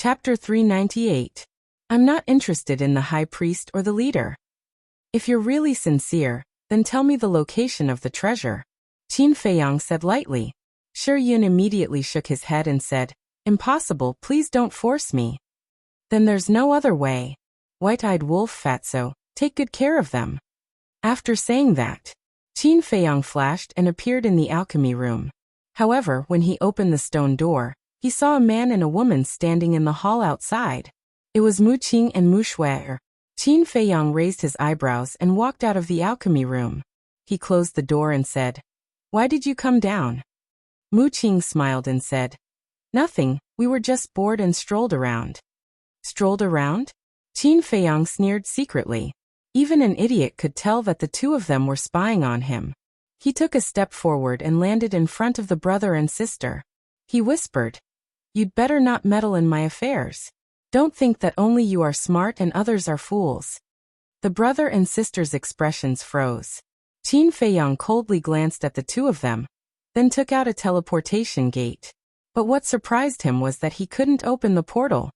Chapter 398. I'm not interested in the high priest or the leader. If you're really sincere, then tell me the location of the treasure. Qin Feiyang said lightly. Shi Yun immediately shook his head and said, Impossible, please don't force me. Then there's no other way. White-eyed wolf Fatso, take good care of them. After saying that, Qin Feiyang flashed and appeared in the alchemy room. However, when he opened the stone door, he saw a man and a woman standing in the hall outside. It was Mu Qing and Mu Shui. Qin Feiyang raised his eyebrows and walked out of the alchemy room. He closed the door and said, Why did you come down? Mu Qing smiled and said, Nothing, we were just bored and strolled around. Strolled around? Qin Feiyang sneered secretly. Even an idiot could tell that the two of them were spying on him. He took a step forward and landed in front of the brother and sister. He whispered, You'd better not meddle in my affairs. Don't think that only you are smart and others are fools. The brother and sister's expressions froze. Qin Feiyang coldly glanced at the two of them, then took out a teleportation gate. But what surprised him was that he couldn't open the portal.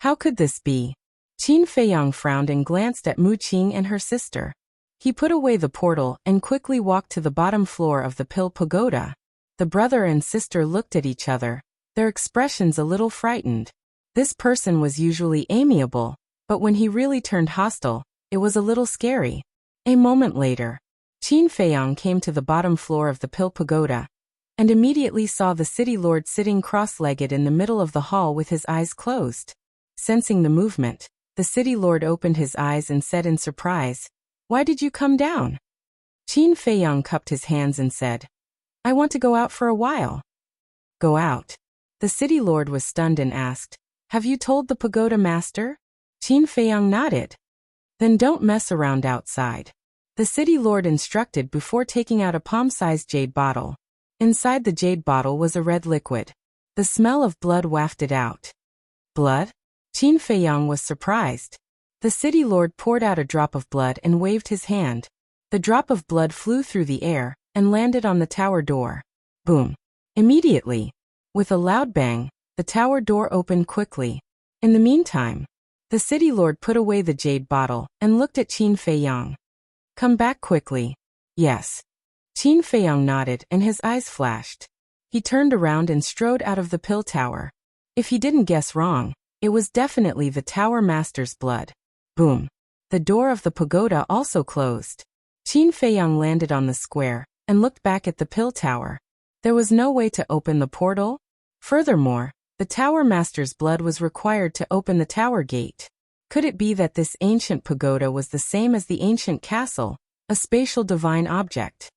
How could this be? Qin Feiyang frowned and glanced at Mu Qing and her sister. He put away the portal and quickly walked to the bottom floor of the Pill Pagoda. The brother and sister looked at each other, their expressions a little frightened. This person was usually amiable, but when he really turned hostile, it was a little scary. A moment later, Qin Feiyang came to the bottom floor of the Pill Pagoda, and immediately saw the city lord sitting cross-legged in the middle of the hall with his eyes closed. Sensing the movement, the city lord opened his eyes and said in surprise, Why did you come down? Qin Feiyang cupped his hands and said, I want to go out for a while. Go out? The city lord was stunned and asked, Have you told the pagoda master? Qin Feiyang nodded. Then don't mess around outside. The city lord instructed before taking out a palm-sized jade bottle. Inside the jade bottle was a red liquid. The smell of blood wafted out. Blood? Qin Feiyang was surprised. The city lord poured out a drop of blood and waved his hand. The drop of blood flew through the air and landed on the tower door. Boom. Immediately, with a loud bang, the tower door opened quickly. In the meantime, the city lord put away the jade bottle and looked at Qin Feiyang. Come back quickly. Yes. Qin Feiyang nodded and his eyes flashed. He turned around and strode out of the pill tower. If he didn't guess wrong, it was definitely the tower master's blood. Boom. The door of the pagoda also closed. Qin Feiyang landed on the square and looked back at the pill tower. There was no way to open the portal. Furthermore, the tower master's blood was required to open the tower gate. Could it be that this ancient pagoda was the same as the ancient castle, a spatial divine object?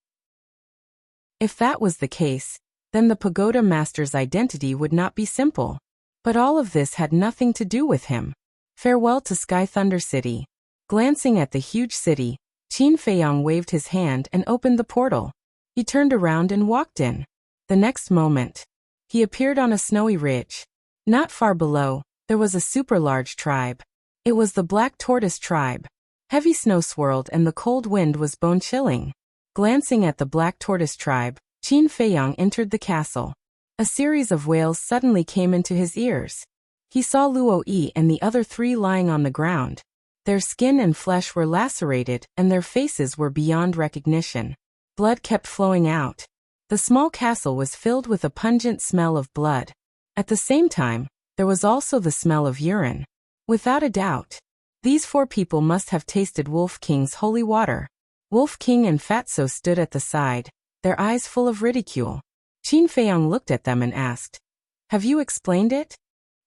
If that was the case, then the pagoda master's identity would not be simple. But all of this had nothing to do with him. Farewell to Sky Thunder City. Glancing at the huge city, Qin Feiyang waved his hand and opened the portal. He turned around and walked in. The next moment, he appeared on a snowy ridge. Not far below, there was a super large tribe. It was the Black Tortoise tribe. Heavy snow swirled and the cold wind was bone-chilling. Glancing at the Black Tortoise tribe, Qin Feiyang entered the castle. A series of wails suddenly came into his ears. He saw Luo Yi and the other three lying on the ground. Their skin and flesh were lacerated and their faces were beyond recognition. Blood kept flowing out. The small castle was filled with a pungent smell of blood. At the same time, there was also the smell of urine. Without a doubt, these four people must have tasted Wolf King's holy water. Wolf King and Fatso stood at the side, their eyes full of ridicule. Qin Feiyang looked at them and asked, Have you explained it?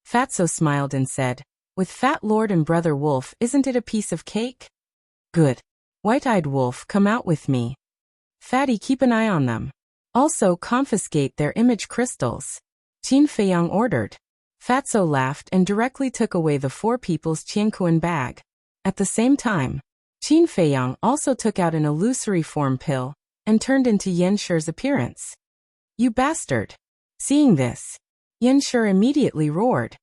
Fatso smiled and said, With Fat Lord and Brother Wolf, isn't it a piece of cake? Good. White-eyed Wolf, come out with me. Fatty, keep an eye on them. Also confiscate their image crystals. Qin Feiyang ordered. Fatso laughed and directly took away the four people's Qiankuan bag. At the same time, Qin Feiyang also took out an illusory form pill and turned into Yen Shi's appearance. You bastard! Seeing this, Yen Shi immediately roared.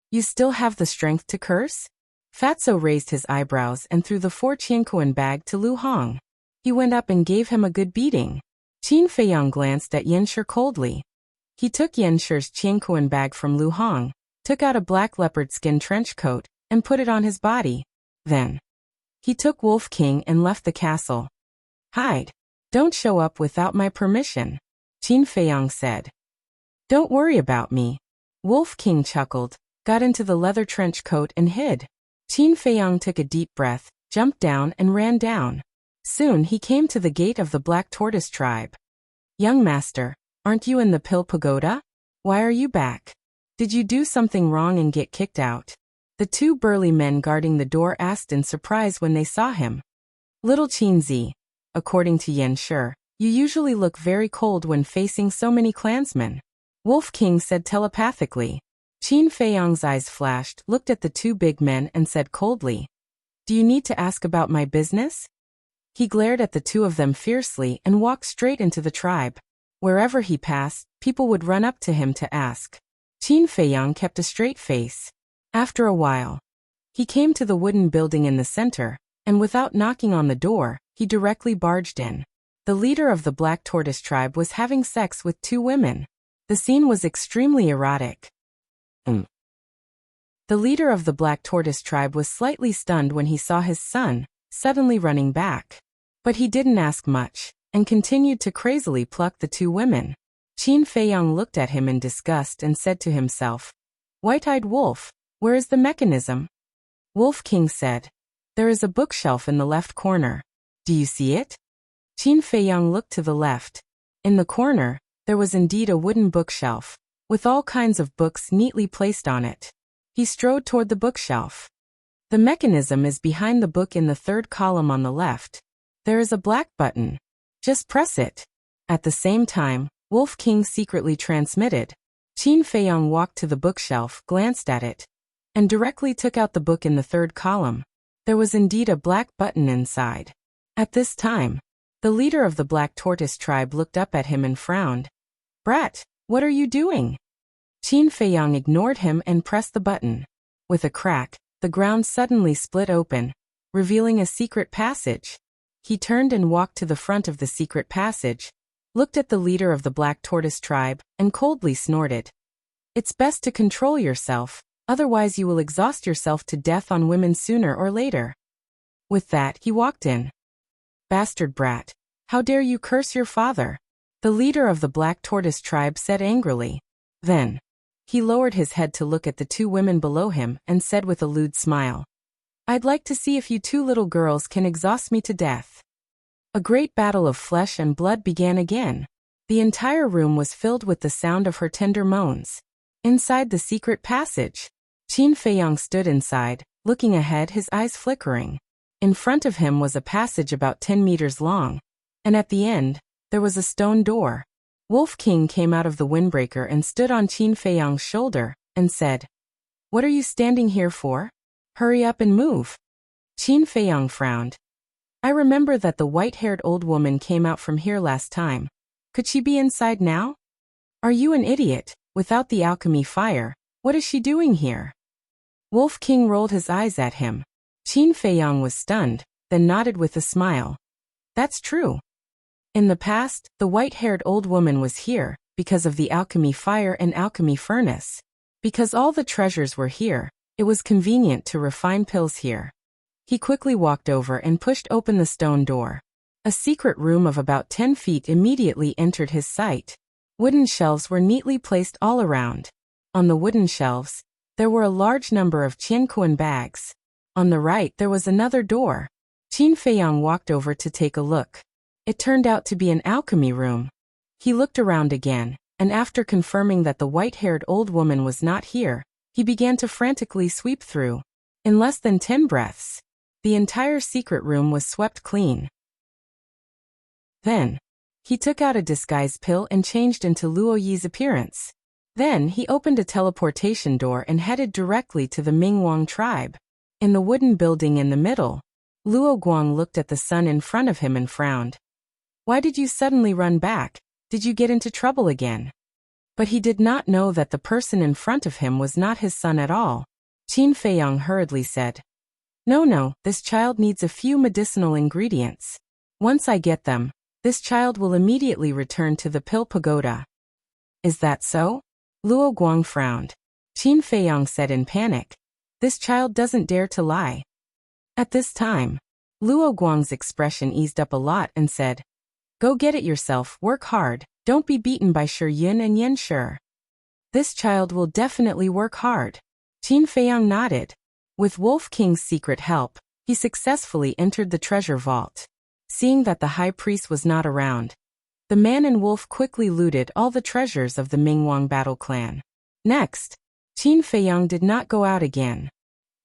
You still have the strength to curse? Fatso raised his eyebrows and threw the 4 Qiankuan bag to Lu Hong. He went up and gave him a good beating. Qin Feiyang glanced at Yen Shi coldly. He took Yen Shi's Qiankuan bag from Lu Hong, took out a black leopard skin trench coat, and put it on his body. Then, he took Wolf King and left the castle. Hide. Don't show up without my permission, Qin Feiyang said. Don't worry about me. Wolf King chuckled, got into the leather trench coat and hid. Qin Feiyang took a deep breath, jumped down and ran down. Soon he came to the gate of the Black Tortoise tribe. Young master, aren't you in the Pill Pagoda? Why are you back? Did you do something wrong and get kicked out? The two burly men guarding the door asked in surprise when they saw him. Little Qin Zi, according to Yan Shi, you usually look very cold when facing so many clansmen, Wolf King said telepathically. Qin Feiyang's eyes flashed, looked at the two big men and said coldly, Do you need to ask about my business? He glared at the two of them fiercely and walked straight into the tribe. Wherever he passed, people would run up to him to ask. Qin Feiyang kept a straight face. After a while, he came to the wooden building in the center, and without knocking on the door, he directly barged in. The leader of the Black Tortoise tribe was having sex with two women. The scene was extremely erotic. The leader of the Black Tortoise tribe was slightly stunned when he saw his son, suddenly running back. But he didn't ask much, and continued to crazily pluck the two women. Qin Feiyang looked at him in disgust and said to himself, White-eyed wolf, where is the mechanism? Wolf King said, There is a bookshelf in the left corner. Do you see it? Qin Feiyang looked to the left. In the corner, there was indeed a wooden bookshelf, with all kinds of books neatly placed on it. He strode toward the bookshelf. The mechanism is behind the book in the third column on the left. There is a black button. Just press it. At the same time, Wolf King secretly transmitted. Qin Feiyang walked to the bookshelf, glanced at it, and directly took out the book in the third column. There was indeed a black button inside. At this time, the leader of the Black Tortoise tribe looked up at him and frowned. Brat, what are you doing? Qin Feiyang ignored him and pressed the button. With a crack, the ground suddenly split open, revealing a secret passage. He turned and walked to the front of the secret passage, looked at the leader of the Black Tortoise tribe, and coldly snorted. It's best to control yourself, otherwise you will exhaust yourself to death on women sooner or later. With that, he walked in. Bastard brat, how dare you curse your father? The leader of the Black Tortoise tribe said angrily. Then, he lowered his head to look at the two women below him and said with a lewd smile, I'd like to see if you two little girls can exhaust me to death. A great battle of flesh and blood began again. The entire room was filled with the sound of her tender moans. Inside the secret passage, Qin Feiyang stood inside, looking ahead, his eyes flickering. In front of him was a passage about 10 meters long, and at the end, there was a stone door. Wolf King came out of the windbreaker and stood on Qin Feiyang's shoulder, and said, What are you standing here for? Hurry up and move. Qin Feiyang frowned. I remember that the white-haired old woman came out from here last time. Could she be inside now? Are you an idiot? Without the alchemy fire, what is she doing here? Wolf King rolled his eyes at him. Qin Feiyang was stunned, then nodded with a smile. That's true. In the past, the white-haired old woman was here, because of the alchemy fire and alchemy furnace. Because all the treasures were here, it was convenient to refine pills here. He quickly walked over and pushed open the stone door. A secret room of about 10 feet immediately entered his sight. Wooden shelves were neatly placed all around. On the wooden shelves, there were a large number of qiankuan bags. On the right there was another door. Qin Feiyang walked over to take a look. It turned out to be an alchemy room. He looked around again, and after confirming that the white-haired old woman was not here, he began to frantically sweep through. In less than 10 breaths, the entire secret room was swept clean. Then, he took out a disguise pill and changed into Luo Yi's appearance. Then he opened a teleportation door and headed directly to the Mingwang tribe. In the wooden building in the middle, Luo Guang looked at the sun in front of him and frowned. Why did you suddenly run back? Did you get into trouble again? But he did not know that the person in front of him was not his son at all. Qin Feiyang hurriedly said, No, this child needs a few medicinal ingredients. Once I get them, this child will immediately return to the Pill Pagoda. Is that so? Luo Guang frowned. Qin Feiyang said in panic. This child doesn't dare to lie. At this time, Luo Guang's expression eased up a lot and said, Go get it yourself, work hard, don't be beaten by Shi Yun and Yan Shi. This child will definitely work hard. Qin Feiyang nodded. With Wolf King's secret help, he successfully entered the treasure vault. Seeing that the high priest was not around, the man and wolf quickly looted all the treasures of the Mingwang battle clan. Next, Qin Feiyang did not go out again.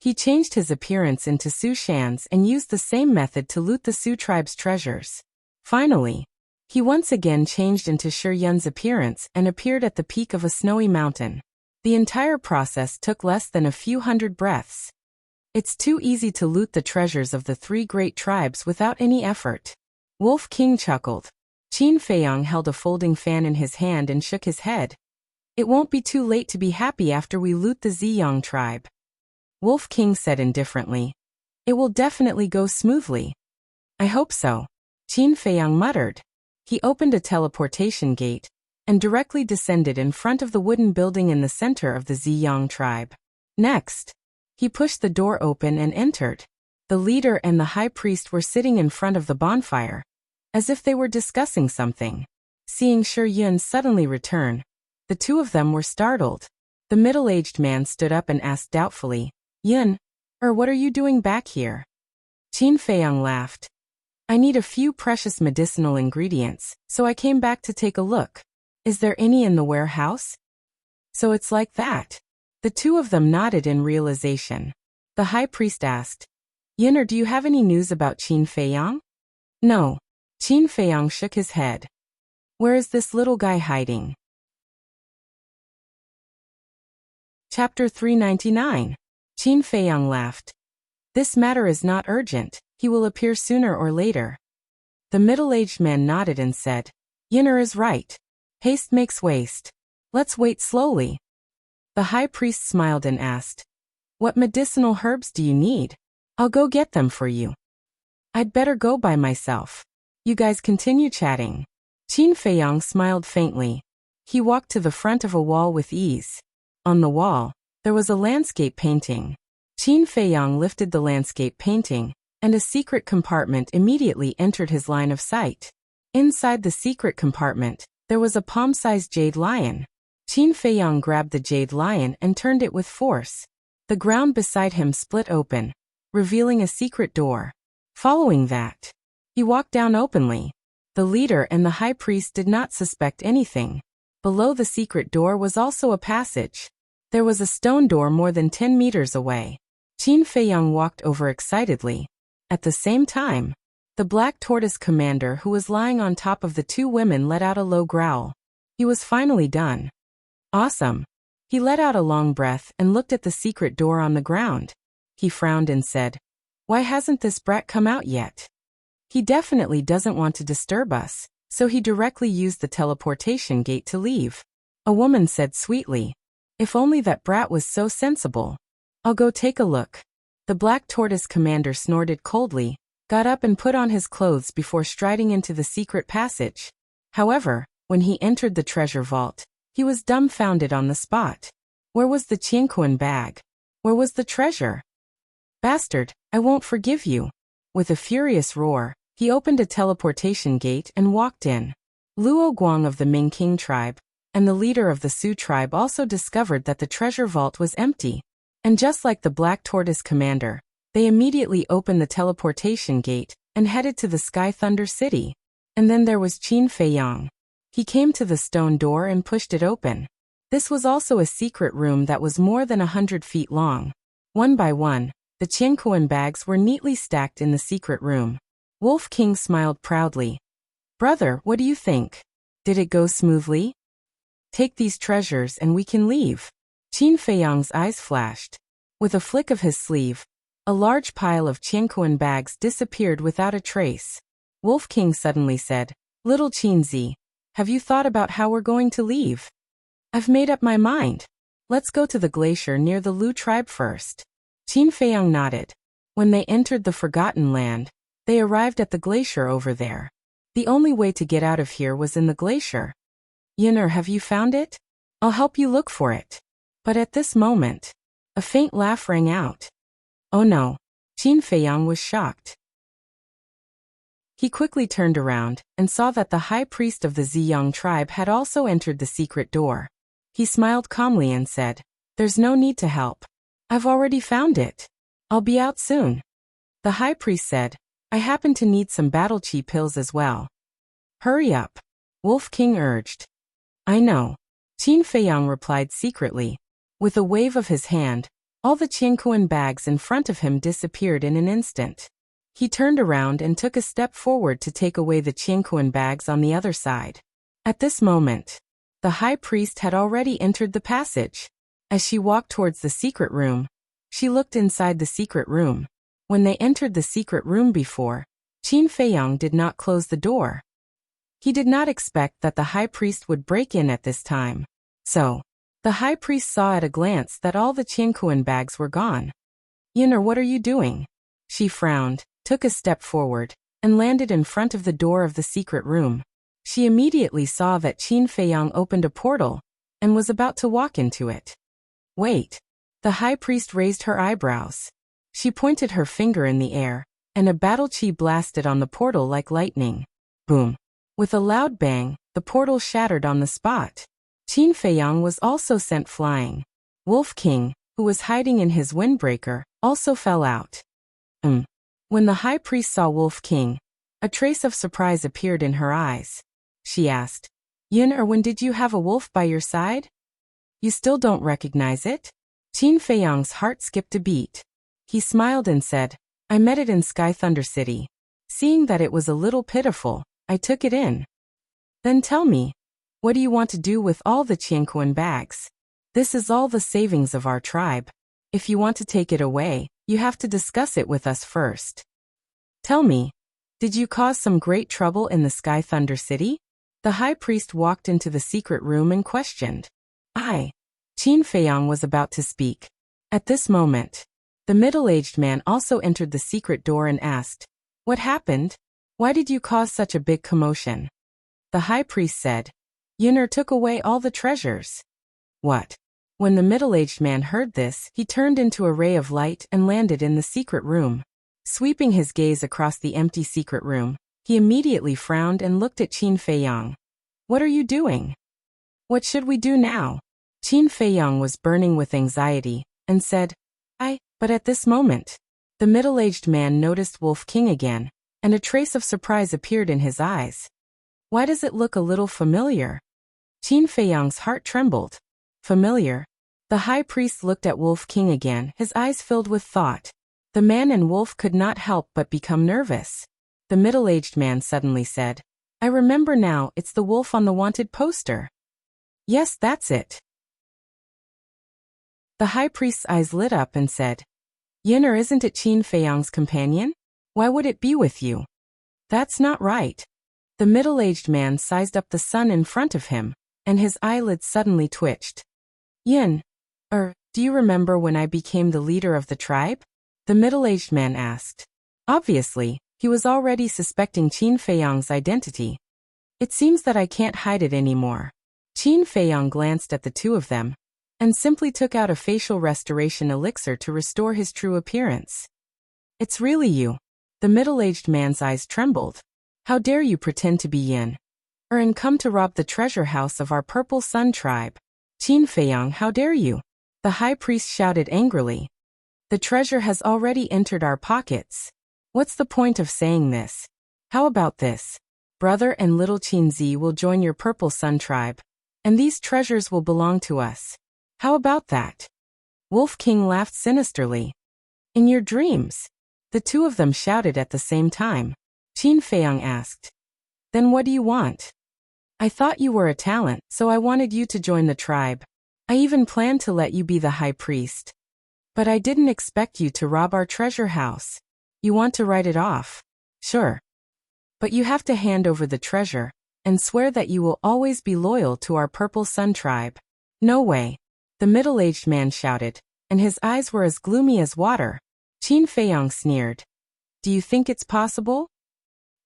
He changed his appearance into Su Shan's and used the same method to loot the Su tribe's treasures. Finally, he once again changed into Shi Yun's appearance and appeared at the peak of a snowy mountain. The entire process took less than a few hundred breaths. It's too easy to loot the treasures of the three great tribes without any effort. Wolf King chuckled. Qin Feiyang held a folding fan in his hand and shook his head. It won't be too late to be happy after we loot the Ziyang tribe. Wolf King said indifferently. It will definitely go smoothly. I hope so. Qin Feiyang muttered. He opened a teleportation gate and directly descended in front of the wooden building in the center of the Ziyang tribe. Next, he pushed the door open and entered. The leader and the high priest were sitting in front of the bonfire, as if they were discussing something. Seeing Shi Yun suddenly return, the two of them were startled. The middle-aged man stood up and asked doubtfully, Yun, what are you doing back here? Qin Feiyang laughed. I need a few precious medicinal ingredients, so I came back to take a look. Is there any in the warehouse? So it's like that. The two of them nodded in realization. The high priest asked, Yun, do you have any news about Qin Feiyang? No. Qin Feiyang shook his head. Where is this little guy hiding? Chapter 399. Qin Feiyang laughed. This matter is not urgent, he will appear sooner or later. The middle-aged man nodded and said, Yun is right. Haste makes waste. Let's wait slowly. The high priest smiled and asked, What medicinal herbs do you need? I'll go get them for you. I'd better go by myself. You guys continue chatting. Qin Feiyang smiled faintly. He walked to the front of a wall with ease. On the wall, there was a landscape painting. Qin Feiyang lifted the landscape painting, and a secret compartment immediately entered his line of sight. Inside the secret compartment, there was a palm-sized jade lion. Qin Feiyang grabbed the jade lion and turned it with force. The ground beside him split open, revealing a secret door. Following that, he walked down openly. The leader and the high priest did not suspect anything. Below the secret door was also a passage. There was a stone door more than 10 meters away. Qin Feiyang walked over excitedly. At the same time, the black tortoise commander who was lying on top of the two women let out a low growl. He was finally done. Awesome. He let out a long breath and looked at the secret door on the ground. He frowned and said, Why hasn't this brat come out yet? He definitely doesn't want to disturb us, so he directly used the teleportation gate to leave. A woman said sweetly, If only that brat was so sensible. I'll go take a look. The black tortoise commander snorted coldly, got up and put on his clothes before striding into the secret passage. However, when he entered the treasure vault, he was dumbfounded on the spot. Where was the Qianquan bag? Where was the treasure? Bastard, I won't forgive you. With a furious roar, he opened a teleportation gate and walked in. Luo Guang of the Ming King tribe, and the leader of the Su tribe also discovered that the treasure vault was empty. And just like the black tortoise commander, they immediately opened the teleportation gate and headed to the Sky Thunder City. And then there was Qin Feiyang. He came to the stone door and pushed it open. This was also a secret room that was more than 100 feet long. One by one, the Qianquan bags were neatly stacked in the secret room. Wolf King smiled proudly. Brother, what do you think? Did it go smoothly? Take these treasures and we can leave. Qin Feiyang's eyes flashed. With a flick of his sleeve, a large pile of Qianquan bags disappeared without a trace. Wolf King suddenly said, Little Qinzi, have you thought about how we're going to leave? I've made up my mind. Let's go to the glacier near the Lu tribe first. Qin Feiyang nodded. When they entered the Forgotten Land, they arrived at the glacier over there. The only way to get out of here was in the glacier. Yun'er, have you found it? I'll help you look for it. But at this moment, a faint laugh rang out. Oh no! Qin Feiyang was shocked. He quickly turned around and saw that the high priest of the Ziyang tribe had also entered the secret door. He smiled calmly and said, "There's no need to help. I've already found it. I'll be out soon." The high priest said, "I happen to need some battle chi pills as well." "Hurry up," Wolf King urged. "I know," Qin Feiyang replied secretly. With a wave of his hand, all the Qiankuan bags in front of him disappeared in an instant. He turned around and took a step forward to take away the Qiankuan bags on the other side. At this moment, the high priest had already entered the passage. As she walked towards the secret room, she looked inside the secret room. When they entered the secret room before, Qin Feiyang did not close the door. He did not expect that the high priest would break in at this time. So, the high priest saw at a glance that all the Qiankuan bags were gone. "Yin, what are you doing?" She frowned, took a step forward, and landed in front of the door of the secret room. She immediately saw that Qin Feiyang opened a portal and was about to walk into it. "Wait." The high priest raised her eyebrows. She pointed her finger in the air, and a battle chi blasted on the portal like lightning. Boom. With a loud bang, the portal shattered on the spot. Qin Feiyang was also sent flying. Wolf King, who was hiding in his windbreaker, also fell out. When the high priest saw Wolf King, a trace of surprise appeared in her eyes. She asked, "Yin, when did you have a wolf by your side? You still don't recognize it?" Qin Feiyang's heart skipped a beat. He smiled and said, "I met it in Sky Thunder City. Seeing that it was a little pitiful, I took it in." "Then tell me, what do you want to do with all the Qiankuan bags? This is all the savings of our tribe. If you want to take it away, you have to discuss it with us first. Tell me, did you cause some great trouble in the Sky Thunder City?" The high priest walked into the secret room and questioned. Qin Feiyang was about to speak. At this moment, the middle-aged man also entered the secret door and asked, "What happened? Why did you cause such a big commotion?" The high priest said, "Yin'er took away all the treasures." "What?" When the middle-aged man heard this, he turned into a ray of light and landed in the secret room. Sweeping his gaze across the empty secret room, he immediately frowned and looked at Qin Feiyang. "What are you doing? What should we do now?" Qin Feiyang was burning with anxiety and said, But at this moment, the middle-aged man noticed Wolf King again, and a trace of surprise appeared in his eyes. "Why does it look a little familiar?" Qin Feiyang's heart trembled. Familiar? The high priest looked at Wolf King again, his eyes filled with thought. The man and Wolf could not help but become nervous. The middle-aged man suddenly said, "I remember now, it's the wolf on the wanted poster." "Yes, that's it." The high priest's eyes lit up and said, "Yin'er, isn't it Qin Feiyang's companion? Why would it be with you?" "That's not right." The middle-aged man sized up the sun in front of him, and his eyelids suddenly twitched. "Yin, do you remember when I became the leader of the tribe?" The middle-aged man asked. Obviously, he was already suspecting Qin Feiyang's identity. "It seems that I can't hide it anymore." Qin Feiyang glanced at the two of them, and simply took out a facial restoration elixir to restore his true appearance. "It's really you." The middle-aged man's eyes trembled. "How dare you pretend to be Yin, and come to rob the treasure house of our Purple Sun tribe? Qin Feiyang, how dare you?" The high priest shouted angrily. "The treasure has already entered our pockets. What's the point of saying this? How about this? Brother and little Qin Zi will join your Purple Sun tribe, and these treasures will belong to us. How about that?" Wolf King laughed sinisterly. "In your dreams?" The two of them shouted at the same time. Qin Feiyang asked, "Then what do you want?" "I thought you were a talent, so I wanted you to join the tribe. I even planned to let you be the high priest. But I didn't expect you to rob our treasure house. You want to write it off? Sure. But you have to hand over the treasure, and swear that you will always be loyal to our Purple Sun tribe." "No way." The middle-aged man shouted, and his eyes were as gloomy as water. Qin Feiyang sneered. "Do you think it's possible?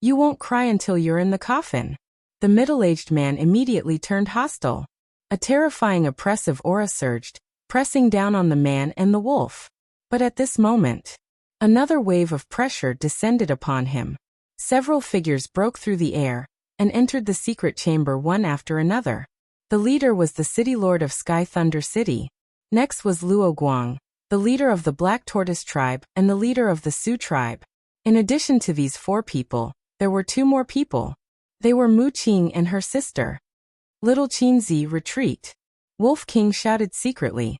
You won't cry until you're in the coffin." The middle-aged man immediately turned hostile. A terrifying oppressive aura surged, pressing down on the man and the wolf. But at this moment, another wave of pressure descended upon him. Several figures broke through the air and entered the secret chamber one after another. The leader was the city lord of Sky Thunder City. Next was Luo Guang, the leader of the Black Tortoise tribe and the leader of the Sioux tribe. In addition to these 4 people, there were 2 more people. They were Mu Qing and her sister. Little Qinzi, retreat. Wolf King shouted secretly.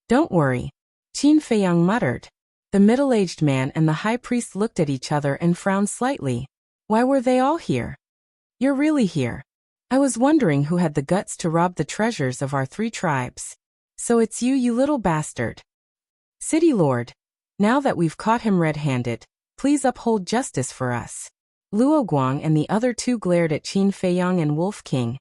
Don't worry. Qin Feiyang muttered. The middle-aged man and the high priest looked at each other and frowned slightly. Why were they all here? You're really here. I was wondering who had the guts to rob the treasures of our 3 tribes. So it's you, you little bastard. City Lord. Now that we've caught him red-handed, please uphold justice for us. Luo Guang and the other 2 glared at Qin Feiyang and Wolf King,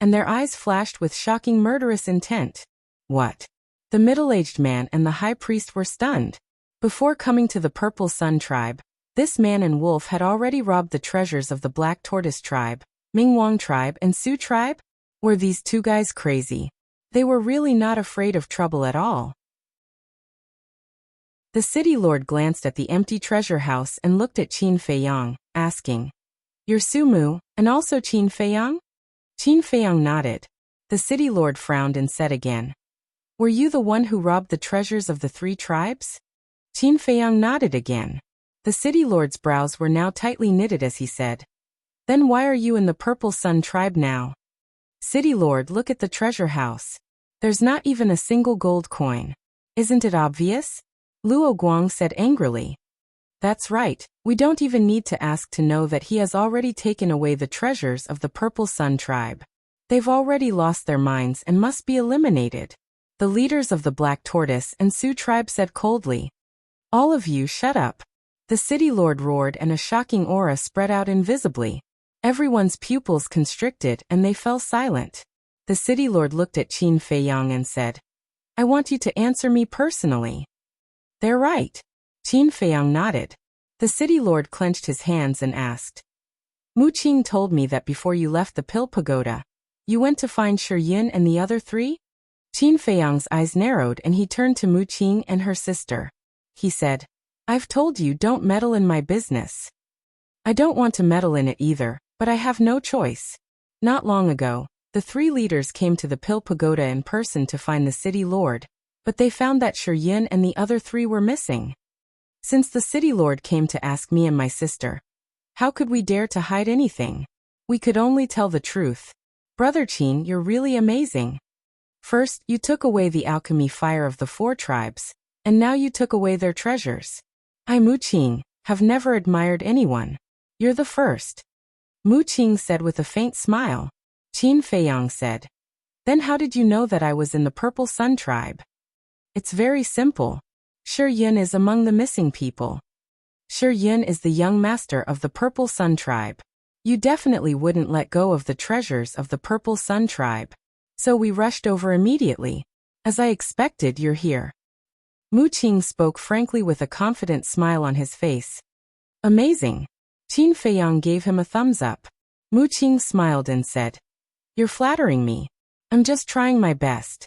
and their eyes flashed with shocking murderous intent. What? The middle-aged man and the high priest were stunned. Before coming to the Purple Sun tribe, this man and wolf had already robbed the treasures of the Black Tortoise tribe, Mingwang tribe and Sioux tribe? Were these 2 guys crazy? They were really not afraid of trouble at all. The city lord glanced at the empty treasure house and looked at Qin Feiyang, asking, You're Sumu, and also Qin Feiyang? Qin Feiyang nodded. The city lord frowned and said again, Were you the one who robbed the treasures of the 3 tribes? Qin Feiyang nodded again. The city lord's brows were now tightly knitted as he said, Then why are you in the Purple Sun tribe now? City lord, look at the treasure house. There's not even a single gold coin. Isn't it obvious? Luo Guang said angrily. That's right, we don't even need to ask to know that he has already taken away the treasures of the Purple Sun tribe. They've already lost their minds and must be eliminated. The leaders of the Black Tortoise and Sioux tribe said coldly. All of you shut up. The city lord roared and a shocking aura spread out invisibly. Everyone's pupils constricted and they fell silent. The city lord looked at Qin Feiyang and said, I want you to answer me personally. They're right. Qin Feiyang nodded. The city lord clenched his hands and asked, Mu Qing told me that before you left the Pill Pagoda, you went to find Shi Yin and the other 3? Qin Feiyang's eyes narrowed and he turned to Mu Qing and her sister. He said, I've told you don't meddle in my business. I don't want to meddle in it either, but I have no choice. Not long ago, the 3 leaders came to the Pill Pagoda in person to find the city lord, but they found that Shi Yin and the other 3 were missing. Since the city lord came to ask me and my sister, how could we dare to hide anything? We could only tell the truth. Brother Qin, you're really amazing. First, you took away the alchemy fire of the 4 tribes, and now you took away their treasures. I, Mu Qing, have never admired anyone. You're the first. Mu Qing said with a faint smile. Qin Feiyang said, Then how did you know that I was in the Purple Sun tribe? It's very simple. Shi Yin is among the missing people. Shi Yin is the young master of the Purple Sun tribe. You definitely wouldn't let go of the treasures of the Purple Sun tribe. So we rushed over immediately. As I expected, you're here. Mu Qing spoke frankly with a confident smile on his face. Amazing. Qin Feiyang gave him a thumbs up. Mu Qing smiled and said, You're flattering me. I'm just trying my best.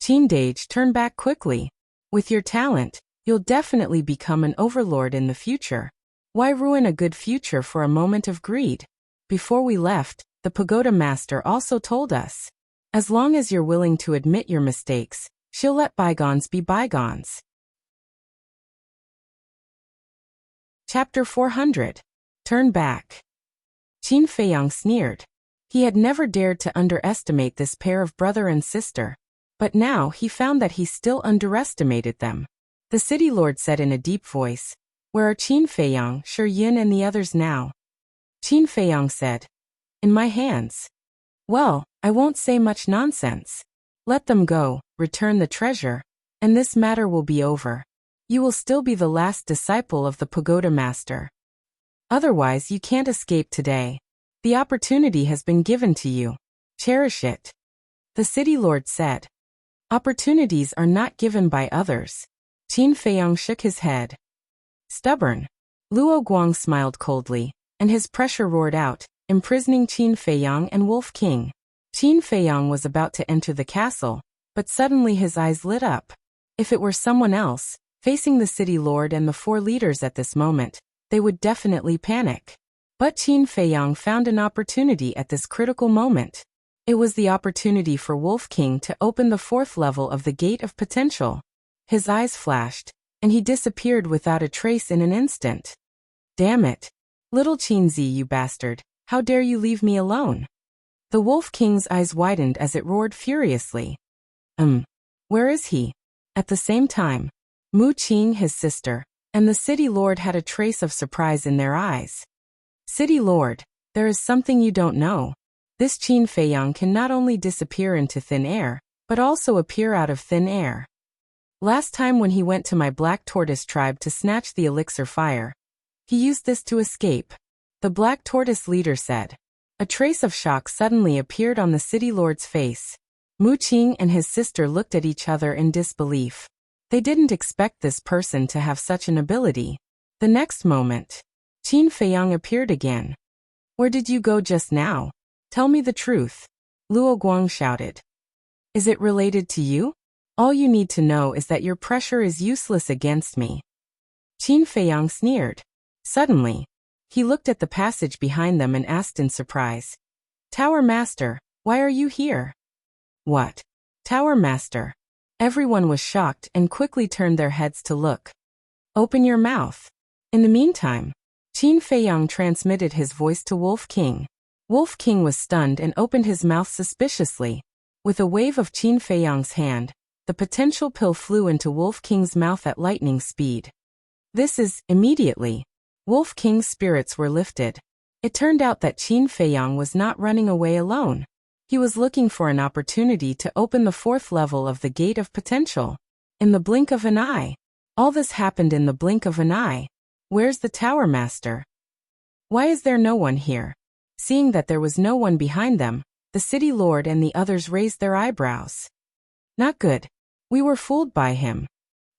Qin Dage, turn back quickly. With your talent, you'll definitely become an overlord in the future. Why ruin a good future for a moment of greed? Before we left, the pagoda master also told us, as long as you're willing to admit your mistakes, she'll let bygones be bygones. Chapter 400. Turn back. Qin Feiyang sneered. He had never dared to underestimate this pair of brother and sister. But now he found that he still underestimated them. The city lord said in a deep voice, Where are Qin Feiyang, Shi Yin and the others now? Qin Feiyang said, In my hands. Well, I won't say much nonsense. Let them go, return the treasure, and this matter will be over. You will still be the last disciple of the pagoda master. Otherwise you can't escape today. The opportunity has been given to you. Cherish it. The city lord said. Opportunities are not given by others. Qin Feiyang shook his head. Stubborn. Luo Guang smiled coldly, and his pressure roared out, imprisoning Qin Feiyang and Wolf King. Qin Feiyang was about to enter the castle, But suddenly his eyes lit up. If it were someone else, facing the city lord and the 4 leaders at this moment, they would definitely panic. But Qin Feiyang found an opportunity at this critical moment. It was the opportunity for Wolf King to open the 4th level of the Gate of Potential. His eyes flashed, and he disappeared without a trace in an instant. Damn it. Little Qinzi, you bastard, how dare you leave me alone? The Wolf King's eyes widened as it roared furiously. Where is he? At the same time, Mu Qing, his sister, and the city lord had a trace of surprise in their eyes. City lord, there is something you don't know. This Qin Feiyang can not only disappear into thin air, but also appear out of thin air. Last time when he went to my Black Tortoise tribe to snatch the elixir fire, he used this to escape, the Black Tortoise leader said. A trace of shock suddenly appeared on the city lord's face. Mu Qing and his sister looked at each other in disbelief. They didn't expect this person to have such an ability. The next moment, Qin Feiyang appeared again. Where did you go just now? Tell me the truth. Luo Guang shouted. Is it related to you? All you need to know is that your pressure is useless against me. Qin Feiyang sneered. Suddenly, he looked at the passage behind them and asked in surprise. Tower Master, why are you here? What? Tower Master? Everyone was shocked and quickly turned their heads to look. Open your mouth. In the meantime, Qin Feiyang transmitted his voice to Wolf King. Wolf King was stunned and opened his mouth suspiciously. With a wave of Qin Feiyang's hand, the potential pill flew into Wolf King's mouth at lightning speed. Immediately, Wolf King's spirits were lifted. It turned out that Qin Feiyang was not running away alone. He was looking for an opportunity to open the 4th level of the Gate of Potential. In the blink of an eye. All this happened in the blink of an eye. Where's the Tower Master? Why is there no one here? Seeing that there was no one behind them, the city lord and the others raised their eyebrows. Not good. We were fooled by him.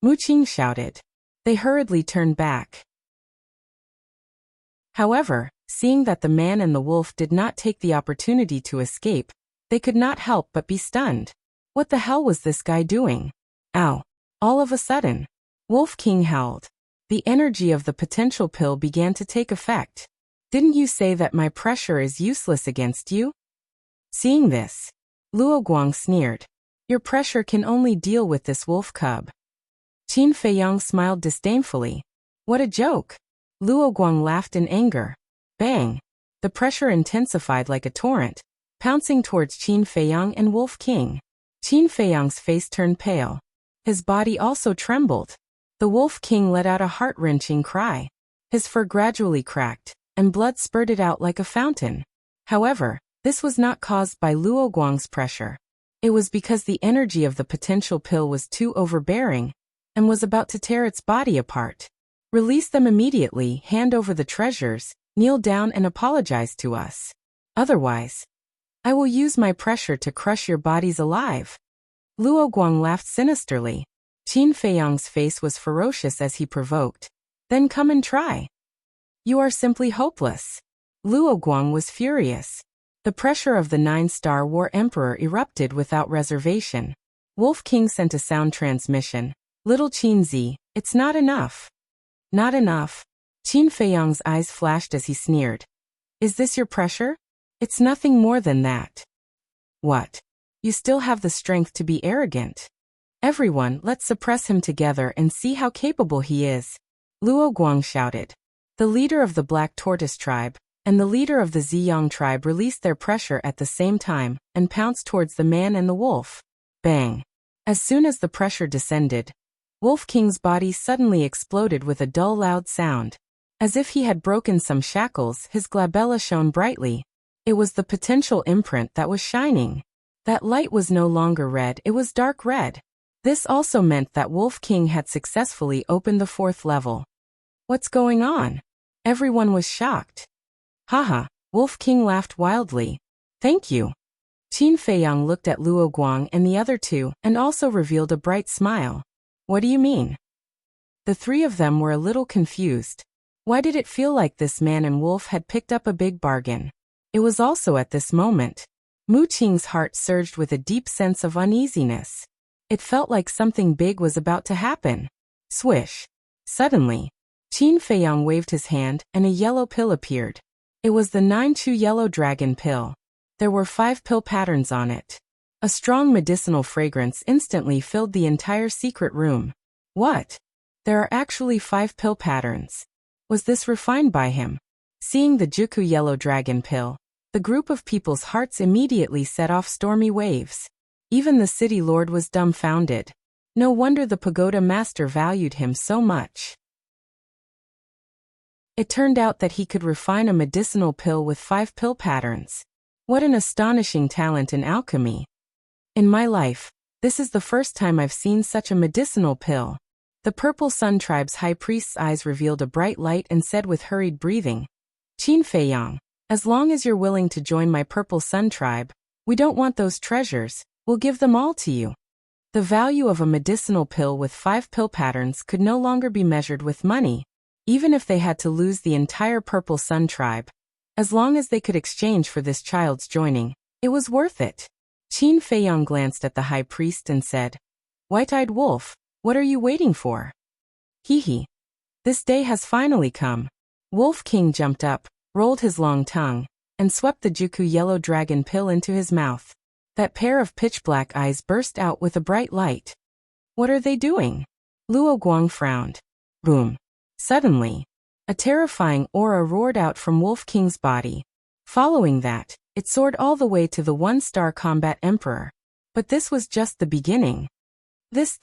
Mu Qing shouted. They hurriedly turned back. However, seeing that the man and the wolf did not take the opportunity to escape, they could not help but be stunned. What the hell was this guy doing? Ow. All of a sudden, Wolf King howled. The energy of the potential pill began to take effect. Didn't you say that my pressure is useless against you? Seeing this, Luo Guang sneered. Your pressure can only deal with this wolf cub. Qin Feiyang smiled disdainfully. What a joke. Luo Guang laughed in anger. Bang! The pressure intensified like a torrent, pouncing towards Qin Feiyang and Wolf King. Qin Feiyang's face turned pale. His body also trembled. The Wolf King let out a heart-wrenching cry. His fur gradually cracked, and blood spurted out like a fountain. However, this was not caused by Luo Guang's pressure. It was because the energy of the potential pill was too overbearing, and was about to tear its body apart. Release them immediately, hand over the treasures, kneel down and apologize to us. Otherwise, I will use my pressure to crush your bodies alive. Luo Guang laughed sinisterly. Qin Feiyang's face was ferocious as he provoked. Then come and try. You are simply hopeless. Luo Guang was furious. The pressure of the 9-star War Emperor erupted without reservation. Wolf King sent a sound transmission. Little Qinzi, it's not enough. Not enough. Qin Feiyang's eyes flashed as he sneered. Is this your pressure? It's nothing more than that. What? You still have the strength to be arrogant. Everyone, let's suppress him together and see how capable he is. Luo Guang shouted. The leader of the Black Tortoise tribe and the leader of the Ziyang tribe released their pressure at the same time and pounced towards the man and the wolf. Bang! As soon as the pressure descended, Wolf King's body suddenly exploded with a dull loud sound. As if he had broken some shackles, his glabella shone brightly. It was the potential imprint that was shining. That light was no longer red, it was dark red. This also meant that Wolf King had successfully opened the 4th level. What's going on? Everyone was shocked. Haha, Wolf King laughed wildly. Thank you. Qin Feiyang looked at Luo Guang and the other two and also revealed a bright smile. What do you mean? The 3 of them were a little confused. Why did it feel like this man and wolf had picked up a big bargain? It was also at this moment. Mu Qing's heart surged with a deep sense of uneasiness. It felt like something big was about to happen. Swish. Suddenly, Qin Feiyang waved his hand and a yellow pill appeared. It was the 9-chu yellow dragon pill. There were 5 pill patterns on it. A strong medicinal fragrance instantly filled the entire secret room. What? There are actually 5 pill patterns. Was this refined by him? Seeing the Juku yellow dragon pill, the group of people's hearts immediately set off stormy waves. Even the city lord was dumbfounded. No wonder the pagoda master valued him so much. It turned out that he could refine a medicinal pill with 5 pill patterns. What an astonishing talent in alchemy. In my life, this is the first time I've seen such a medicinal pill. The Purple Sun Tribe's high priest's eyes revealed a bright light and said with hurried breathing, Qin Feiyang, as long as you're willing to join my Purple Sun Tribe, we don't want those treasures, we'll give them all to you. The value of a medicinal pill with 5 pill patterns could no longer be measured with money, even if they had to lose the entire Purple Sun Tribe. As long as they could exchange for this child's joining, it was worth it. Qin Feiyang glanced at the high priest and said, White-eyed wolf, what are you waiting for? Hee. This day has finally come. Wolf King jumped up, rolled his long tongue, and swept the Juku yellow dragon pill into his mouth. That pair of pitch-black eyes burst out with a bright light. What are they doing? Luo Guang frowned. Boom. Suddenly, a terrifying aura roared out from Wolf King's body. Following that, it soared all the way to the 1-star combat emperor. But this was just the beginning. This,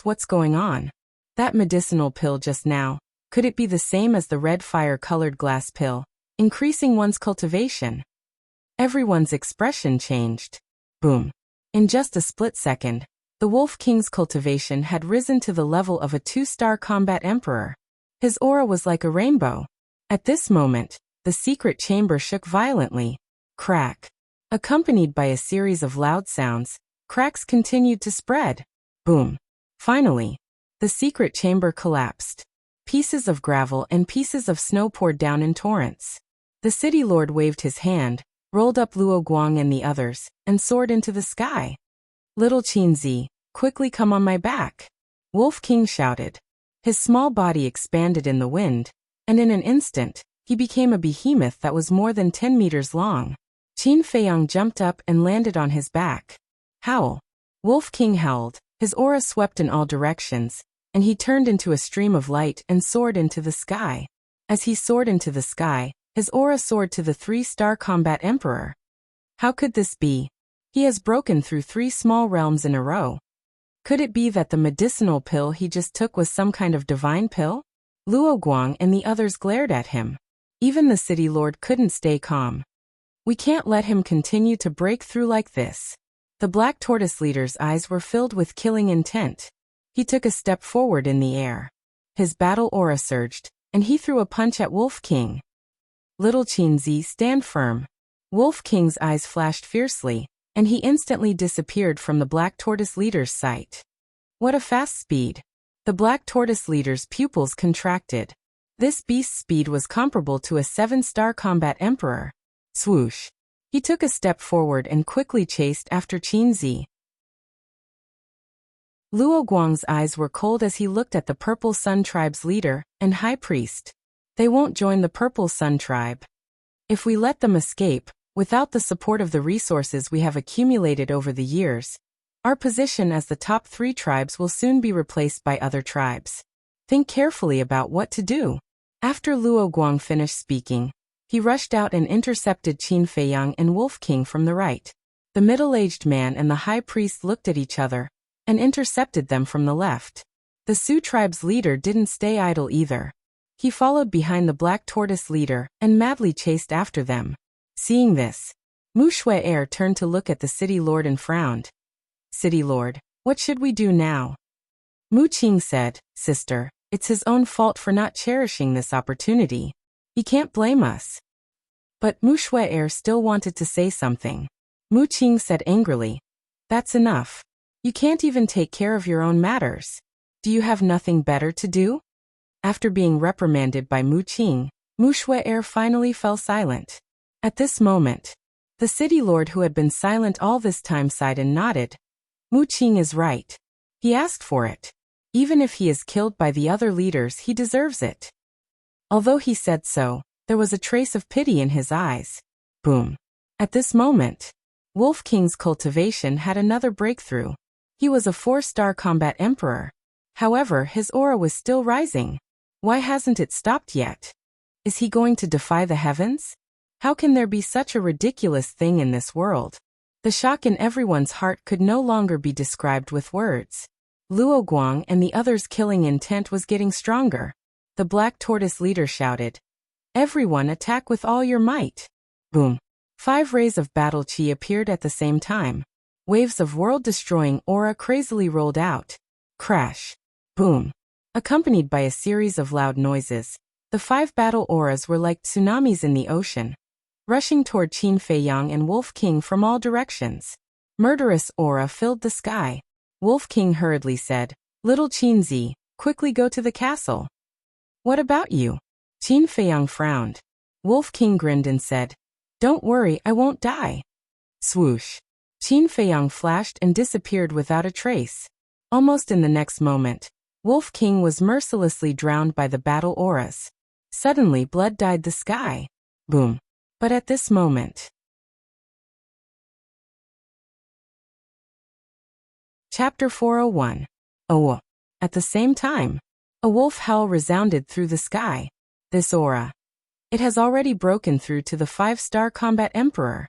what's going on? That medicinal pill just now, could it be the same as the red fire-colored glass pill, increasing one's cultivation? Everyone's expression changed. Boom. In just a split second, the Wolf King's cultivation had risen to the level of a 2-star combat emperor. His aura was like a rainbow. At this moment, the secret chamber shook violently. Crack. Accompanied by a series of loud sounds, cracks continued to spread. Boom. Finally, the secret chamber collapsed. Pieces of gravel and pieces of snow poured down in torrents. The city lord waved his hand, rolled up Luo Guang and the others, and soared into the sky. Little Qinzi, quickly come on my back. Wolf King shouted. His small body expanded in the wind, and in an instant, he became a behemoth that was more than 10 meters long. Qin Feiyang jumped up and landed on his back. Howl. Wolf King howled, his aura swept in all directions, and he turned into a stream of light and soared into the sky. As he soared into the sky, his aura soared to the 3-star combat emperor. How could this be? He has broken through 3 small realms in a row. Could it be that the medicinal pill he just took was some kind of divine pill? Luo Guang and the others glared at him. Even the city lord couldn't stay calm. We can't let him continue to break through like this. The Black Tortoise leader's eyes were filled with killing intent. He took a step forward in the air. His battle aura surged, and he threw a punch at Wolf King. Little Qinzi, stand firm. Wolf King's eyes flashed fiercely, and he instantly disappeared from the Black Tortoise leader's sight. What a fast speed! The Black Tortoise leader's pupils contracted. This beast's speed was comparable to a 7-star combat emperor. Swoosh! He took a step forward and quickly chased after Qinzi. Luo Guang's eyes were cold as he looked at the Purple Sun Tribe's leader and high priest. They won't join the Purple Sun Tribe. If we let them escape, without the support of the resources we have accumulated over the years, our position as the top 3 tribes will soon be replaced by other tribes. Think carefully about what to do. After Luo Guang finished speaking, he rushed out and intercepted Qin Feiyang and Wolf King from the right. The middle-aged man and the high priest looked at each other and intercepted them from the left. The Sioux tribe's leader didn't stay idle either. He followed behind the Black Tortoise leader and madly chased after them. Seeing this, Mu Shui turned to look at the city lord and frowned. City lord, what should we do now? Mu Qing said, Sister, it's his own fault for not cherishing this opportunity. He can't blame us. But Mu Shui still wanted to say something. Mu Qing said angrily, That's enough. You can't even take care of your own matters. Do you have nothing better to do? After being reprimanded by Mu Qing, Mu Shui finally fell silent. At this moment, The city lord, who had been silent all this time, sighed and nodded. Mu Qing is right. He asked for it. Even if he is killed by the other leaders, he deserves it. Although he said so, there was a trace of pity in his eyes. Boom. At this moment, Wolf King's cultivation had another breakthrough. He was a 4-star combat emperor. However, his aura was still rising. Why hasn't it stopped yet? Is he going to defy the heavens? How can there be such a ridiculous thing in this world? The shock in everyone's heart could no longer be described with words. Luo Guang and the others' killing intent was getting stronger. The Black Tortoise leader shouted, "Everyone attack with all your might." Boom. 5 rays of battle chi appeared at the same time. Waves of world-destroying aura crazily rolled out. Crash. Boom. Accompanied by a series of loud noises, the 5 battle auras were like tsunamis in the ocean, rushing toward Qin Feiyang and Wolf King from all directions. Murderous aura filled the sky. Wolf King hurriedly said, "Little Qinzi, quickly go to the castle." "What about you?" Qin Feiyang frowned. Wolf King grinned and said, "Don't worry, I won't die." Swoosh. Qin Feiyang flashed and disappeared without a trace. Almost in the next moment, Wolf King was mercilessly drowned by the battle auras. Suddenly, blood dyed the sky. Boom. But at this moment, Chapter 401. Oh. At the same time, a wolf howl resounded through the sky. This aura. It has already broken through to the 5-star combat emperor.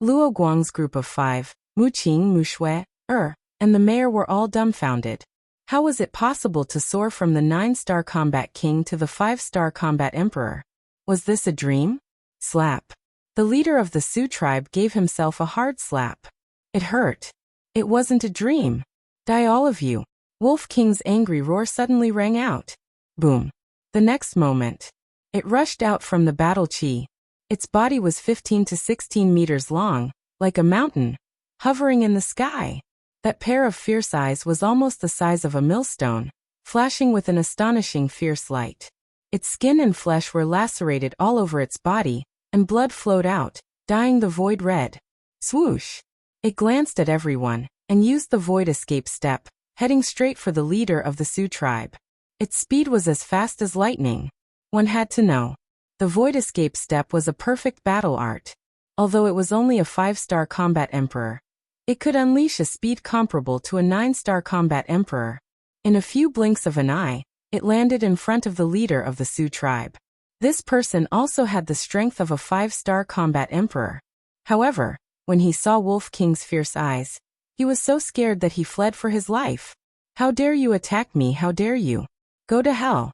Luo Guang's group of 5, Mu Qing, Mu Shui, and the mayor were all dumbfounded. How was it possible to soar from the 9-star combat king to the 5-star combat emperor? Was this a dream? Slap. The leader of the Su tribe gave himself a hard slap. It hurt. It wasn't a dream. Die all of you. Wolf King's angry roar suddenly rang out. Boom. The next moment, it rushed out from the battle chi. Its body was 15 to 16 meters long, like a mountain, hovering in the sky. That pair of fierce eyes was almost the size of a millstone, flashing with an astonishing fierce light. Its skin and flesh were lacerated all over its body, and blood flowed out, dyeing the void red. Swoosh! It glanced at everyone, and used the void escape step, heading straight for the leader of the Su tribe. Its speed was as fast as lightning. One had to know. The void escape step was a perfect battle art. Although it was only a 5-star combat emperor, it could unleash a speed comparable to a 9-star combat emperor. In a few blinks of an eye, it landed in front of the leader of the Su tribe. This person also had the strength of a 5-star combat emperor. However, when he saw Wolf King's fierce eyes, he was so scared that he fled for his life. "How dare you attack me? How dare you? Go to hell!"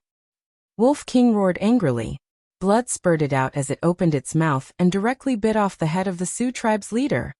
Wolf King roared angrily. Blood spurted out as it opened its mouth and directly bit off the head of the Su tribe's leader.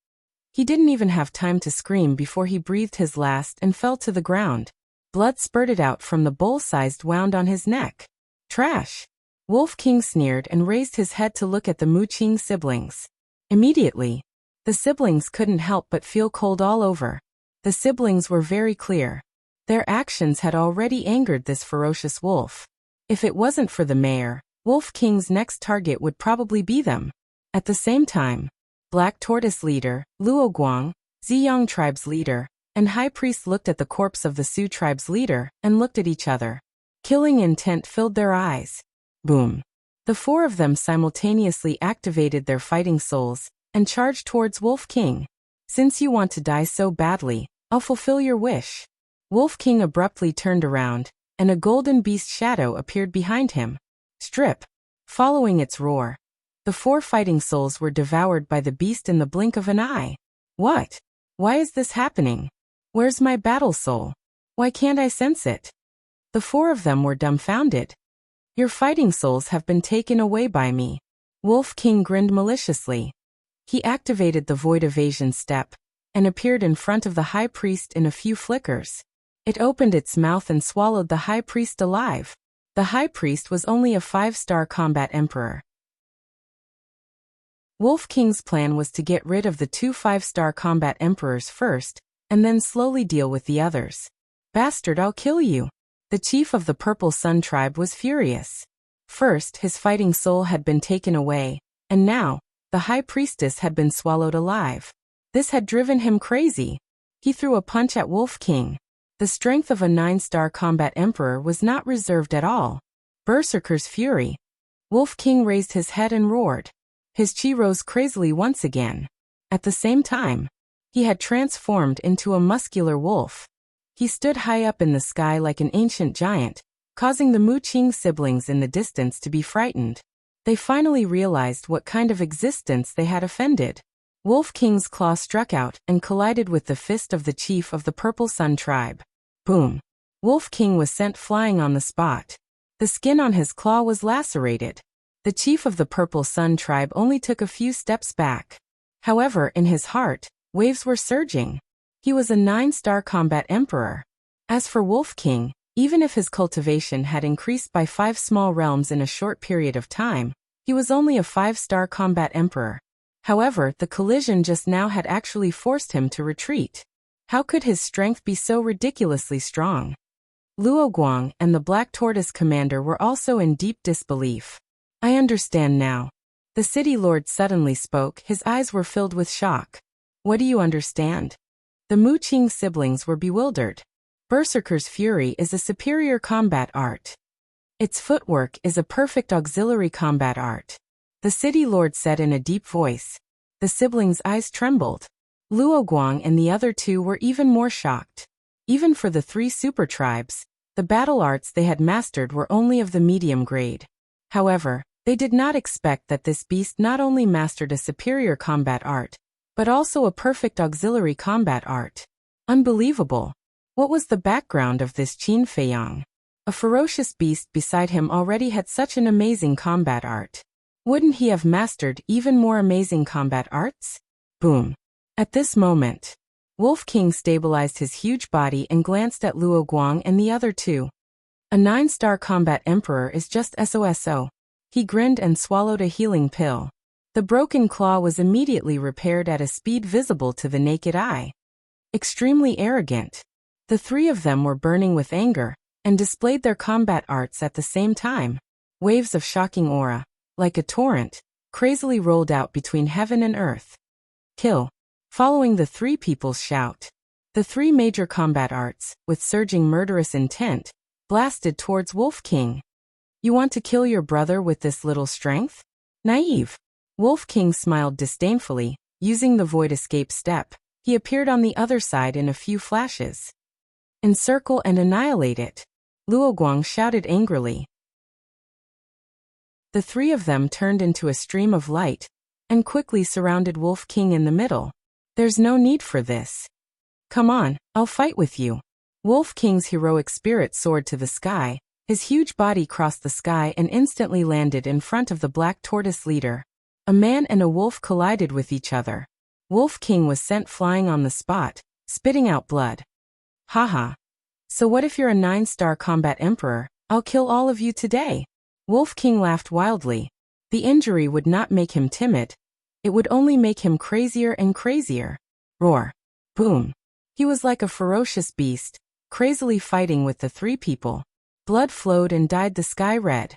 He didn't even have time to scream before he breathed his last and fell to the ground. Blood spurted out from the bowl-sized wound on his neck. Trash! Wolf King sneered and raised his head to look at the Mu Qing siblings. Immediately, the siblings couldn't help but feel cold all over. The siblings were very clear. Their actions had already angered this ferocious wolf. If it wasn't for the mayor, Wolf King's next target would probably be them. At the same time, Black Tortoise leader, Luo Guang, Ziyang tribe's leader, and High Priest looked at the corpse of the Su tribe's leader and looked at each other. Killing intent filled their eyes. Boom. The 4 of them simultaneously activated their fighting souls and charged towards Wolf King. "Since you want to die so badly, I'll fulfill your wish." Wolf King abruptly turned around, and a golden beast shadow appeared behind him. Strip. Following its roar, the 4 fighting souls were devoured by the beast in the blink of an eye. What? Why is this happening? Where's my battle soul? Why can't I sense it? The 4 of them were dumbfounded. "Your fighting souls have been taken away by me." Wolf King grinned maliciously. He activated the void evasion step and appeared in front of the High Priest in a few flickers. It opened its mouth and swallowed the High Priest alive. The High Priest was only a 5-star combat emperor. Wolf King's plan was to get rid of the 2 5-star combat emperors first, and then slowly deal with the others. "Bastard, I'll kill you." The chief of the Purple Sun tribe was furious. First, his fighting soul had been taken away, and now, The high priestess had been swallowed alive. This had driven him crazy. He threw a punch at Wolf King. The strength of a 9-star combat emperor was not reserved at all. Berserker's fury. Wolf King raised his head and roared. His chi rose crazily once again. At the same time, he had transformed into a muscular wolf. He stood high up in the sky like an ancient giant, causing the Mu Qing siblings in the distance to be frightened. They finally realized what kind of existence they had offended. Wolf King's claw struck out and collided with the fist of the chief of the Purple Sun tribe. Boom! Wolf King was sent flying on the spot. The skin on his claw was lacerated. The chief of the Purple Sun tribe only took a few steps back. However, in his heart, waves were surging. He was a 9-star combat emperor. As for Wolf King, even if his cultivation had increased by 5 small realms in a short period of time, he was only a 5-star combat emperor. However, the collision just now had actually forced him to retreat. How could his strength be so ridiculously strong? Luo Guang and the Black Tortoise commander were also in deep disbelief. I understand now. The city lord suddenly spoke. His eyes were filled with shock. What do you understand? The Mu Qing siblings were bewildered. Berserker's fury is a superior combat art. Its footwork is a perfect auxiliary combat art. The city lord said in a deep voice. The siblings' eyes trembled. Luo Guang and the other two were even more shocked. Even for the 3 super tribes, the battle arts they had mastered were only of the medium grade. However, they did not expect that this beast not only mastered a superior combat art, but also a perfect auxiliary combat art. Unbelievable. What was the background of this Qin Feiyang? A ferocious beast beside him already had such an amazing combat art. Wouldn't he have mastered even more amazing combat arts? Boom. At this moment, Wolf King stabilized his huge body and glanced at Luo Guang and the other two. A 9-star combat emperor is just SOSO. He grinned and swallowed a healing pill. The broken claw was immediately repaired at a speed visible to the naked eye. Extremely arrogant. The 3 of them were burning with anger, and displayed their combat arts at the same time. Waves of shocking aura, like a torrent, crazily rolled out between heaven and earth. Kill. Following the 3 people's shout, the 3 major combat arts, with surging murderous intent, blasted towards Wolf King. You want to kill your brother with this little strength? Naive. Wolf King smiled disdainfully. Using the void escape step, he appeared on the other side in a few flashes. Encircle and annihilate it. Luo Guang shouted angrily. The 3 of them turned into a stream of light, and quickly surrounded Wolf King in the middle. There's no need for this. Come on, I'll fight with you. Wolf King's heroic spirit soared to the sky. His huge body crossed the sky and instantly landed in front of the Black Tortoise leader. A man and a wolf collided with each other. Wolf King was sent flying on the spot, spitting out blood. Haha. So what if you're a 9-star combat emperor? I'll kill all of you today. Wolf King laughed wildly. The injury would not make him timid. It would only make him crazier and crazier. Roar. Boom. He was like a ferocious beast, crazily fighting with the 3 people. Blood flowed and dyed the sky red.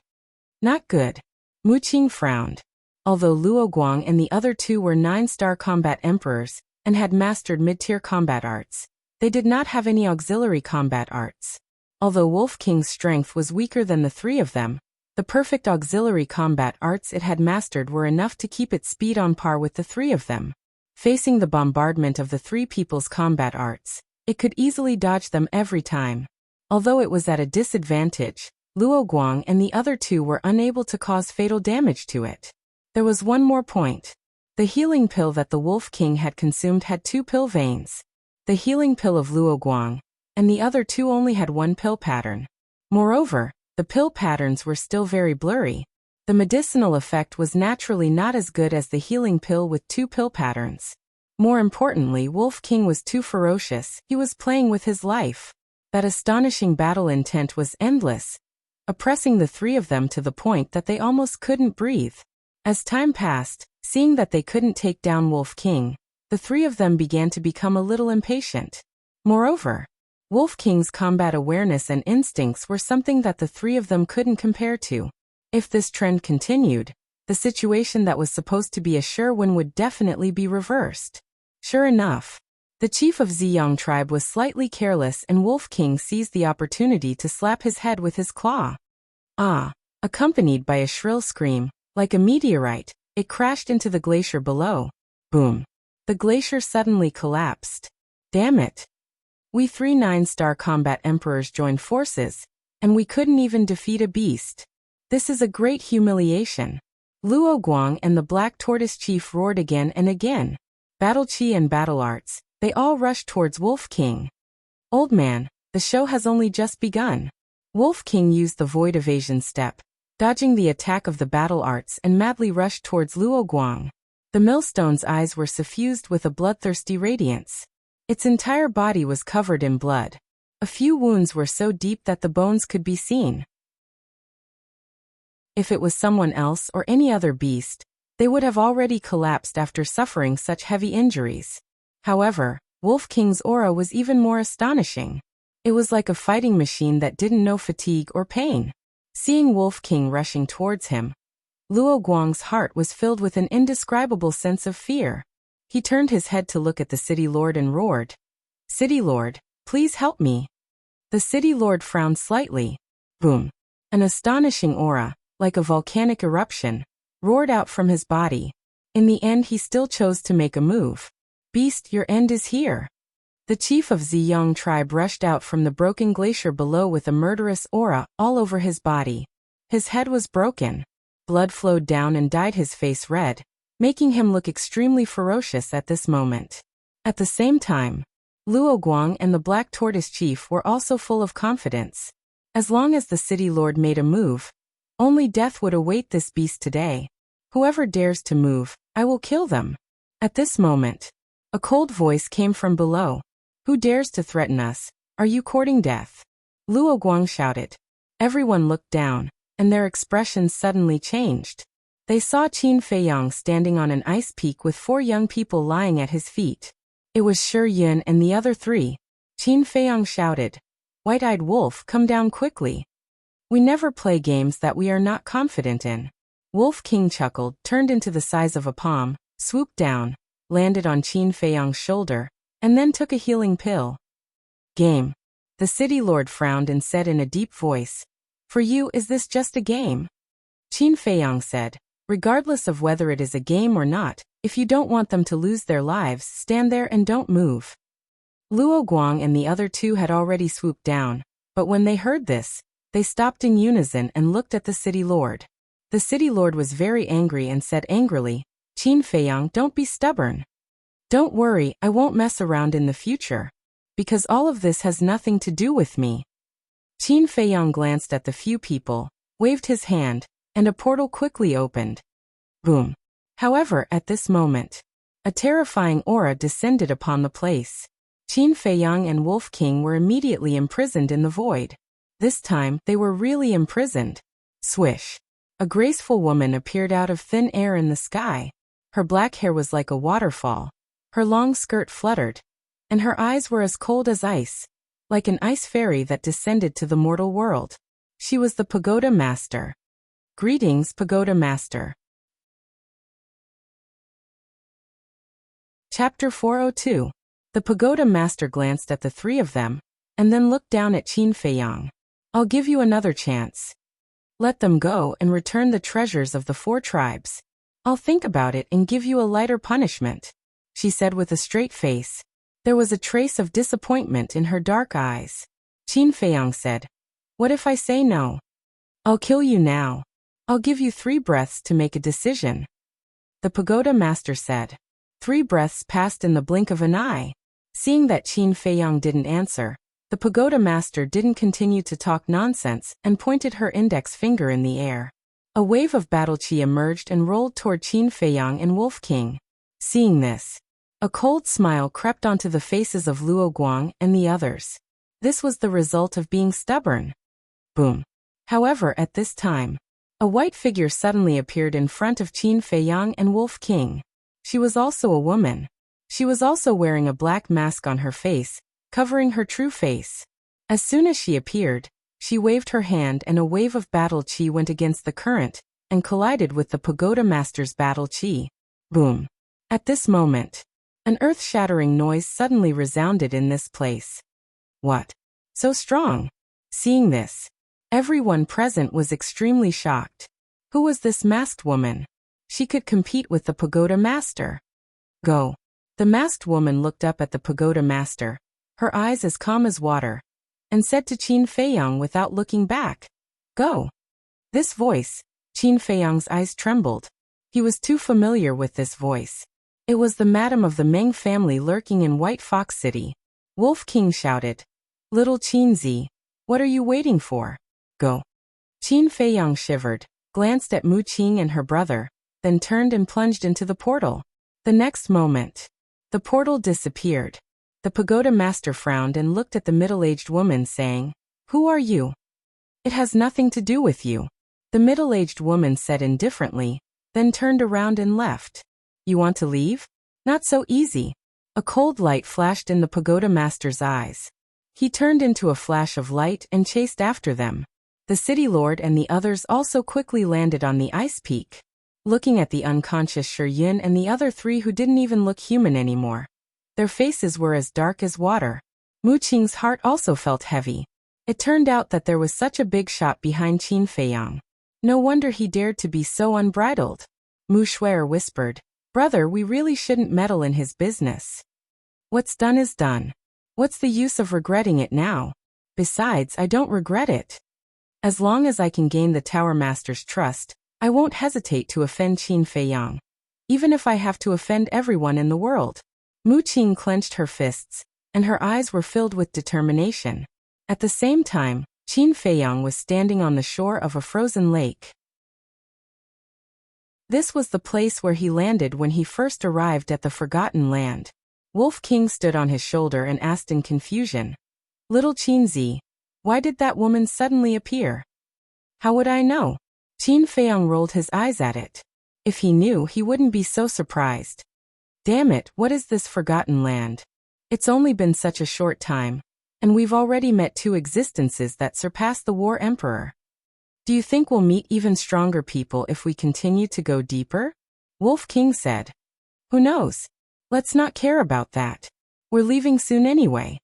Not good. Mu Qing frowned. Although Luo Guang and the other 2 were 9-star combat emperors, and had mastered mid-tier combat arts, they did not have any auxiliary combat arts. Although Wolf King's strength was weaker than the 3 of them, the perfect auxiliary combat arts it had mastered were enough to keep its speed on par with the 3 of them. Facing the bombardment of the 3 people's combat arts, it could easily dodge them every time. Although it was at a disadvantage, Luo Guang and the other 2 were unable to cause fatal damage to it. There was one more point. The healing pill that the Wolf King had consumed had 2 pill veins. The healing pill of Luo Guang, and the other 2 only had 1 pill pattern. Moreover, the pill patterns were still very blurry. The medicinal effect was naturally not as good as the healing pill with 2 pill patterns. More importantly, Wolf King was too ferocious. He was playing with his life. That astonishing battle intent was endless, oppressing the 3 of them to the point that they almost couldn't breathe. As time passed, seeing that they couldn't take down Wolf King, the 3 of them began to become a little impatient. Moreover, Wolf King's combat awareness and instincts were something that the 3 of them couldn't compare to. If this trend continued, The situation that was supposed to be a sure win would definitely be reversed. Sure enough, the chief of Ziyang tribe was slightly careless and Wolf King seized the opportunity to slap his head with his claw. Ah! Accompanied by a shrill scream, like a meteorite, it crashed into the glacier below. Boom! The glacier suddenly collapsed. Damn it! We 3 9-star combat emperors joined forces, and we couldn't even defeat a beast. This is a great humiliation. Luo Guang and the Black Tortoise Chief roared again and again. Battle chi and battle arts, they all rushed towards Wolf King. Old man, the show has only just begun. Wolf King used the void evasion step, dodging the attack of the battle arts and madly rushed towards Luo Guang. The millstone's eyes were suffused with a bloodthirsty radiance. Its entire body was covered in blood. A few wounds were so deep that the bones could be seen. If it was someone else or any other beast, they would have already collapsed after suffering such heavy injuries. However, Wolf King's aura was even more astonishing. It was like a fighting machine that didn't know fatigue or pain. Seeing Wolf King rushing towards him, Luo Guang's heart was filled with an indescribable sense of fear. He turned his head to look at the city lord and roared, "City lord, please help me." The city lord frowned slightly. Boom! An astonishing aura, like a volcanic eruption, roared out from his body. In the end he still chose to make a move. "Beast, your end is here." The chief of Ziyang tribe rushed out from the broken glacier below with a murderous aura all over his body. His head was broken. Blood flowed down and dyed his face red, making him look extremely ferocious at this moment. At the same time, Luo Guang and the Black Tortoise Chief were also full of confidence. As long as the city lord made a move, only death would await this beast today. Whoever dares to move, I will kill them. At this moment, a cold voice came from below. "Who dares to threaten us? Are you courting death?" Luo Guang shouted. Everyone looked down, and their expressions suddenly changed. They saw Qin Feiyang standing on an ice peak with 4 young people lying at his feet. It was Shi Yun and the other 3. Qin Feiyang shouted, "White-eyed wolf, come down quickly. We never play games that we are not confident in." Wolf King chuckled, turned into the size of a palm, swooped down, landed on Qin Feiyang's shoulder, and then took a healing pill. "Game." The city lord frowned and said in a deep voice, "For you, is this just a game?" Qin Feiyang said, "Regardless of whether it is a game or not, if you don't want them to lose their lives, stand there and don't move." Luo Guang and the other 2 had already swooped down, but when they heard this, they stopped in unison and looked at the city lord. The city lord was very angry and said angrily, "Qin Feiyang, don't be stubborn. Don't worry, I won't mess around in the future. Because all of this has nothing to do with me." Qin Feiyang glanced at the few people, waved his hand, and a portal quickly opened. Boom! However, at this moment, a terrifying aura descended upon the place. Qin Feiyang and Wolf King were immediately imprisoned in the void. This time, they were really imprisoned. Swish! A graceful woman appeared out of thin air in the sky. Her black hair was like a waterfall. Her long skirt fluttered, and her eyes were as cold as ice, like an ice fairy that descended to the mortal world. She was the Pagoda Master. Greetings, Pagoda Master. Chapter 402. The Pagoda Master glanced at the 3 of them, and then looked down at Qin Feiyang. "I'll give you another chance. Let them go and return the treasures of the 4 tribes. I'll think about it and give you a lighter punishment," she said with a straight face. There was a trace of disappointment in her dark eyes. Qin Feiyang said, "What if I say no? I'll kill you now. I'll give you 3 breaths to make a decision." The Pagoda Master said. 3 breaths passed in the blink of an eye. Seeing that Qin Feiyang didn't answer, the Pagoda Master didn't continue to talk nonsense and pointed her index finger in the air. A wave of battle chi emerged and rolled toward Qin Feiyang and Wolf King. Seeing this, a cold smile crept onto the faces of Luo Guang and the others. This was the result of being stubborn. Boom! However, at this time, a white figure suddenly appeared in front of Qin Feiyang and Wolf King. She was also a woman. She was also wearing a black mask on her face, covering her true face. As soon as she appeared, she waved her hand and a wave of battle chi went against the current, and collided with the pagoda master's battle chi. Boom. At this moment, an earth-shattering noise suddenly resounded in this place. What? So strong? Seeing this, everyone present was extremely shocked. Who was this masked woman? She could compete with the pagoda master. Go. The masked woman looked up at the pagoda master, her eyes as calm as water, and said to Qin Feiyang without looking back, "Go." This voice, Qin Feiyang's eyes trembled. He was too familiar with this voice. It was the madam of the Meng family lurking in White Fox City. Wolf King shouted, "Little Qinzi, what are you waiting for? Go." Qin Feiyang shivered, glanced at Mu Qing and her brother, then turned and plunged into the portal. The next moment, the portal disappeared. The pagoda master frowned and looked at the middle-aged woman, saying, "Who are you? It has nothing to do with you." The middle-aged woman said indifferently, then turned around and left. "You want to leave? Not so easy." A cold light flashed in the pagoda master's eyes. He turned into a flash of light and chased after them. The city lord and the others also quickly landed on the ice peak. Looking at the unconscious Shi Yun and the other three who didn't even look human anymore. Their faces were as dark as water. Mu Qing's heart also felt heavy. It turned out that there was such a big shot behind Qin Feiyang. No wonder he dared to be so unbridled. Mu Shuer whispered, "Brother, we really shouldn't meddle in his business. What's done is done. What's the use of regretting it now? Besides, I don't regret it. As long as I can gain the Tower Master's trust, I won't hesitate to offend Qin Feiyang, even if I have to offend everyone in the world." Mu Qing clenched her fists, and her eyes were filled with determination. At the same time, Qin Feiyang was standing on the shore of a frozen lake. This was the place where he landed when he first arrived at the Forgotten Land. Wolf King stood on his shoulder and asked in confusion, "Little Qinzi, why did that woman suddenly appear?" "How would I know?" Qin Feiyang rolled his eyes at it. If he knew, he wouldn't be so surprised. "Damn it, what is this Forgotten Land? It's only been such a short time, and we've already met two existences that surpass the War Emperor. Do you think we'll meet even stronger people if we continue to go deeper?" Wolf King said. "Who knows? Let's not care about that. We're leaving soon anyway.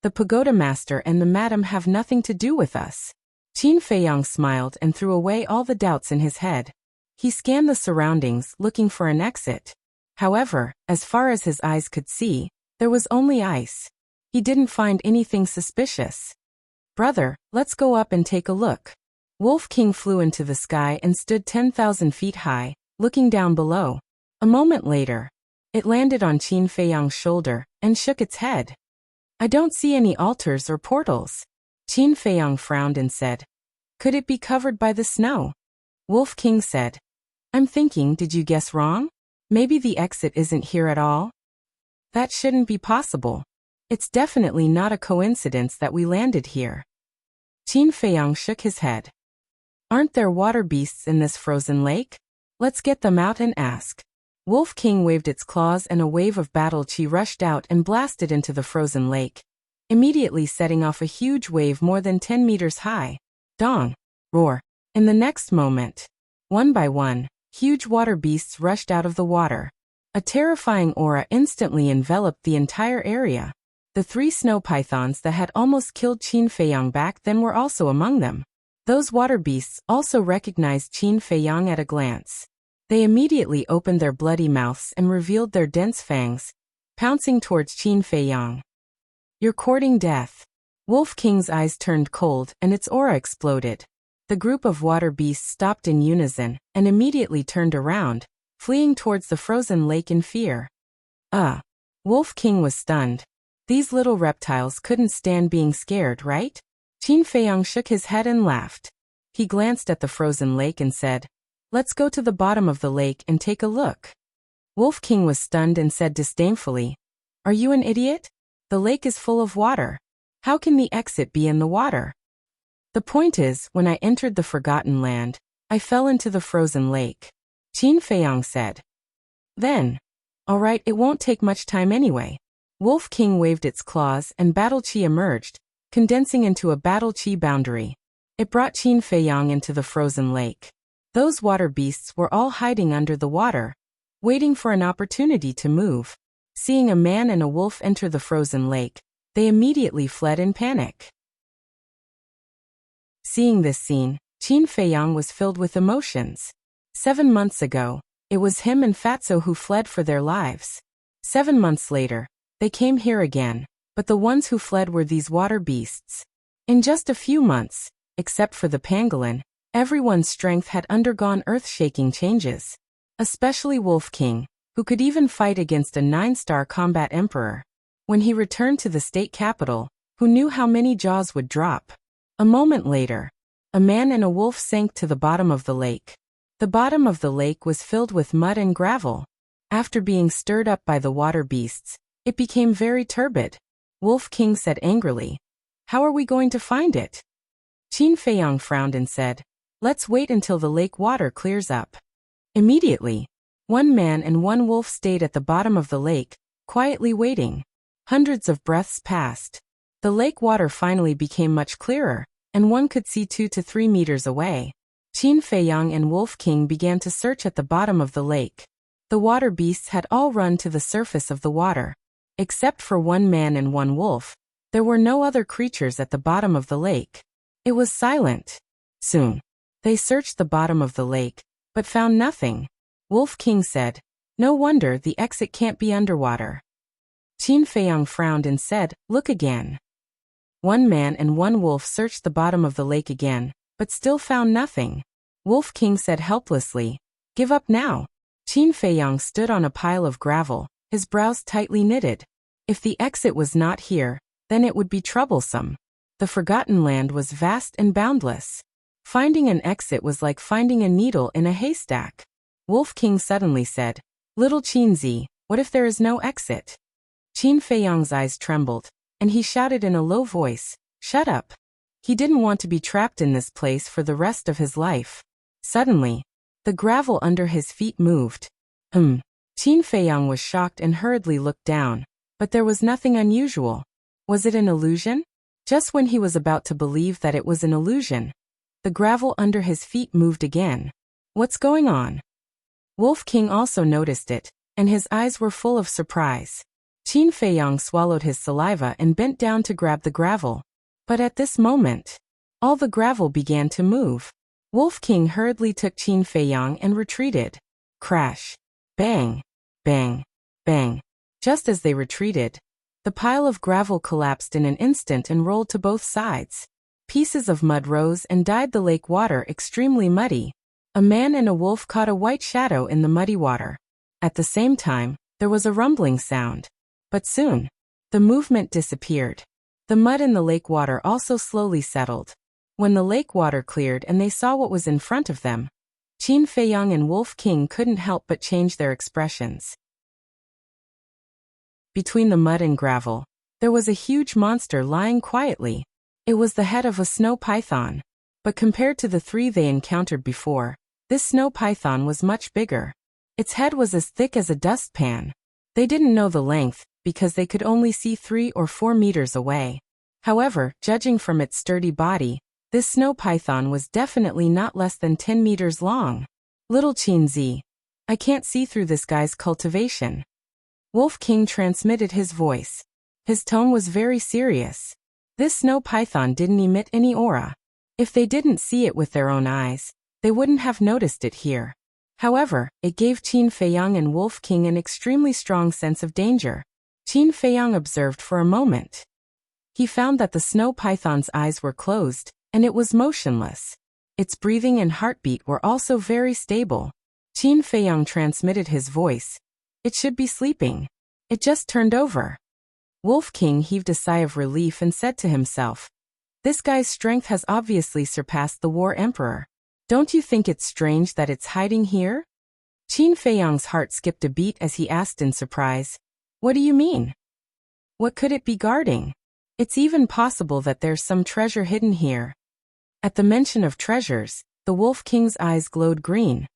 The pagoda master and the madam have nothing to do with us." Qin Feiyang smiled and threw away all the doubts in his head. He scanned the surroundings, looking for an exit. However, as far as his eyes could see, there was only ice. He didn't find anything suspicious. "Brother, let's go up and take a look." Wolf King flew into the sky and stood 10,000 feet high, looking down below. A moment later, it landed on Qin Feiyang's shoulder and shook its head. "I don't see any altars or portals." Qin Feiyang frowned and said, "Could it be covered by the snow?" Wolf King said, "I'm thinking, did you guess wrong? Maybe the exit isn't here at all?" "That shouldn't be possible. It's definitely not a coincidence that we landed here." Qin Feiyang shook his head. "Aren't there water beasts in this frozen lake? Let's get them out and ask." Wolf King waved its claws and a wave of battle chi rushed out and blasted into the frozen lake, immediately setting off a huge wave more than 10 meters high. Dong! Roar! In the next moment, one by one, huge water beasts rushed out of the water. A terrifying aura instantly enveloped the entire area. The 3 snow pythons that had almost killed Qin Feiyang back then were also among them. Those water beasts also recognized Qin Feiyang at a glance. They immediately opened their bloody mouths and revealed their dense fangs, pouncing towards Qin Feiyang. "You're courting death." Wolf King's eyes turned cold and its aura exploded. The group of water beasts stopped in unison and immediately turned around, fleeing towards the frozen lake in fear. Wolf King was stunned. These little reptiles couldn't stand being scared, right? Qin Feiyang shook his head and laughed. He glanced at the frozen lake and said, "Let's go to the bottom of the lake and take a look." Wolf King was stunned and said disdainfully, "Are you an idiot? The lake is full of water. How can the exit be in the water?" "The point is, when I entered the Forgotten Land, I fell into the frozen lake," Qin Feiyang said. "Then, all right, it won't take much time anyway." Wolf King waved its claws and battle chi emerged, condensing into a battle chi boundary. It brought Qin Feiyang into the frozen lake. Those water beasts were all hiding under the water, waiting for an opportunity to move. Seeing a man and a wolf enter the frozen lake, they immediately fled in panic. Seeing this scene, Qin Feiyang was filled with emotions. 7 months ago, it was him and Fatso who fled for their lives. 7 months later, they came here again, but the ones who fled were these water beasts. In just a few months, except for the pangolin, everyone's strength had undergone earth-shaking changes. Especially Wolf King, who could even fight against a 9-star combat emperor. When he returned to the state capital, who knew how many jaws would drop? A moment later, a man and a wolf sank to the bottom of the lake. The bottom of the lake was filled with mud and gravel. After being stirred up by the water beasts, it became very turbid. Wolf King said angrily, "How are we going to find it?" Qin Feiyang frowned and said, "Let's wait until the lake water clears up." Immediately, one man and one wolf stayed at the bottom of the lake, quietly waiting. Hundreds of breaths passed. The lake water finally became much clearer, and one could see 2 to 3 meters away. Qin Feiyang and Wolf King began to search at the bottom of the lake. The water beasts had all run to the surface of the water. Except for one man and one wolf, there were no other creatures at the bottom of the lake. It was silent. Soon, they searched the bottom of the lake, but found nothing. Wolf King said, "No wonder the exit can't be underwater." Qin Feiyang frowned and said, "Look again." One man and one wolf searched the bottom of the lake again, but still found nothing. Wolf King said helplessly, "Give up now." Qin Feiyang stood on a pile of gravel, his brows tightly knitted. If the exit was not here, then it would be troublesome. The Forgotten Land was vast and boundless. Finding an exit was like finding a needle in a haystack. Wolf King suddenly said, "Little Qinzi, what if there is no exit?" Qin Feiyang's eyes trembled, and he shouted in a low voice, "Shut up." He didn't want to be trapped in this place for the rest of his life. Suddenly, the gravel under his feet moved. Qin Feiyang was shocked and hurriedly looked down, but there was nothing unusual. Was it an illusion? Just when he was about to believe that it was an illusion, the gravel under his feet moved again. What's going on? Wolf King also noticed it, and his eyes were full of surprise. Qin Feiyang swallowed his saliva and bent down to grab the gravel. But at this moment, all the gravel began to move. Wolf King hurriedly took Qin Feiyang and retreated. Crash. Bang. Bang. Bang. Just as they retreated, the pile of gravel collapsed in an instant and rolled to both sides. Pieces of mud rose and dyed the lake water extremely muddy. A man and a wolf caught a white shadow in the muddy water. At the same time, there was a rumbling sound. But soon, the movement disappeared. The mud in the lake water also slowly settled. When the lake water cleared and they saw what was in front of them, Qin Feiyang and Wolf King couldn't help but change their expressions. Between the mud and gravel, there was a huge monster lying quietly. It was the head of a snow python. But compared to the 3 they encountered before, this snow python was much bigger. Its head was as thick as a dustpan. They didn't know the length, because they could only see 3 or 4 meters away. However, judging from its sturdy body, this snow python was definitely not less than 10 meters long. Little Qinzi, I can't see through this guy's cultivation. Wolf King transmitted his voice. His tone was very serious. This snow python didn't emit any aura. If they didn't see it with their own eyes, they wouldn't have noticed it here. However, it gave Qin Feiyang and Wolf King an extremely strong sense of danger. Qin Feiyang observed for a moment. He found that the snow python's eyes were closed, and it was motionless. Its breathing and heartbeat were also very stable. Qin Feiyang transmitted his voice. It should be sleeping. It just turned over. Wolf King heaved a sigh of relief and said to himself, "This guy's strength has obviously surpassed the War Emperor. Don't you think it's strange that it's hiding here?" Qin Feiyang's heart skipped a beat as he asked in surprise, "What do you mean? What could it be guarding? It's even possible that there's some treasure hidden here." At the mention of treasures, the Wolf King's eyes glowed green.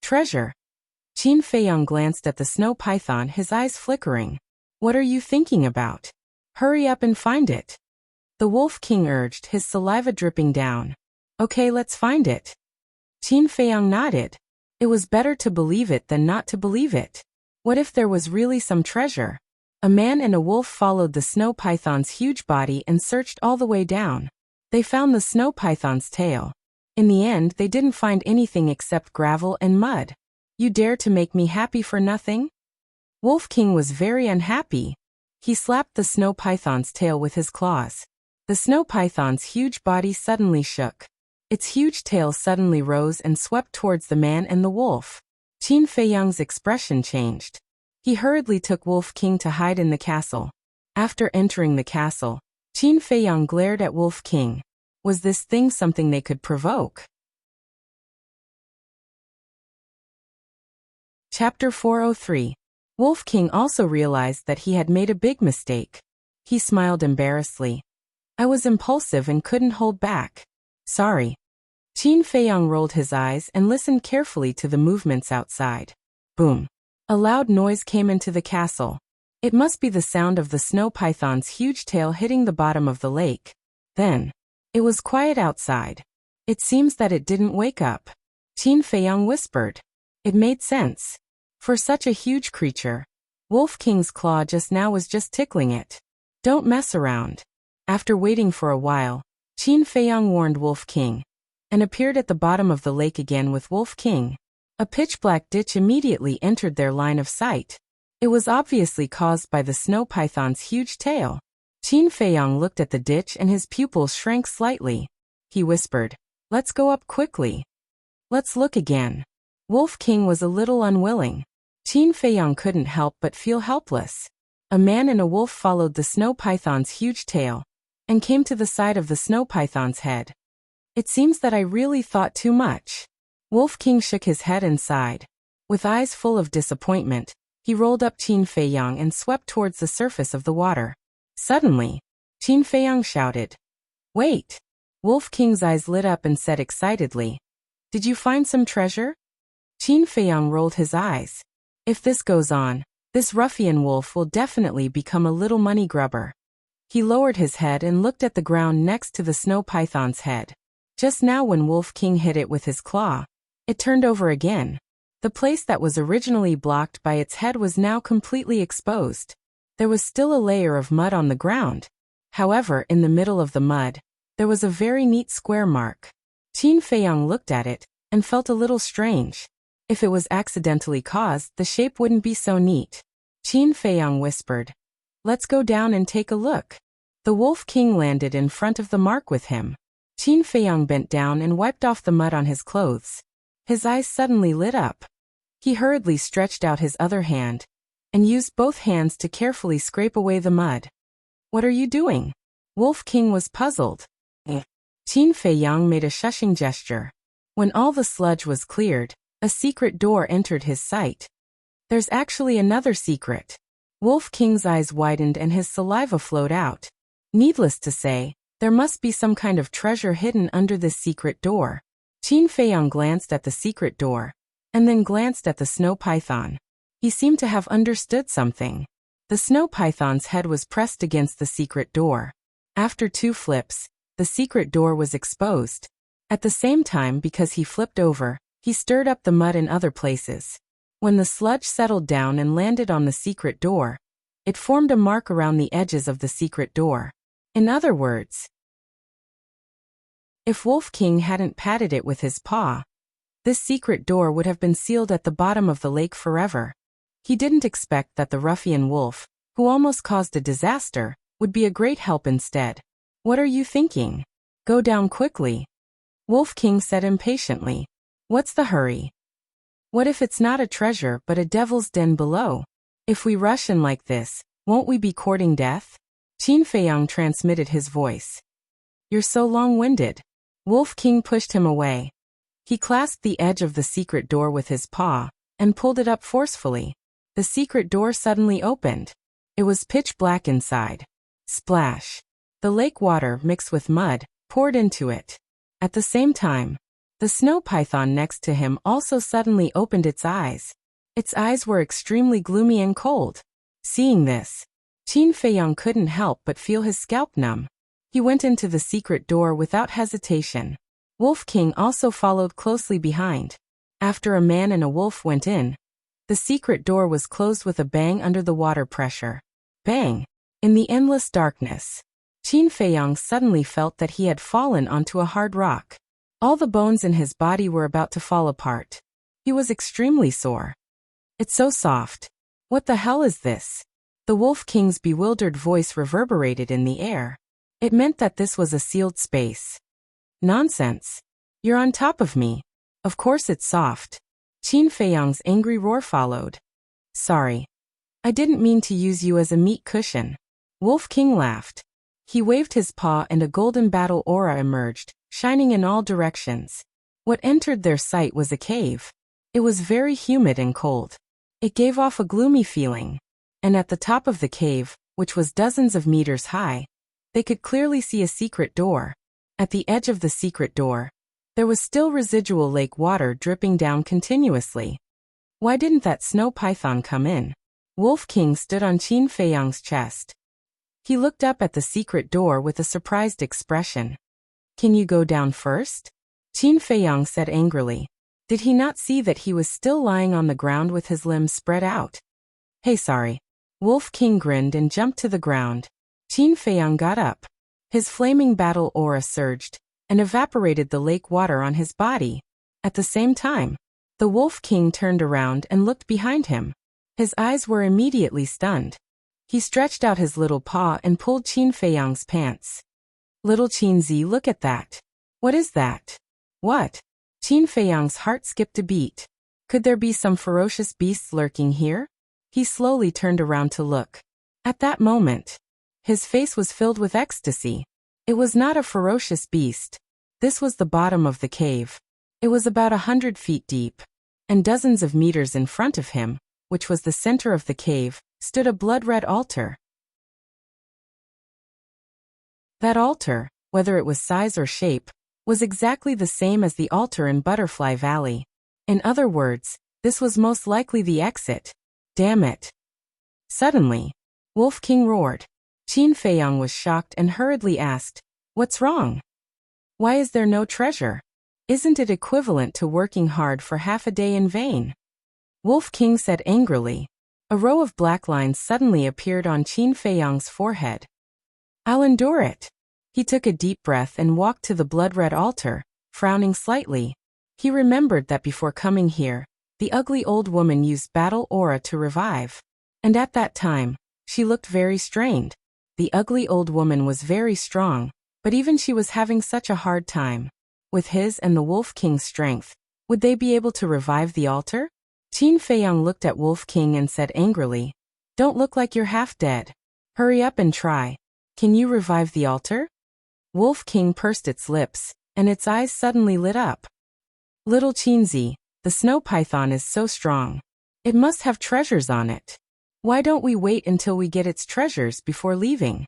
Treasure? Qin Feiyang glanced at the snow python, his eyes flickering. "What are you thinking about? Hurry up and find it." The Wolf King urged, his saliva dripping down. "Okay, let's find it." Qin Feiyang nodded. It was better to believe it than not to believe it. What if there was really some treasure? A man and a wolf followed the snow python's huge body and searched all the way down. They found the snow python's tail. In the end, they didn't find anything except gravel and mud. You dare to make me happy for nothing? Wolf King was very unhappy. He slapped the snow python's tail with his claws. The snow python's huge body suddenly shook. Its huge tail suddenly rose and swept towards the man and the wolf. Qin Feiyang's expression changed. He hurriedly took Wolf King to hide in the castle. After entering the castle, Qin Feiyang glared at Wolf King. Was this thing something they could provoke? Chapter 403. Wolf King also realized that he had made a big mistake. He smiled embarrassedly. I was impulsive and couldn't hold back. Sorry. Qin Feiyang rolled his eyes and listened carefully to the movements outside. Boom. A loud noise came into the castle. It must be the sound of the snow python's huge tail hitting the bottom of the lake. Then, it was quiet outside. It seems that it didn't wake up. Qin Feiyang whispered. It made sense. For such a huge creature, Wolf King's claw just now was just tickling it. Don't mess around. After waiting for a while, Qin Feiyang warned Wolf King, and appeared at the bottom of the lake again with Wolf King. A pitch-black ditch immediately entered their line of sight. It was obviously caused by the snow python's huge tail. Qin Feiyang looked at the ditch and his pupils shrank slightly. He whispered, Let's go up quickly. Let's look again. Wolf King was a little unwilling. Qin Feiyang couldn't help but feel helpless. A man and a wolf followed the snow python's huge tail, and came to the side of the snow python's head. It seems that I really thought too much. Wolf King shook his head and sighed. With eyes full of disappointment, he rolled up Qin Feiyang and swept towards the surface of the water. Suddenly, Qin Feiyang shouted, Wait! Wolf King's eyes lit up and said excitedly, Did you find some treasure? Qin Feiyang rolled his eyes. If this goes on, this ruffian wolf will definitely become a little money grubber. He lowered his head and looked at the ground next to the snow python's head. Just now when Wolf King hit it with his claw, it turned over again. The place that was originally blocked by its head was now completely exposed. There was still a layer of mud on the ground. However, in the middle of the mud, there was a very neat square mark. Qin Feiyang looked at it, and felt a little strange. If it was accidentally caused, the shape wouldn't be so neat. Qin Feiyang whispered, Let's go down and take a look. The Wolf King landed in front of the mark with him. Qin Feiyang bent down and wiped off the mud on his clothes. His eyes suddenly lit up. He hurriedly stretched out his other hand, and used both hands to carefully scrape away the mud. What are you doing? Wolf King was puzzled. Qin Feiyang made a shushing gesture. When all the sludge was cleared, a secret door entered his sight. There's actually another secret. Wolf King's eyes widened and his saliva flowed out. Needless to say, there must be some kind of treasure hidden under this secret door. Qin Feiyang glanced at the secret door, and then glanced at the snow python. He seemed to have understood something. The snow python's head was pressed against the secret door. After 2 flips, the secret door was exposed. At the same time, because he flipped over, he stirred up the mud in other places. When the sludge settled down and landed on the secret door, it formed a mark around the edges of the secret door. In other words, if Wolf King hadn't patted it with his paw, this secret door would have been sealed at the bottom of the lake forever. He didn't expect that the ruffian wolf, who almost caused a disaster, would be a great help instead. What are you thinking? Go down quickly. Wolf King said impatiently. What's the hurry? What if it's not a treasure but a devil's den below? If we rush in like this, won't we be courting death? Qin Feiyang transmitted his voice. You're so long-winded. Wolf King pushed him away. He clasped the edge of the secret door with his paw, and pulled it up forcefully. The secret door suddenly opened. It was pitch black inside. Splash. The lake water, mixed with mud, poured into it. At the same time, the snow python next to him also suddenly opened its eyes. Its eyes were extremely gloomy and cold. Seeing this, Qin Feiyang couldn't help but feel his scalp numb. He went into the secret door without hesitation. Wolf King also followed closely behind. After a man and a wolf went in, the secret door was closed with a bang under the water pressure. Bang! In the endless darkness, Qin Feiyang suddenly felt that he had fallen onto a hard rock. All the bones in his body were about to fall apart. He was extremely sore. It's so soft. What the hell is this? The Wolf King's bewildered voice reverberated in the air. It meant that this was a sealed space. Nonsense. You're on top of me. Of course it's soft. Qin Feiyang's angry roar followed. Sorry. I didn't mean to use you as a meat cushion. Wolf King laughed. He waved his paw and a golden battle aura emerged, shining in all directions. What entered their sight was a cave. It was very humid and cold. It gave off a gloomy feeling. And at the top of the cave, which was dozens of meters high, they could clearly see a secret door. At the edge of the secret door, there was still residual lake water dripping down continuously. Why didn't that snow python come in? Wolf King stood on Qin Feiyang's chest. He looked up at the secret door with a surprised expression. Can you go down first? Qin Feiyang said angrily. Did he not see that he was still lying on the ground with his limbs spread out? Hey, sorry. Wolf King grinned and jumped to the ground. Qin Feiyang got up. His flaming battle aura surged and evaporated the lake water on his body. At the same time, the Wolf King turned around and looked behind him. His eyes were immediately stunned. He stretched out his little paw and pulled Qin Feiyang's pants. Little Qinzi, look at that. What is that? What? Qin Feiyang's heart skipped a beat. Could there be some ferocious beasts lurking here? He slowly turned around to look. At that moment, his face was filled with ecstasy. It was not a ferocious beast. This was the bottom of the cave. It was about 100 feet deep. And dozens of meters in front of him, which was the center of the cave, stood a blood-red altar. That altar, whether it was size or shape, was exactly the same as the altar in Butterfly Valley. In other words, this was most likely the exit. Damn it. Suddenly, Wolf King roared. Qin Feiyang was shocked and hurriedly asked, "What's wrong? Why is there no treasure? Isn't it equivalent to working hard for half a day in vain?" Wolf King said angrily. A row of black lines suddenly appeared on Qin Feiyang's forehead. I'll endure it. He took a deep breath and walked to the blood-red altar, frowning slightly. He remembered that before coming here, the ugly old woman used battle aura to revive. And at that time, she looked very strained. The ugly old woman was very strong, but even she was having such a hard time. With his and the Wolf King's strength, would they be able to revive the altar? Qin Feiyang looked at Wolf King and said angrily, "Don't look like you're half dead. Hurry up and try. Can you revive the altar?" Wolf King pursed its lips, and its eyes suddenly lit up. Little Qinzi, the snow python is so strong. It must have treasures on it. Why don't we wait until we get its treasures before leaving?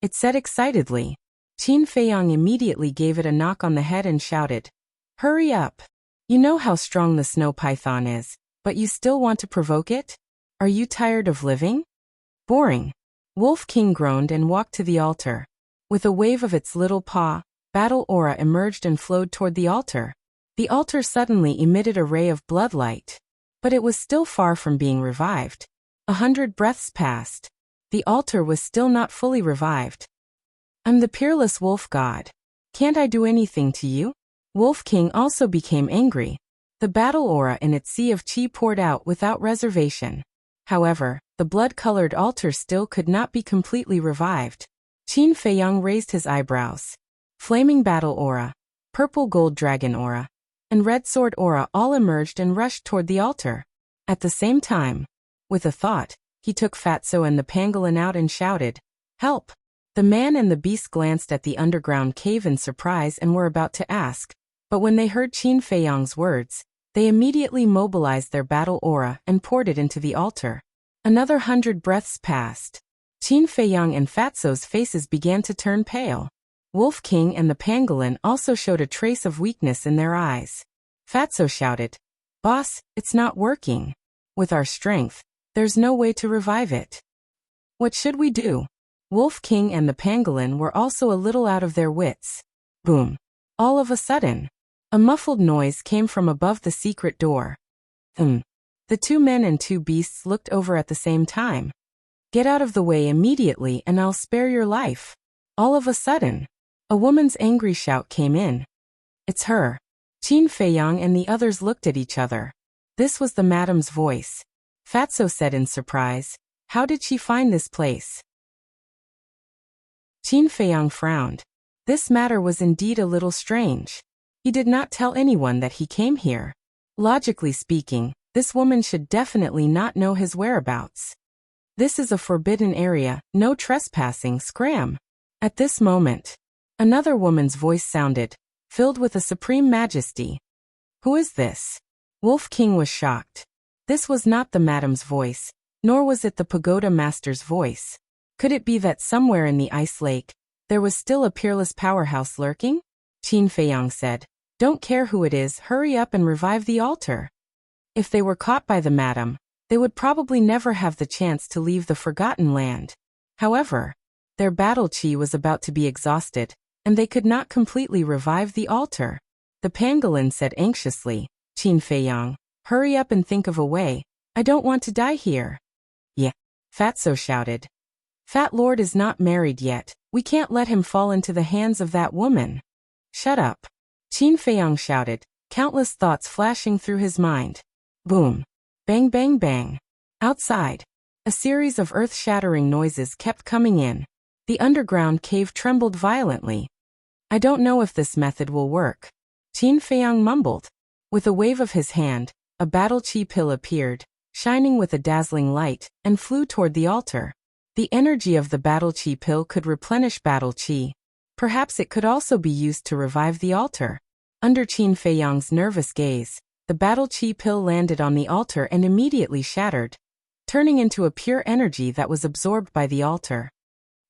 It said excitedly. Qin Feiyang immediately gave it a knock on the head and shouted, "Hurry up. You know how strong the snow python is, but you still want to provoke it? Are you tired of living? Boring." Wolf King groaned and walked to the altar. With a wave of its little paw, battle aura emerged and flowed toward the altar. The altar suddenly emitted a ray of bloodlight. But it was still far from being revived. 100 breaths passed. The altar was still not fully revived. I'm the peerless wolf god. Can't I do anything to you? Wolf King also became angry. The battle aura in its sea of chi poured out without reservation. However, the blood-colored altar still could not be completely revived. Qin Feiyang raised his eyebrows. Flaming battle aura, purple gold dragon aura, and red sword aura all emerged and rushed toward the altar. At the same time, with a thought, he took Fatso and the pangolin out and shouted, "Help!" The man and the beast glanced at the underground cave in surprise and were about to ask, but when they heard Qin Feiyang's words, they immediately mobilized their battle aura and poured it into the altar. Another 100 breaths passed. Qin Feiyang and Fatso's faces began to turn pale. Wolf King and the pangolin also showed a trace of weakness in their eyes. Fatso shouted, "Boss, it's not working. With our strength, there's no way to revive it. What should we do?" Wolf King and the pangolin were also a little out of their wits. Boom. All of a sudden, a muffled noise came from above the secret door. The two men and two beasts looked over at the same time. Get out of the way immediately and I'll spare your life. All of a sudden, a woman's angry shout came in. It's her. Qin Feiyang and the others looked at each other. This was the madam's voice. Fatso said in surprise, how did she find this place? Qin Feiyang frowned. This matter was indeed a little strange. He did not tell anyone that he came here. Logically speaking, this woman should definitely not know his whereabouts. This is a forbidden area, no trespassing, scram. At this moment, another woman's voice sounded, filled with a supreme majesty. Who is this? Wolf King was shocked. This was not the madam's voice, nor was it the pagoda master's voice. Could it be that somewhere in the ice lake, there was still a peerless powerhouse lurking? Qin Feiyang said, don't care who it is, hurry up and revive the altar. If they were caught by the madam, they would probably never have the chance to leave the forgotten land. However, their battle chi was about to be exhausted, and they could not completely revive the altar. The pangolin said anxiously, Qin Feiyang, hurry up and think of a way. I don't want to die here. Yeah, Fatso shouted. Fat Lord is not married yet. We can't let him fall into the hands of that woman. Shut up. Qin Feiyang shouted, countless thoughts flashing through his mind. Boom. Bang bang bang. Outside, a series of earth-shattering noises kept coming in. The underground cave trembled violently. I don't know if this method will work. Qin Feiyang mumbled. With a wave of his hand, a battle chi pill appeared, shining with a dazzling light, and flew toward the altar. The energy of the battle chi pill could replenish battle chi. Perhaps it could also be used to revive the altar. Under Qin Feiyang's nervous gaze, the battle chi pill landed on the altar and immediately shattered, turning into a pure energy that was absorbed by the altar.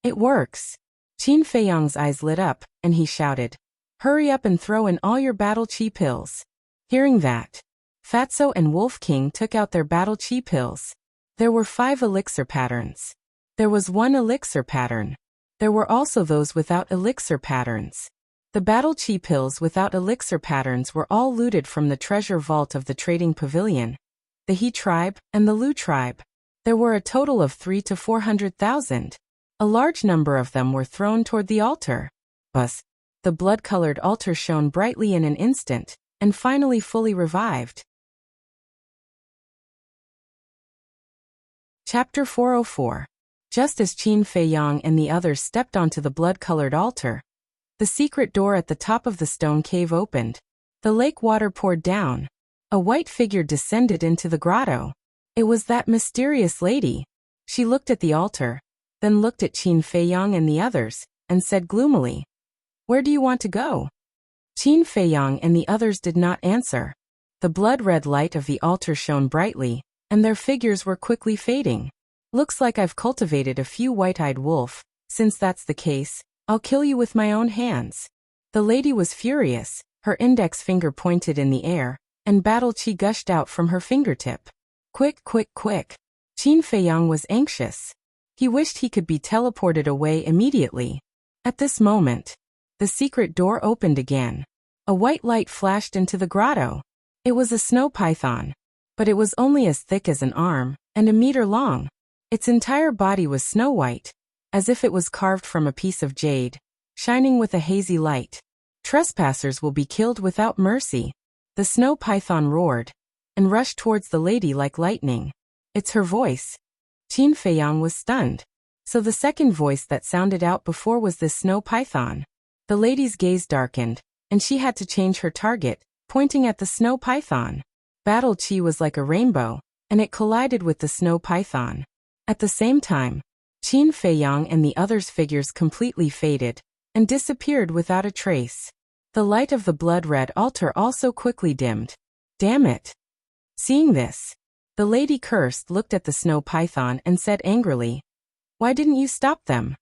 It works. Qin Feiyang's eyes lit up, and he shouted, hurry up and throw in all your battle chi pills. Hearing that, Fatso and Wolf King took out their battle chi pills. There were 5 elixir patterns. There was 1 elixir pattern. There were also those without elixir patterns. The battle chi pills without elixir patterns were all looted from the treasure vault of the trading pavilion, the He tribe, and the Lu tribe. There were a total of 300,000 to 400,000. A large number of them were thrown toward the altar. Buzz! The blood-colored altar shone brightly in an instant, and finally fully revived. Chapter 404. Just as Qin Feiyang and the others stepped onto the blood-colored altar, the secret door at the top of the stone cave opened. The lake water poured down. A white figure descended into the grotto. It was that mysterious lady. She looked at the altar, then looked at Qin Feiyang and the others, and said gloomily, where do you want to go? Qin Feiyang and the others did not answer. The blood-red light of the altar shone brightly, and their figures were quickly fading. Looks like I've cultivated a few white-eyed wolf. Since that's the case, I'll kill you with my own hands. The lady was furious, her index finger pointed in the air, and battle chi gushed out from her fingertip. Quick, quick, quick. Qin Feiyang was anxious. He wished he could be teleported away immediately. At this moment, the secret door opened again. A white light flashed into the grotto. It was a snow python, but it was only as thick as an arm, and a meter long. Its entire body was snow white, as if it was carved from a piece of jade, shining with a hazy light. Trespassers will be killed without mercy. The snow python roared, and rushed towards the lady like lightning. It's her voice. Qin Feiyang was stunned. So the second voice that sounded out before was this snow python. The lady's gaze darkened, and she had to change her target, pointing at the snow python. Battle chi was like a rainbow, and it collided with the snow python. At the same time, Qin Feiyang and the others' figures completely faded, and disappeared without a trace. The light of the blood-red altar also quickly dimmed. Damn it! Seeing this, the lady cursed, looked at the snow python and said angrily, why didn't you stop them?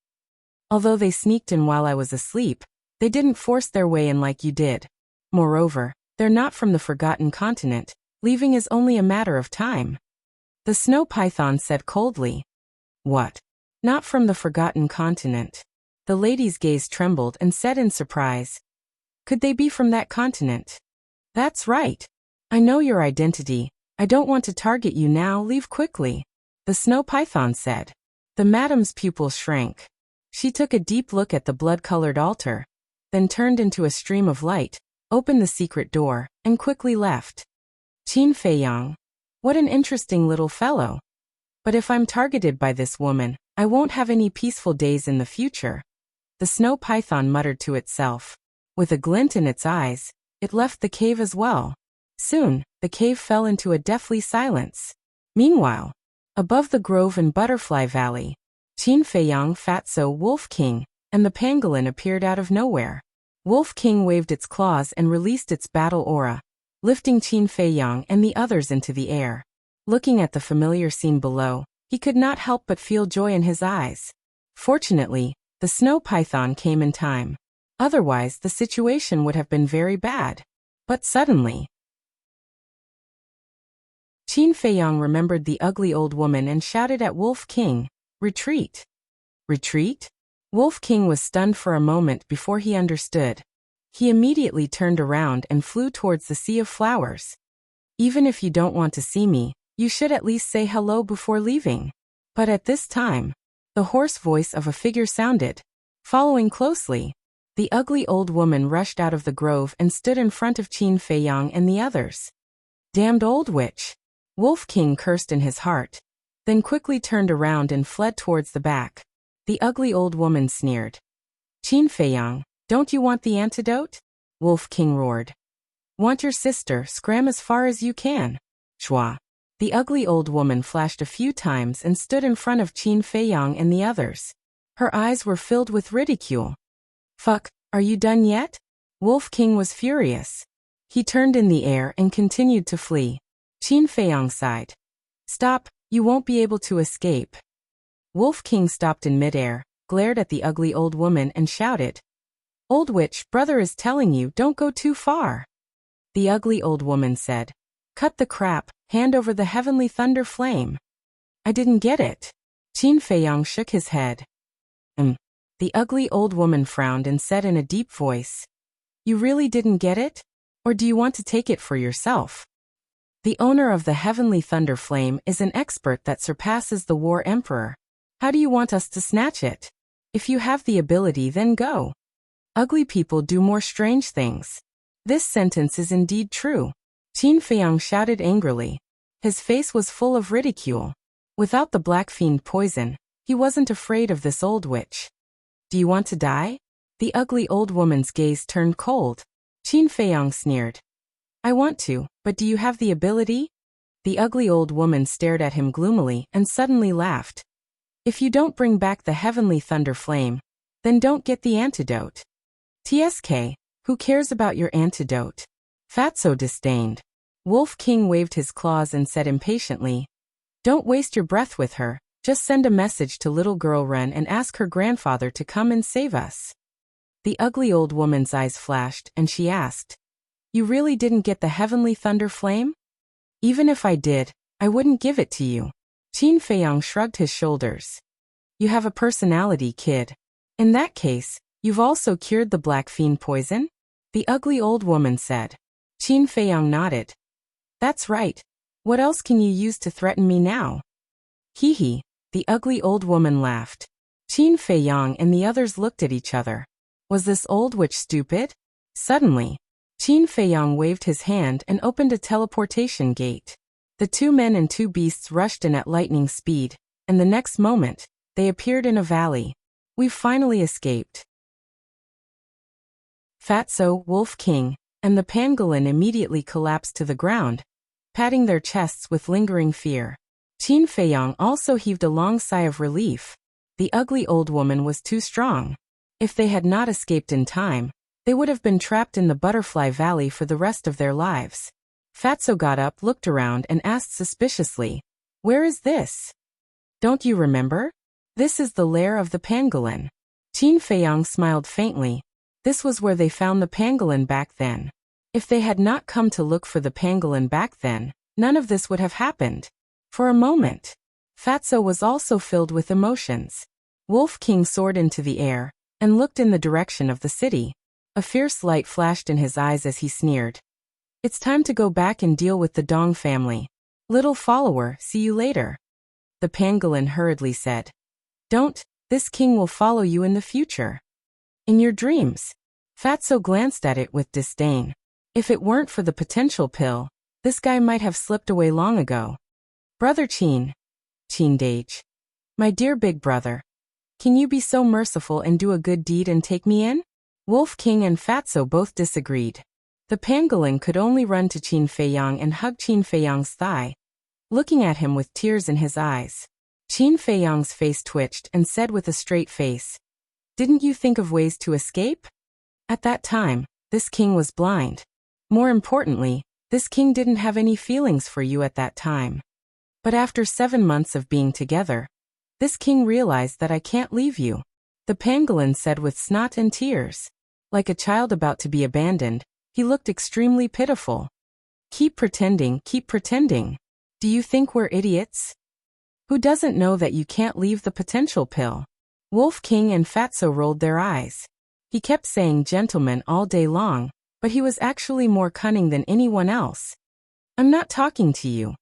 Although they sneaked in while I was asleep, they didn't force their way in like you did. Moreover, they're not from the Forgotten Continent. Leaving is only a matter of time. The snow python said coldly. What? Not from the Forgotten Continent? The lady's gaze trembled and said in surprise. Could they be from that continent? That's right. I know your identity. I don't want to target you now, leave quickly. The snow python said. The madam's pupils shrank. She took a deep look at the blood-colored altar, then turned into a stream of light, opened the secret door, and quickly left. Qin Feiyang. What an interesting little fellow. But if I'm targeted by this woman, I won't have any peaceful days in the future. The snow python muttered to itself. With a glint in its eyes, it left the cave as well. Soon, the cave fell into a deathly silence. Meanwhile, above the grove in Butterfly Valley, Qin Feiyang, Fatso, Wolf King, and the pangolin appeared out of nowhere. Wolf King waved its claws and released its battle aura, lifting Qin Feiyang and the others into the air. Looking at the familiar scene below, he could not help but feel joy in his eyes. Fortunately, the snow python came in time. Otherwise, the situation would have been very bad. But suddenly, Qin Feiyang remembered the ugly old woman and shouted at Wolf King, "Retreat!" Retreat? Wolf King was stunned for a moment before he understood. He immediately turned around and flew towards the sea of flowers. Even if you don't want to see me, you should at least say hello before leaving. But at this time, the hoarse voice of a figure sounded. Following closely, the ugly old woman rushed out of the grove and stood in front of Qin Feiyang and the others. Damned old witch! Wolf King cursed in his heart, then quickly turned around and fled towards the back. The ugly old woman sneered. Qin Feiyang, don't you want the antidote? Wolf King roared. Want your sister, scram as far as you can. Shua. The ugly old woman flashed a few times and stood in front of Qin Feiyang and the others. Her eyes were filled with ridicule. Fuck, are you done yet? Wolf King was furious. He turned in the air and continued to flee. Qin Feiyang sighed. Stop, you won't be able to escape. Wolf King stopped in midair, glared at the ugly old woman and shouted. Old witch, brother is telling you, don't go too far. The ugly old woman said. Cut the crap, hand over the heavenly thunder flame. I didn't get it. Qin Feiyang shook his head. The ugly old woman frowned and said in a deep voice. You really didn't get it? Or do you want to take it for yourself? The owner of the heavenly thunder flame is an expert that surpasses the war emperor. How do you want us to snatch it? If you have the ability, then go. Ugly people do more strange things. This sentence is indeed true. Qin Feiyang shouted angrily. His face was full of ridicule. Without the black fiend poison, he wasn't afraid of this old witch. Do you want to die? The ugly old woman's gaze turned cold. Qin Feiyang sneered. I want to, but do you have the ability? The ugly old woman stared at him gloomily and suddenly laughed. If you don't bring back the heavenly thunder flame, then don't get the antidote. TSK, who cares about your antidote? Fatso disdained. Wolf King waved his claws and said impatiently, don't waste your breath with her, just send a message to little girl Ren and ask her grandfather to come and save us. The ugly old woman's eyes flashed and she asked, you really didn't get the heavenly thunder flame? Even if I did, I wouldn't give it to you. Qin Feiyang shrugged his shoulders. You have a personality, kid. In that case, you've also cured the black fiend poison? The ugly old woman said. Qin Feiyang nodded. That's right. What else can you use to threaten me now? Hee hee. The ugly old woman laughed. Qin Feiyang and the others looked at each other. Was this old witch stupid? Suddenly, Qin Feiyang waved his hand and opened a teleportation gate. The two men and two beasts rushed in at lightning speed, and the next moment, they appeared in a valley. We've finally escaped. Fatso, Wolf King, and the pangolin immediately collapsed to the ground, patting their chests with lingering fear. Qin Feiyang also heaved a long sigh of relief. The ugly old woman was too strong. If they had not escaped in time, they would have been trapped in the Butterfly Valley for the rest of their lives. Fatso got up, looked around, and asked suspiciously, where is this? Don't you remember? This is the lair of the pangolin. Qin Feiyang smiled faintly. This was where they found the pangolin back then. If they had not come to look for the pangolin back then, none of this would have happened. For a moment, Fatso was also filled with emotions. Wolf King soared into the air and looked in the direction of the city. A fierce light flashed in his eyes as he sneered. It's time to go back and deal with the Dong family. Little follower, see you later. The pangolin hurriedly said. Don't, this king will follow you in the future. In your dreams. Fatso glanced at it with disdain. If it weren't for the potential pill, this guy might have slipped away long ago. Brother Qin. Qin Dage. My dear big brother. Can you be so merciful and do a good deed and take me in? Wolf King and Fatso both disagreed. The pangolin could only run to Qin Feiyang and hug Qin Feiyang's thigh, looking at him with tears in his eyes. Qin Feiyang's face twitched and said with a straight face, Didn't you think of ways to escape? At that time, this king was blind. More importantly, this king didn't have any feelings for you at that time. But after 7 months of being together, this king realized that I can't leave you. The pangolin said with snot and tears. Like a child about to be abandoned, he looked extremely pitiful. Keep pretending, keep pretending. Do you think we're idiots? Who doesn't know that you can't leave the potential pill? Wolf King and Fatso rolled their eyes. He kept saying gentleman all day long, but he was actually more cunning than anyone else. I'm not talking to you.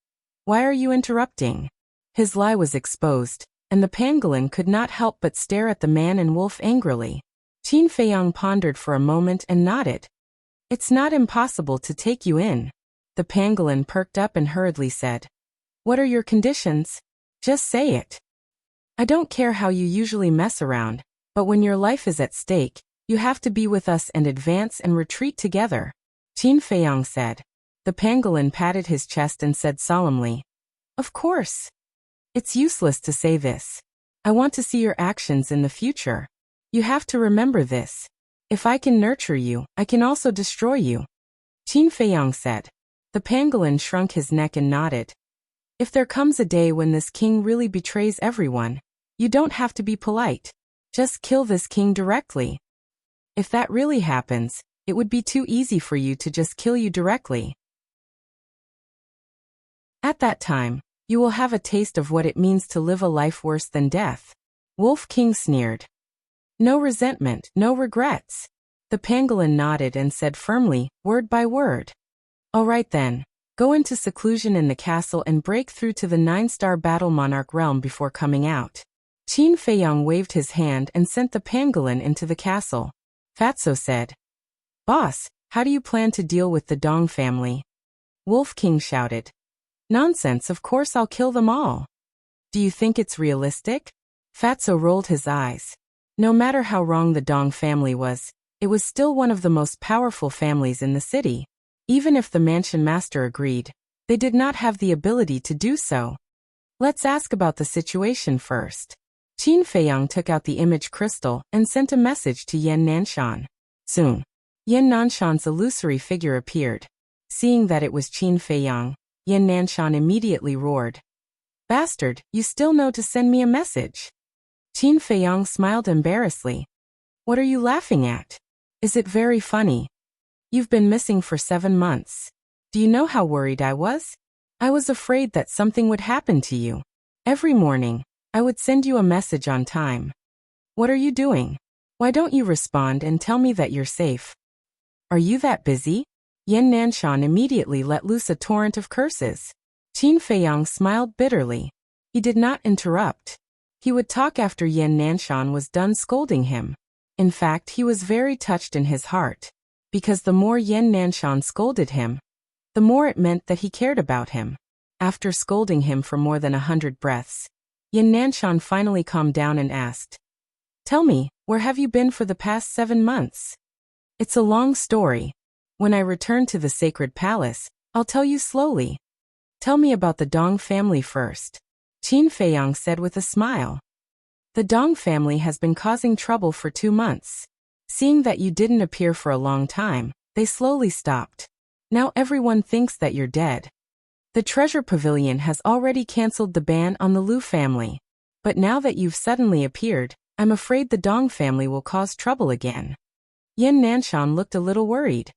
Why are you interrupting? His lie was exposed, and the pangolin could not help but stare at the man and wolf angrily. Qin Feiyang pondered for a moment and nodded. It's not impossible to take you in. The pangolin perked up and hurriedly said. What are your conditions? Just say it. I don't care how you usually mess around, but when your life is at stake, you have to be with us and advance and retreat together. Qin Feiyang said. The pangolin patted his chest and said solemnly. Of course. It's useless to say this. I want to see your actions in the future. You have to remember this. If I can nurture you, I can also destroy you. Qin Feiyang said. The pangolin shrunk his neck and nodded. If there comes a day when this king really betrays everyone, you don't have to be polite. Just kill this king directly. If that really happens, it would be too easy for you to just kill you directly. At that time, you will have a taste of what it means to live a life worse than death. Wolf King sneered. No resentment, no regrets. The pangolin nodded and said firmly, word by word. All right then, go into seclusion in the castle and break through to the 9-star battle monarch realm before coming out. Qin Feiyang waved his hand and sent the pangolin into the castle. Fatso said. Boss, how do you plan to deal with the Dong family? Wolf King shouted. Nonsense, of course I'll kill them all. Do you think it's realistic? Fatso rolled his eyes. No matter how wrong the Dong family was, it was still one of the most powerful families in the city. Even if the mansion master agreed, they did not have the ability to do so. Let's ask about the situation first. Qin Feiyang took out the image crystal and sent a message to Yan Nanshan. Soon, Yan Nanshan's illusory figure appeared. Seeing that it was Qin Feiyang, Yan Nanshan immediately roared. Bastard, you still know to send me a message. Qin Feiyang smiled embarrassedly. What are you laughing at? Is it very funny? You've been missing for 7 months. Do you know how worried I was? I was afraid that something would happen to you. Every morning, I would send you a message on time. What are you doing? Why don't you respond and tell me that you're safe? Are you that busy? Yan Nanshan immediately let loose a torrent of curses. Qin Feiyang smiled bitterly. He did not interrupt. He would talk after Yan Nanshan was done scolding him. In fact, he was very touched in his heart. Because the more Yan Nanshan scolded him, the more it meant that he cared about him. After scolding him for more than 100 breaths, Yan Nanshan finally calmed down and asked, Tell me, where have you been for the past 7 months? It's a long story. When I return to the sacred palace, I'll tell you slowly. Tell me about the Dong family first. Qin Feiyang said with a smile. The Dong family has been causing trouble for 2 months. Seeing that you didn't appear for a long time, they slowly stopped. Now everyone thinks that you're dead. The treasure pavilion has already cancelled the ban on the Lu family. But now that you've suddenly appeared, I'm afraid the Dong family will cause trouble again. Yan Nanshan looked a little worried.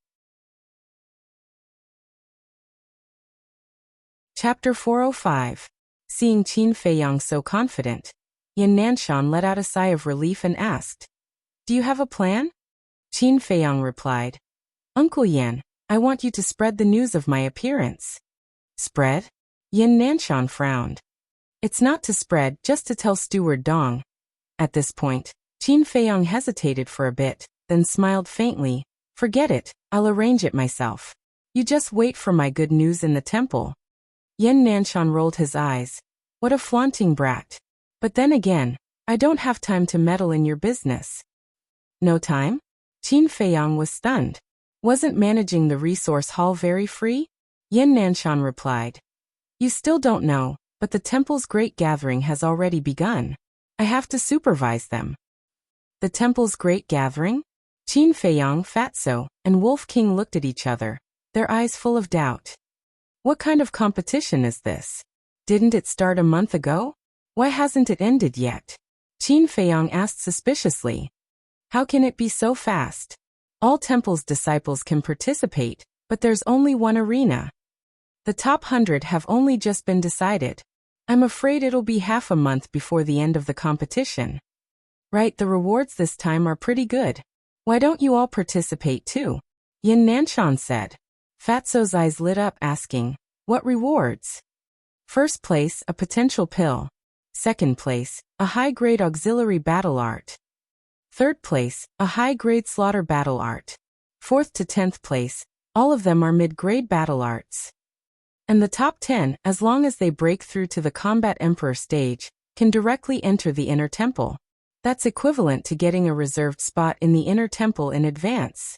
Chapter 405. Seeing Qin Feiyang so confident, Yan Nanshan let out a sigh of relief and asked, Do you have a plan? Qin Feiyang replied. Uncle Yan, I want you to spread the news of my appearance. Spread? Yin Nanshan frowned. It's not to spread, just to tell Steward Dong. At this point, Qin Feiyang hesitated for a bit, then smiled faintly. Forget it, I'll arrange it myself. You just wait for my good news in the temple. Yin Nanshan rolled his eyes. What a flaunting brat. But then again, I don't have time to meddle in your business. No time? Qin Feiyang was stunned. Wasn't managing the resource hall very free? Yin Nanshan replied. You still don't know, but the temple's great gathering has already begun. I have to supervise them. The temple's great gathering? Qin Feiyang, Fatso, and Wolf King looked at each other, their eyes full of doubt. What kind of competition is this? Didn't it start a month ago? Why hasn't it ended yet? Qin Feiyang asked suspiciously. How can it be so fast? All temple's disciples can participate, but there's only one arena. The top 100 have only just been decided. I'm afraid it'll be half a month before the end of the competition. Right, the rewards this time are pretty good. Why don't you all participate too? Yin Nanshan said. Fatso's eyes lit up asking, what rewards? First place, a potential pill. Second place, a high-grade auxiliary battle art. Third place, a high-grade slaughter battle art. Fourth to 10th place, all of them are mid-grade battle arts. And the top 10, as long as they break through to the Combat Emperor stage, can directly enter the Inner Temple. That's equivalent to getting a reserved spot in the Inner Temple in advance.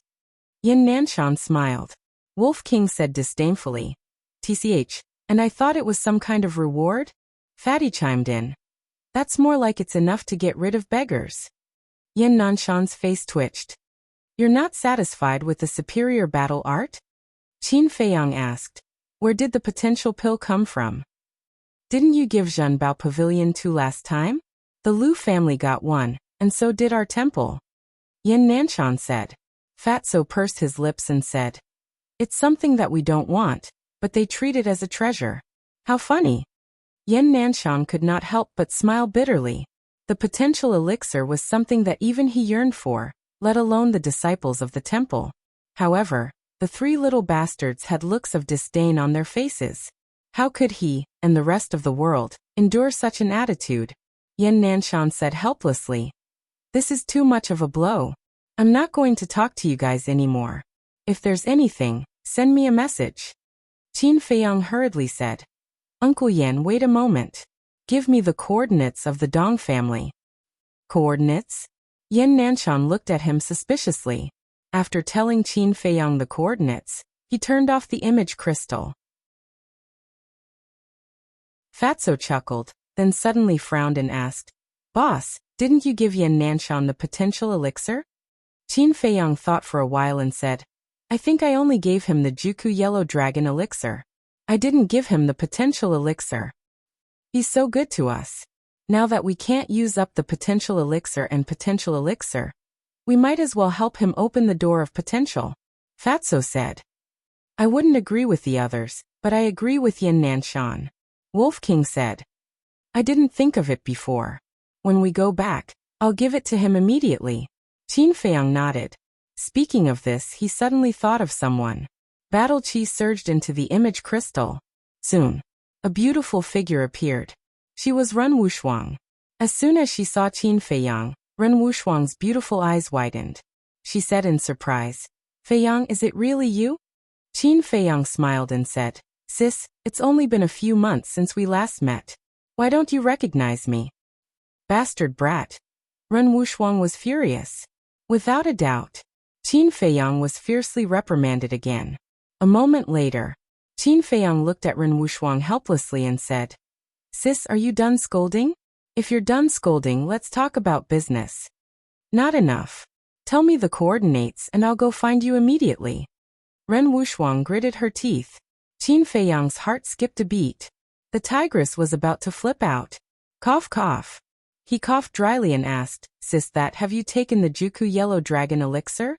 Yin Nanshan smiled. Wolf King said disdainfully. TCH, and I thought it was some kind of reward? Fatty chimed in. That's more like it's enough to get rid of beggars. Yin Nanshan's face twitched. You're not satisfied with the superior battle art? Qin Feiyang asked. Where did the potential pill come from? Didn't you give Zhenbao Pavilion 2 last time? The Lu family got one, and so did our temple. Yin Nanshan said. Fatso pursed his lips and said. It's something that we don't want, but they treat it as a treasure. How funny. Yin Nanshan could not help but smile bitterly. The potential elixir was something that even he yearned for, let alone the disciples of the temple. However, the 3 little bastards had looks of disdain on their faces. How could he, and the rest of the world, endure such an attitude? Yin Nanshan said helplessly. This is too much of a blow. I'm not going to talk to you guys anymore. If there's anything, send me a message. Qin Feiyang hurriedly said. Uncle Yan, wait a moment. Give me the coordinates of the Dong family. Coordinates? Yin Nanshan looked at him suspiciously. After telling Qin Feiyang the coordinates, he turned off the image crystal. Fatso chuckled, then suddenly frowned and asked, Boss, didn't you give Yin Nanshan the potential elixir? Qin Feiyang thought for a while and said, I think I only gave him the Juku Yellow Dragon elixir. I didn't give him the potential elixir. He's so good to us. Now that we can't use up the potential elixir and potential elixir, we might as well help him open the door of potential. Fatso said. I wouldn't agree with the others, but I agree with Yin Nanshan. Wolf King said. I didn't think of it before. When we go back, I'll give it to him immediately. Qin Feiyang nodded. Speaking of this, he suddenly thought of someone. Battle Chi surged into the image crystal. Soon, a beautiful figure appeared. She was Ren Wushuang. As soon as she saw Qin Feiyang, Ren Wushuang's beautiful eyes widened. She said in surprise, Feiyang, is it really you? Qin Feiyang smiled and said, Sis, it's only been a few months since we last met. Why don't you recognize me? Bastard brat. Ren Wushuang was furious. Without a doubt, Qin Feiyang was fiercely reprimanded again. A moment later, Qin Feiyang looked at Ren Wushuang helplessly and said, Sis, are you done scolding? If you're done scolding, let's talk about business. Not enough. Tell me the coordinates and I'll go find you immediately. Ren Wushuang gritted her teeth. Qin Feiyang's heart skipped a beat. The tigress was about to flip out. Cough cough. He coughed dryly and asked, Sis, have you taken the Juku Yellow Dragon elixir?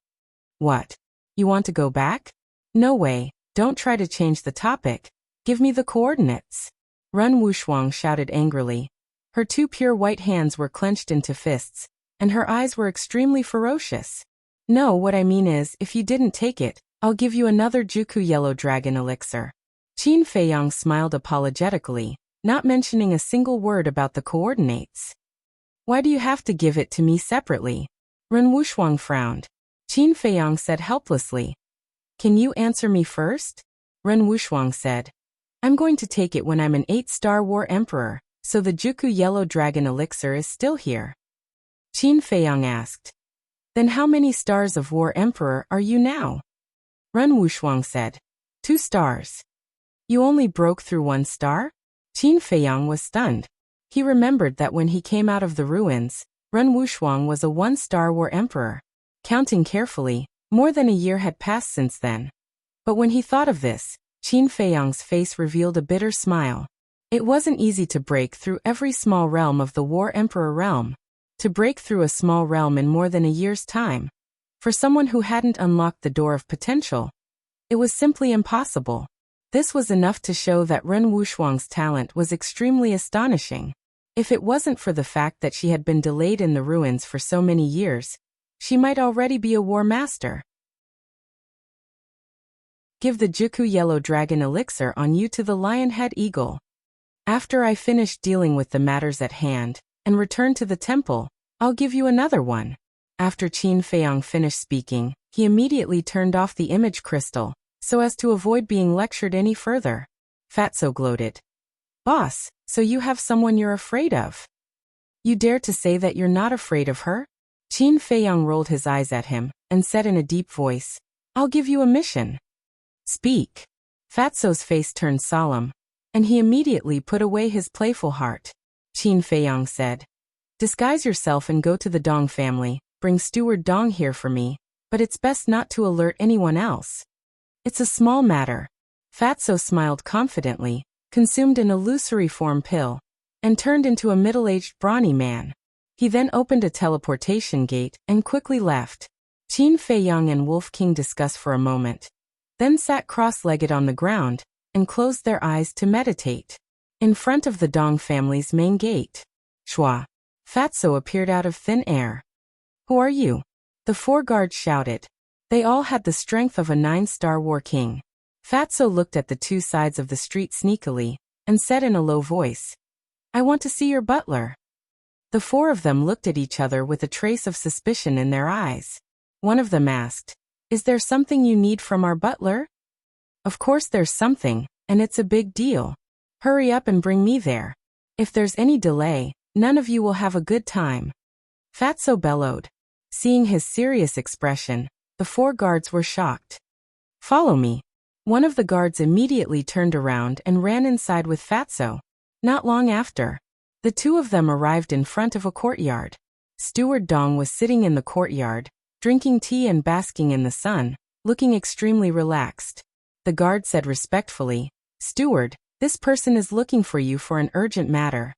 What? You want to go back? No way, don't try to change the topic. Give me the coordinates. Ren Wushuang shouted angrily. Her 2 pure white hands were clenched into fists, and her eyes were extremely ferocious. No, what I mean is, if you didn't take it, I'll give you another Juku Yellow Dragon elixir. Qin Feiyang smiled apologetically, not mentioning a single word about the coordinates. Why do you have to give it to me separately? Ren Wushuang frowned. Qin Feiyang said helplessly. Can you answer me first? Ren Wushuang said. I'm going to take it when I'm an 8-star war emperor, so the Juku Yellow Dragon elixir is still here. Qin Feiyang asked. Then how many stars of war emperor are you now? Ren Wushuang said. 2 stars. You only broke through 1 star? Qin Feiyang was stunned. He remembered that when he came out of the ruins, Ren Wushuang was a 1-star war emperor. Counting carefully, more than a year had passed since then. But when he thought of this, Qin Feiyang's face revealed a bitter smile. It wasn't easy to break through every small realm of the War Emperor realm. To break through a small realm in more than a year's time. For someone who hadn't unlocked the door of potential, it was simply impossible. This was enough to show that Ren Wushuang's talent was extremely astonishing. If it wasn't for the fact that she had been delayed in the ruins for so many years, she might already be a war master. Give the Juku Yellow Dragon elixir on you to the Lionhead Eagle. After I finish dealing with the matters at hand, and return to the temple, I'll give you another one. After Qin Feiyang finished speaking, he immediately turned off the image crystal, so as to avoid being lectured any further. Fatso gloated. Boss, so you have someone you're afraid of? You dare to say that you're not afraid of her? Qin Feiyang rolled his eyes at him, and said in a deep voice, I'll give you a mission. Speak. Fatso's face turned solemn, and he immediately put away his playful heart. Qin Feiyang said, Disguise yourself and go to the Dong family, bring Steward Dong here for me, but it's best not to alert anyone else. It's a small matter. Fatso smiled confidently, consumed an illusory form pill, and turned into a middle-aged brawny man. He then opened a teleportation gate and quickly left. Qin Feiyang and Wolf King discussed for a moment, then sat cross-legged on the ground and closed their eyes to meditate. In front of the Dong family's main gate, Shua, Fatso appeared out of thin air. Who are you? The 4 guards shouted. They all had the strength of a 9-star war king. Fatso looked at the 2 sides of the street sneakily, and said in a low voice, I want to see your butler. The 4 of them looked at each other with a trace of suspicion in their eyes. One of them asked, Is there something you need from our butler? Of course there's something, and it's a big deal. Hurry up and bring me there. If there's any delay, none of you will have a good time. Fatso bellowed. Seeing his serious expression, the 4 guards were shocked. Follow me. One of the guards immediately turned around and ran inside with Fatso. Not long after, the 2 of them arrived in front of a courtyard. Steward Dong was sitting in the courtyard, drinking tea and basking in the sun, looking extremely relaxed. The guard said respectfully, Steward, this person is looking for you for an urgent matter.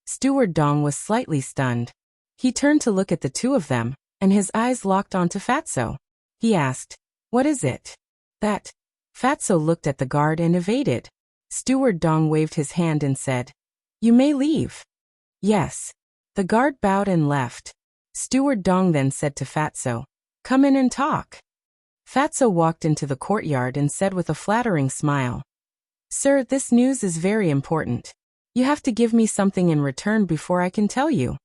Steward Dong was slightly stunned. He turned to look at the 2 of them, and his eyes locked onto Fatso. He asked, What is it? That. Fatso looked at the guard and evaded. Steward Dong waved his hand and said, You may leave. Yes. The guard bowed and left. Steward Dong then said to Fatso, Come in and talk. Fatso walked into the courtyard and said with a flattering smile, Sir, this news is very important. You have to give me something in return before I can tell you.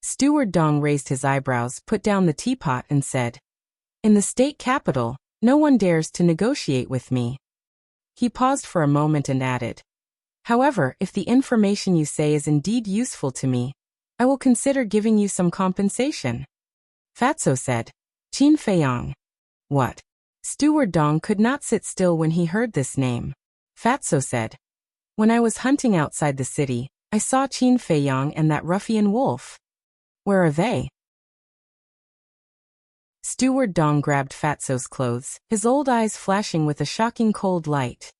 Steward Dong raised his eyebrows, put down the teapot and said, In the state capital, no one dares to negotiate with me. He paused for a moment and added, However, if the information you say is indeed useful to me, I will consider giving you some compensation. Fatso said, Qin Feiyang. What? Steward Dong could not sit still when he heard this name. Fatso said, When I was hunting outside the city, I saw Qin Feiyang and that ruffian wolf. Where are they? Steward Dong grabbed Fatso's clothes, his old eyes flashing with a shocking cold light.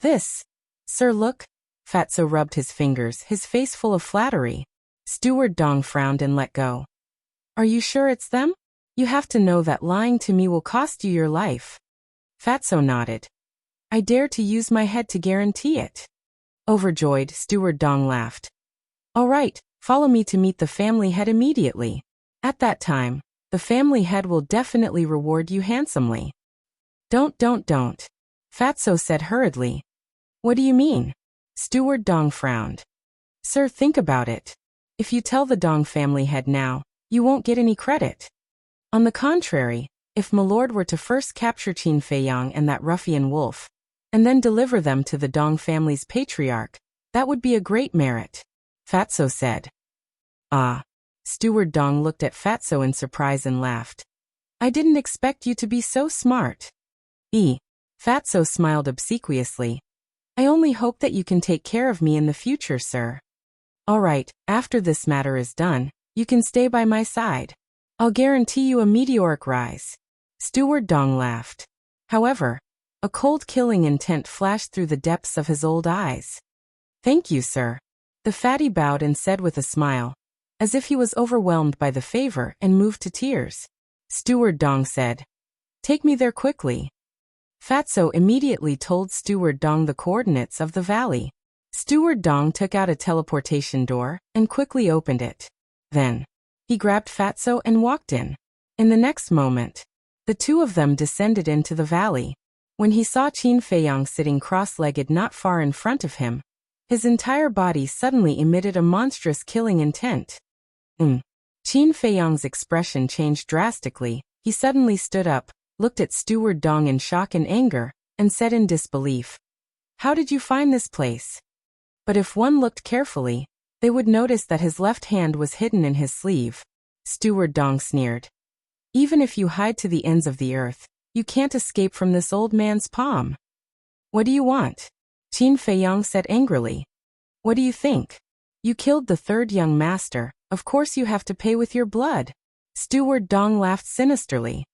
This. Sir, look. Fatso rubbed his fingers, his face full of flattery. Steward Dong frowned and let go. Are you sure it's them? You have to know that lying to me will cost you your life. Fatso nodded. I dare to use my head to guarantee it. Overjoyed, Steward Dong laughed. All right, follow me to meet the family head immediately. At that time, The family head will definitely reward you handsomely. Don't. Fatso said hurriedly. What do you mean? Steward Dong frowned. Sir, think about it. If you tell the Dong family head now, you won't get any credit. On the contrary, if Milord were to first capture Qin Feiyang and that ruffian wolf, and then deliver them to the Dong family's patriarch, that would be a great merit, Fatso said. Ah. Steward Dong looked at Fatso in surprise and laughed. I didn't expect you to be so smart. Fatso smiled obsequiously. I only hope that you can take care of me in the future, sir. All right, after this matter is done, you can stay by my side. I'll guarantee you a meteoric rise. Steward Dong laughed. However, a cold killing intent flashed through the depths of his old eyes. Thank you, sir. The fatty bowed and said with a smile, as if he was overwhelmed by the favor and moved to tears. Steward Dong said, Take me there quickly. Fatso immediately told Steward Dong the coordinates of the valley. Steward Dong took out a teleportation door and quickly opened it. Then, he grabbed Fatso and walked in. In the next moment, the two of them descended into the valley. When he saw Qin Feiyang sitting cross-legged not far in front of him, his entire body suddenly emitted a monstrous killing intent. Qin Feiyang's expression changed drastically. He suddenly stood up, looked at Steward Dong in shock and anger, and said in disbelief, How did you find this place? But if one looked carefully, they would notice that his left hand was hidden in his sleeve. Steward Dong sneered. Even if you hide to the ends of the earth, you can't escape from this old man's palm. What do you want? Qin Feiyang said angrily. What do you think? You killed the third young master, of course you have to pay with your blood. Steward Dong laughed sinisterly.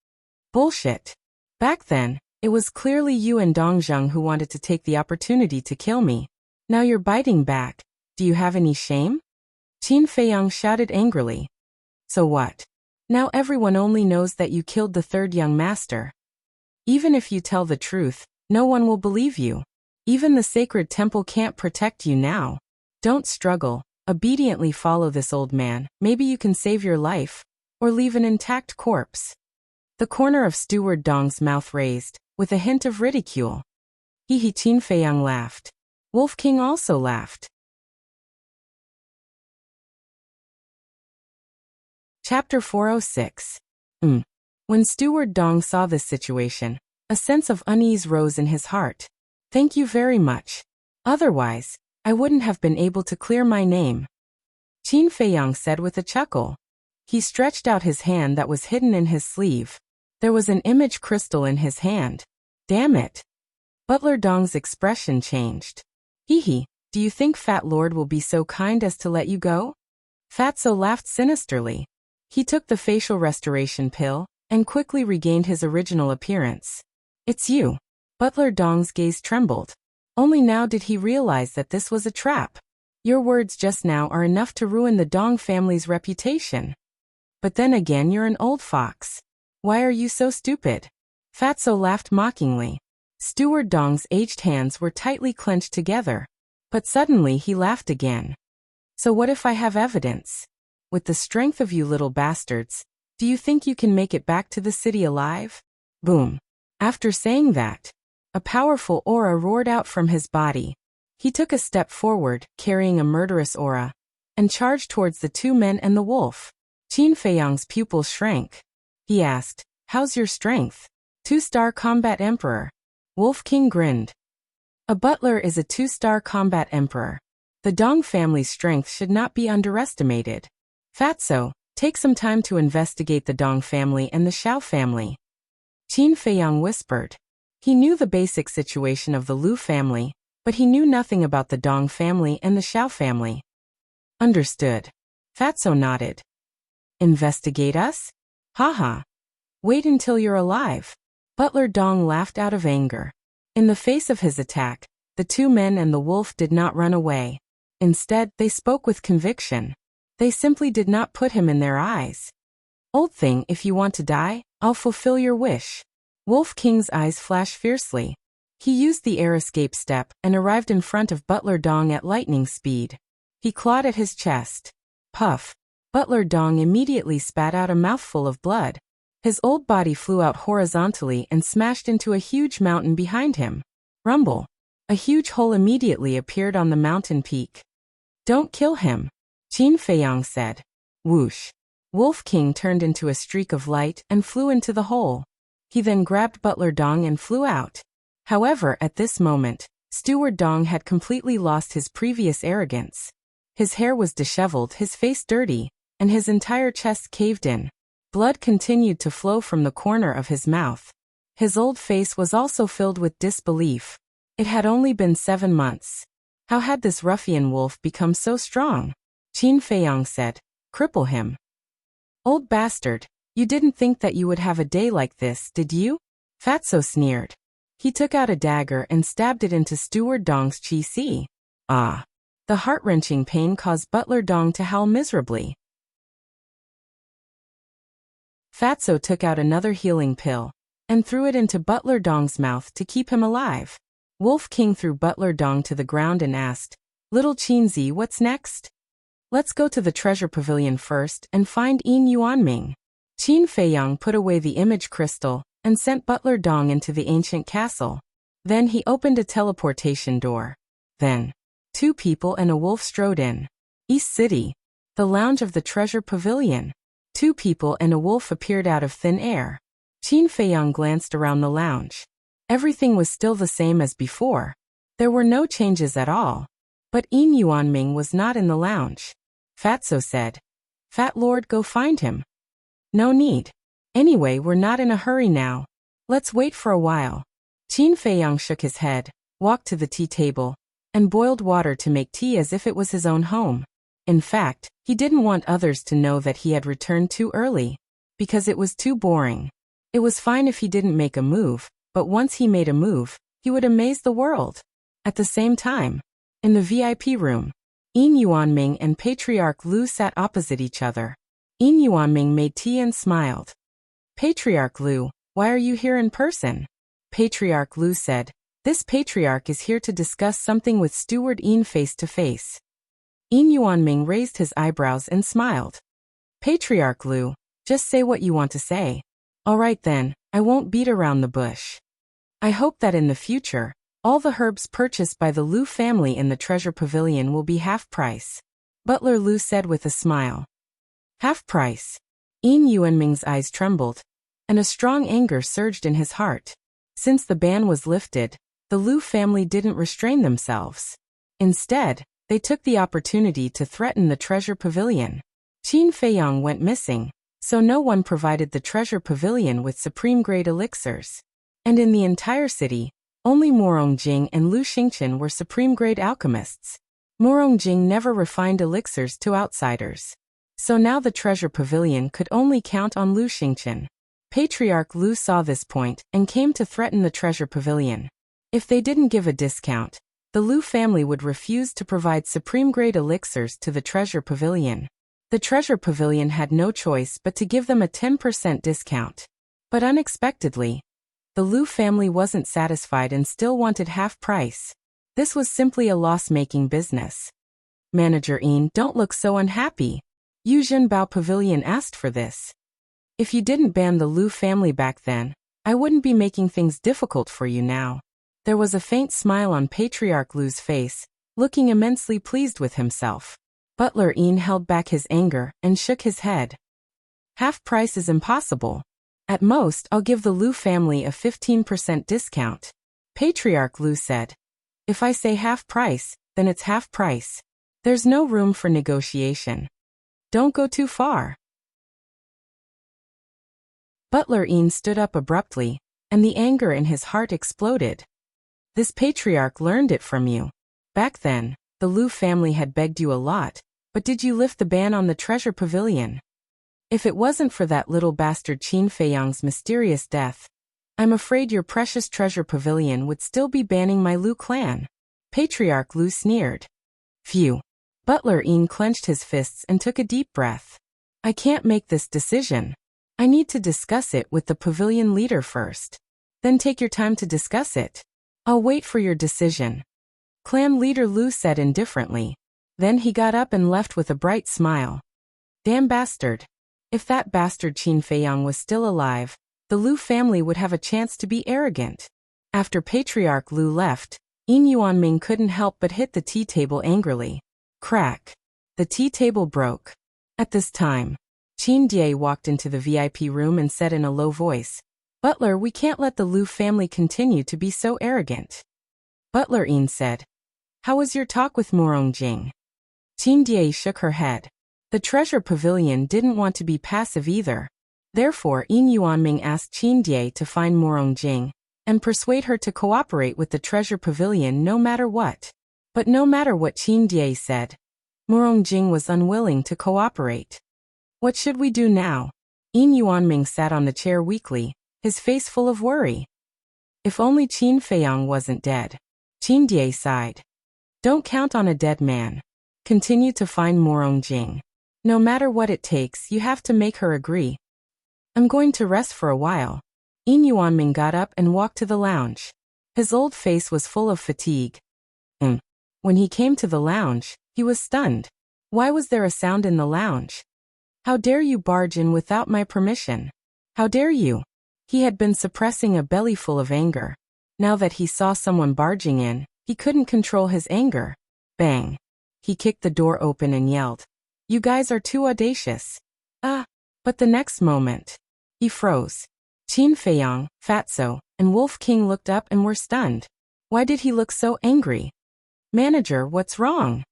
Bullshit. Back then, it was clearly you and Dong Zheng who wanted to take the opportunity to kill me. Now you're biting back. Do you have any shame? Qin Feiyang shouted angrily. So what? Now everyone only knows that you killed the third young master. Even if you tell the truth, no one will believe you. Even the sacred temple can't protect you now. Don't struggle. Obediently follow this old man. Maybe you can save your life, or leave an intact corpse. The corner of Steward Dong's mouth raised, with a hint of ridicule. Qin Feiyang laughed. Wolf King also laughed. Chapter 406. When Steward Dong saw this situation, a sense of unease rose in his heart. Thank you very much. Otherwise, I wouldn't have been able to clear my name. Qin Feiyang said with a chuckle. He stretched out his hand that was hidden in his sleeve. There was an image crystal in his hand. Damn it. Butler Dong's expression changed. Do you think Fat Lord will be so kind as to let you go? Fatso laughed sinisterly. He took the facial restoration pill, and quickly regained his original appearance. It's you. Butler Dong's gaze trembled. Only now did he realize that this was a trap. Your words just now are enough to ruin the Dong family's reputation. But then again you're an old fox. Why are you so stupid? Fatso laughed mockingly. Steward Dong's aged hands were tightly clenched together. But suddenly he laughed again. So what if I have evidence? With the strength of you little bastards, do you think you can make it back to the city alive? Boom. After saying that, a powerful aura roared out from his body. He took a step forward, carrying a murderous aura, and charged towards the two men and the wolf. Qin Feiyang's pupils shrank. He asked, How's your strength? 2-star combat emperor. Wolf King grinned. A butler is a 2-star combat emperor. The Dong family's strength should not be underestimated. Fatso, take some time to investigate the Dong family and the Xiao family. Qin Feiyang whispered. He knew the basic situation of the Lu family, but he knew nothing about the Dong family and the Xiao family. Understood. Fatso nodded. Investigate us? Haha. Wait until you're alive. Butler Dong laughed out of anger. In the face of his attack, the two men and the wolf did not run away. Instead, they spoke with conviction. They simply did not put him in their eyes. Old thing, if you want to die, I'll fulfill your wish. Wolf King's eyes flashed fiercely. He used the air escape step and arrived in front of Butler Dong at lightning speed. He clawed at his chest. Puff. Butler Dong immediately spat out a mouthful of blood. His old body flew out horizontally and smashed into a huge mountain behind him. Rumble. A huge hole immediately appeared on the mountain peak. Don't kill him, Qin Feiyang said. Whoosh. Wolf King turned into a streak of light and flew into the hole. He then grabbed Butler Dong and flew out. However, at this moment, Steward Dong had completely lost his previous arrogance. His hair was disheveled, his face dirty, and his entire chest caved in. Blood continued to flow from the corner of his mouth. His old face was also filled with disbelief. It had only been 7 months. How had this ruffian wolf become so strong? Qin Feiyang said. Cripple him. Old bastard, you didn't think that you would have a day like this, did you? Fatso sneered. He took out a dagger and stabbed it into Steward Dong's chi. Ah. The heart-wrenching pain caused Butler Dong to howl miserably. Fatso took out another healing pill and threw it into Butler Dong's mouth to keep him alive. Wolf King threw Butler Dong to the ground and asked, Little Qinzi, what's next? Let's go to the treasure pavilion first and find Yin Yuanming. Qin Feiyang put away the image crystal and sent Butler Dong into the ancient castle. Then he opened a teleportation door. Then, 2 people and a wolf strode in. East City. The lounge of the treasure pavilion. 2 people and a wolf appeared out of thin air. Qin Feiyang glanced around the lounge. Everything was still the same as before. There were no changes at all. But Yin Yuanming was not in the lounge. Fatso said. Fat Lord, go find him. No need. Anyway, we're not in a hurry now. Let's wait for a while. Qin Feiyang shook his head, walked to the tea table, and boiled water to make tea as if it was his own home. In fact, he didn't want others to know that he had returned too early, because it was too boring. It was fine if he didn't make a move, but once he made a move, he would amaze the world. At the same time, in the VIP room, Yin Yuanming and Patriarch Lu sat opposite each other. Yin Yuanming made tea and smiled. Patriarch Lu, why are you here in person? Patriarch Lu said, This patriarch is here to discuss something with Steward Yin face to face. Yin Yuanming raised his eyebrows and smiled. Patriarch Lu, just say what you want to say. All right then, I won't beat around the bush. I hope that in the future, all the herbs purchased by the Lu family in the treasure pavilion will be half price. Butler Lu said with a smile. Half price. Yin Yuanming's eyes trembled, and a strong anger surged in his heart. Since the ban was lifted, the Lu family didn't restrain themselves. Instead, they took the opportunity to threaten the treasure pavilion. Qin Feiyang went missing, so no one provided the treasure pavilion with supreme-grade elixirs. And in the entire city, only Morong Jing and Lu Xingchen were supreme-grade alchemists. Morong Jing never refined elixirs to outsiders. So now the treasure pavilion could only count on Lu Xingchen. Patriarch Lu saw this point and came to threaten the treasure pavilion. If they didn't give a discount, the Lu family would refuse to provide supreme-grade elixirs to the treasure pavilion. The treasure pavilion had no choice but to give them a 10% discount. But unexpectedly, the Lu family wasn't satisfied and still wanted half price. This was simply a loss-making business. Manager Yin, don't look so unhappy. Yuzhen Bao Pavilion asked for this. If you didn't ban the Lu family back then, I wouldn't be making things difficult for you now. There was a faint smile on Patriarch Lu's face, looking immensely pleased with himself. Butler Yin held back his anger and shook his head. Half price is impossible. At most, I'll give the Lu family a 15% discount. Patriarch Lu said. If I say half price, then it's half price. There's no room for negotiation. Don't go too far. Butler Yin stood up abruptly, and the anger in his heart exploded. This patriarch learned it from you. Back then, the Lu family had begged you a lot, but did you lift the ban on the treasure pavilion? If it wasn't for that little bastard Qin Feiyang's mysterious death, I'm afraid your precious treasure pavilion would still be banning my Lu clan. Patriarch Lu sneered. Phew. Butler Yin clenched his fists and took a deep breath. I can't make this decision. I need to discuss it with the pavilion leader first. Then take your time to discuss it. I'll wait for your decision. Clan leader Lu said indifferently. Then he got up and left with a bright smile. Damn bastard. If that bastard Qin Feiyang was still alive, the Lu family would have a chance to be arrogant. After Patriarch Lu left, Yin Yuanming couldn't help but hit the tea table angrily. Crack. The tea table broke. At this time, Qin Die walked into the VIP room and said in a low voice, "Butler, we can't let the Lu family continue to be so arrogant." Butler Yin said, "How was your talk with Morong Jing?" Qin Die shook her head. The treasure pavilion didn't want to be passive either. Therefore, Yin Yuanming asked Qin Die to find Morong Jing and persuade her to cooperate with the treasure pavilion no matter what. But no matter what Qin Die said, Morong Jing was unwilling to cooperate. What should we do now? Yin Yuanming sat on the chair weakly, his face full of worry. If only Qin Feiyang wasn't dead. Qin Die sighed. Don't count on a dead man. Continue to find Morong Jing. No matter what it takes, you have to make her agree. I'm going to rest for a while. Yin Yuanming got up and walked to the lounge. His old face was full of fatigue. When he came to the lounge, he was stunned. Why was there a sound in the lounge? How dare you barge in without my permission? How dare you? He had been suppressing a bellyful of anger. Now that he saw someone barging in, he couldn't control his anger. Bang. He kicked the door open and yelled, "You guys are too audacious." But the next moment, he froze. Qin Feiyang, Fatso, and Wolf King looked up and were stunned. Why did he look so angry? "Manager, what's wrong?"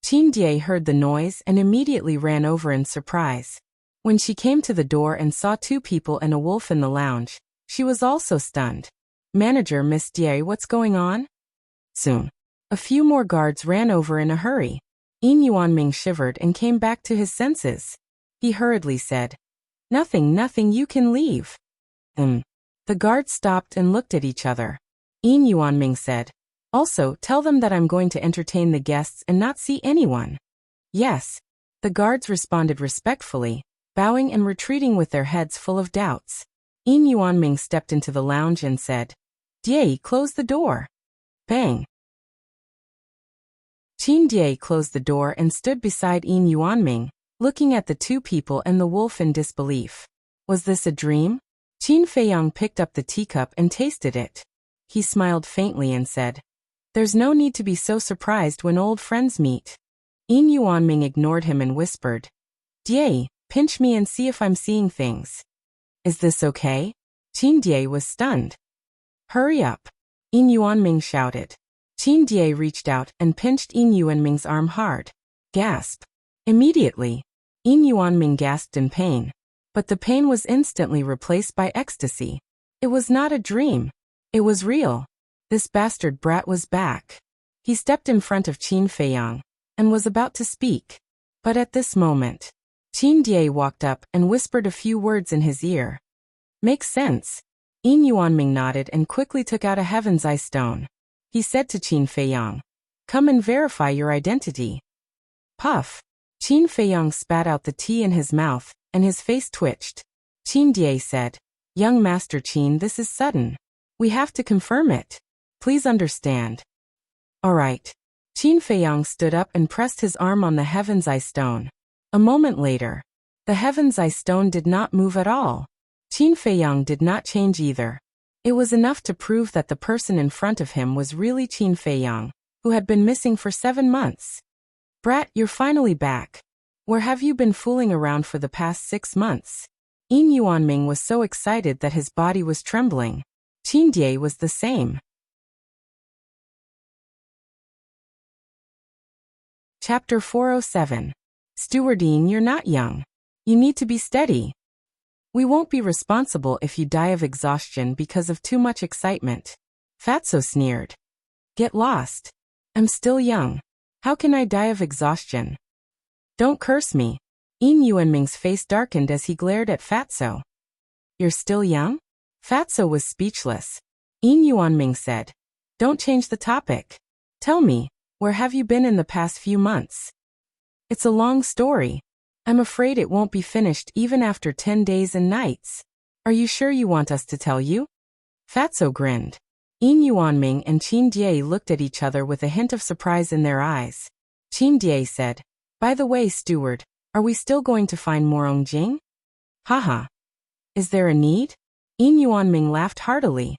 Qin Die heard the noise and immediately ran over in surprise. When she came to the door and saw two people and a wolf in the lounge, she was also stunned. "Manager, Miss Die, what's going on?" Soon, a few more guards ran over in a hurry. Yin Yuanming shivered and came back to his senses. He hurriedly said, Nothing, you can leave." The guards stopped and looked at each other. Yin Yuanming said, "Also, tell them that I'm going to entertain the guests and not see anyone." "Yes." The guards responded respectfully, bowing and retreating with their heads full of doubts. Yin Yuanming stepped into the lounge and said, "Die, close the door." Bang. Qin Die closed the door and stood beside Yin Yuanming, looking at the two people and the wolf in disbelief. Was this a dream? Qin Feiyang picked up the teacup and tasted it. He smiled faintly and said, "There's no need to be so surprised when old friends meet." Yin Yuanming ignored him and whispered, "Die, pinch me and see if I'm seeing things." "Is this okay?" Qin Die was stunned. "Hurry up," Yin Yuanming shouted. Qin Die reached out and pinched Yin Yuanming's arm hard. Gasp. Immediately, Yin Yuanming gasped in pain. But the pain was instantly replaced by ecstasy. It was not a dream. It was real. This bastard brat was back. He stepped in front of Qin Feiyang and was about to speak. But at this moment, Qin Die walked up and whispered a few words in his ear. "Makes sense." Yin Yuanming nodded and quickly took out a Heaven's Eye stone. He said to Qin Feiyang, "Come and verify your identity." Puff. Qin Feiyang spat out the tea in his mouth, and his face twitched. Qin Die said, "Young Master Qin, this is sudden. We have to confirm it. Please understand." "All right." Qin Feiyang stood up and pressed his arm on the Heaven's Eye stone. A moment later, the Heaven's Eye stone did not move at all. Qin Feiyang did not change either. It was enough to prove that the person in front of him was really Qin Feiyang, who had been missing for 7 months. "Brat, you're finally back. Where have you been fooling around for the past 6 months?" Yin Yuanming was so excited that his body was trembling. Qin Die was the same. Chapter 407. Stewardine, you're not young. You need to be steady. We won't be responsible if you die of exhaustion because of too much excitement. Fatso sneered. Get lost. I'm still young. How can I die of exhaustion? Don't curse me. Yin Yuanming's face darkened as he glared at Fatso. You're still young? Fatso was speechless. Yin Yuanming said, Don't change the topic. Tell me, where have you been in the past few months? It's a long story. I'm afraid it won't be finished even after 10 days and nights. Are you sure you want us to tell you? Fatso grinned. Yin Yuanming and Qin Die looked at each other with a hint of surprise in their eyes. Qin Die said, By the way, steward, Are we still going to find Morong Jing? Haha. Is there a need? Yin Yuanming laughed heartily.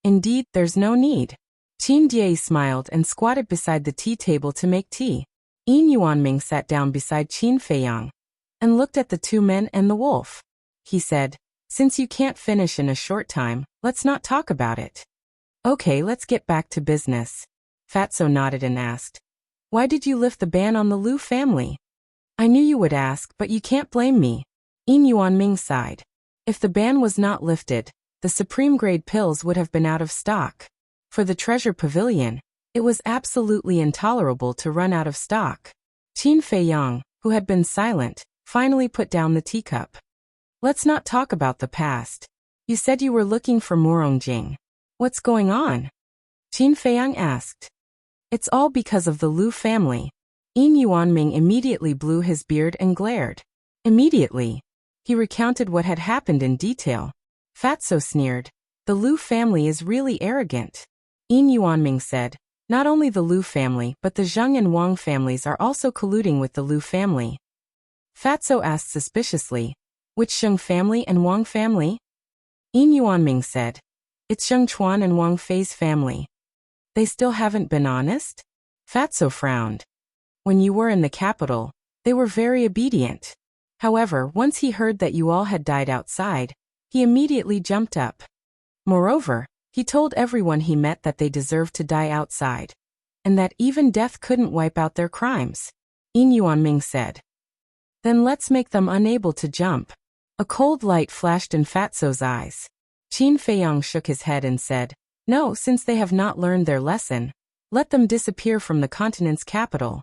Indeed, there's no need. Qin Die smiled and squatted beside the tea table to make tea. Yin Yuanming sat down beside Qin Feiyang and looked at the two men and the wolf. He said, since you can't finish in a short time, let's not talk about it. Okay, let's get back to business. Fatso nodded and asked, why did you lift the ban on the Lu family? I knew you would ask, but you can't blame me. Yin Yuanming sighed. If the ban was not lifted, the supreme grade pills would have been out of stock. For the treasure pavilion, it was absolutely intolerable to run out of stock. Qin Feiyang, who had been silent, finally put down the teacup. Let's not talk about the past. You said you were looking for Morong Jing. What's going on? Qin Feiyang asked. It's all because of the Lu family. Yin Yuanming immediately blew his beard and glared. Immediately, he recounted what had happened in detail. Fatso sneered. The Lu family is really arrogant. Yin Yuanming said, not only the Lu family but the Zheng and Wang families are also colluding with the Lu family. Fatso asked suspiciously, which Zheng family and Wang family? Yin Yuanming said, it's Zheng Chuan and Wang Fei's family. They still haven't been honest? Fatso frowned. When you were in the capital, they were very obedient. However, once he heard that you all had died outside, he immediately jumped up. Moreover, he told everyone he met that they deserved to die outside, and that even death couldn't wipe out their crimes. Yin Yuanming said. Then let's make them unable to jump. A cold light flashed in Fatso's eyes. Qin Feiyang shook his head and said, no, since they have not learned their lesson, let them disappear from the continent's capital.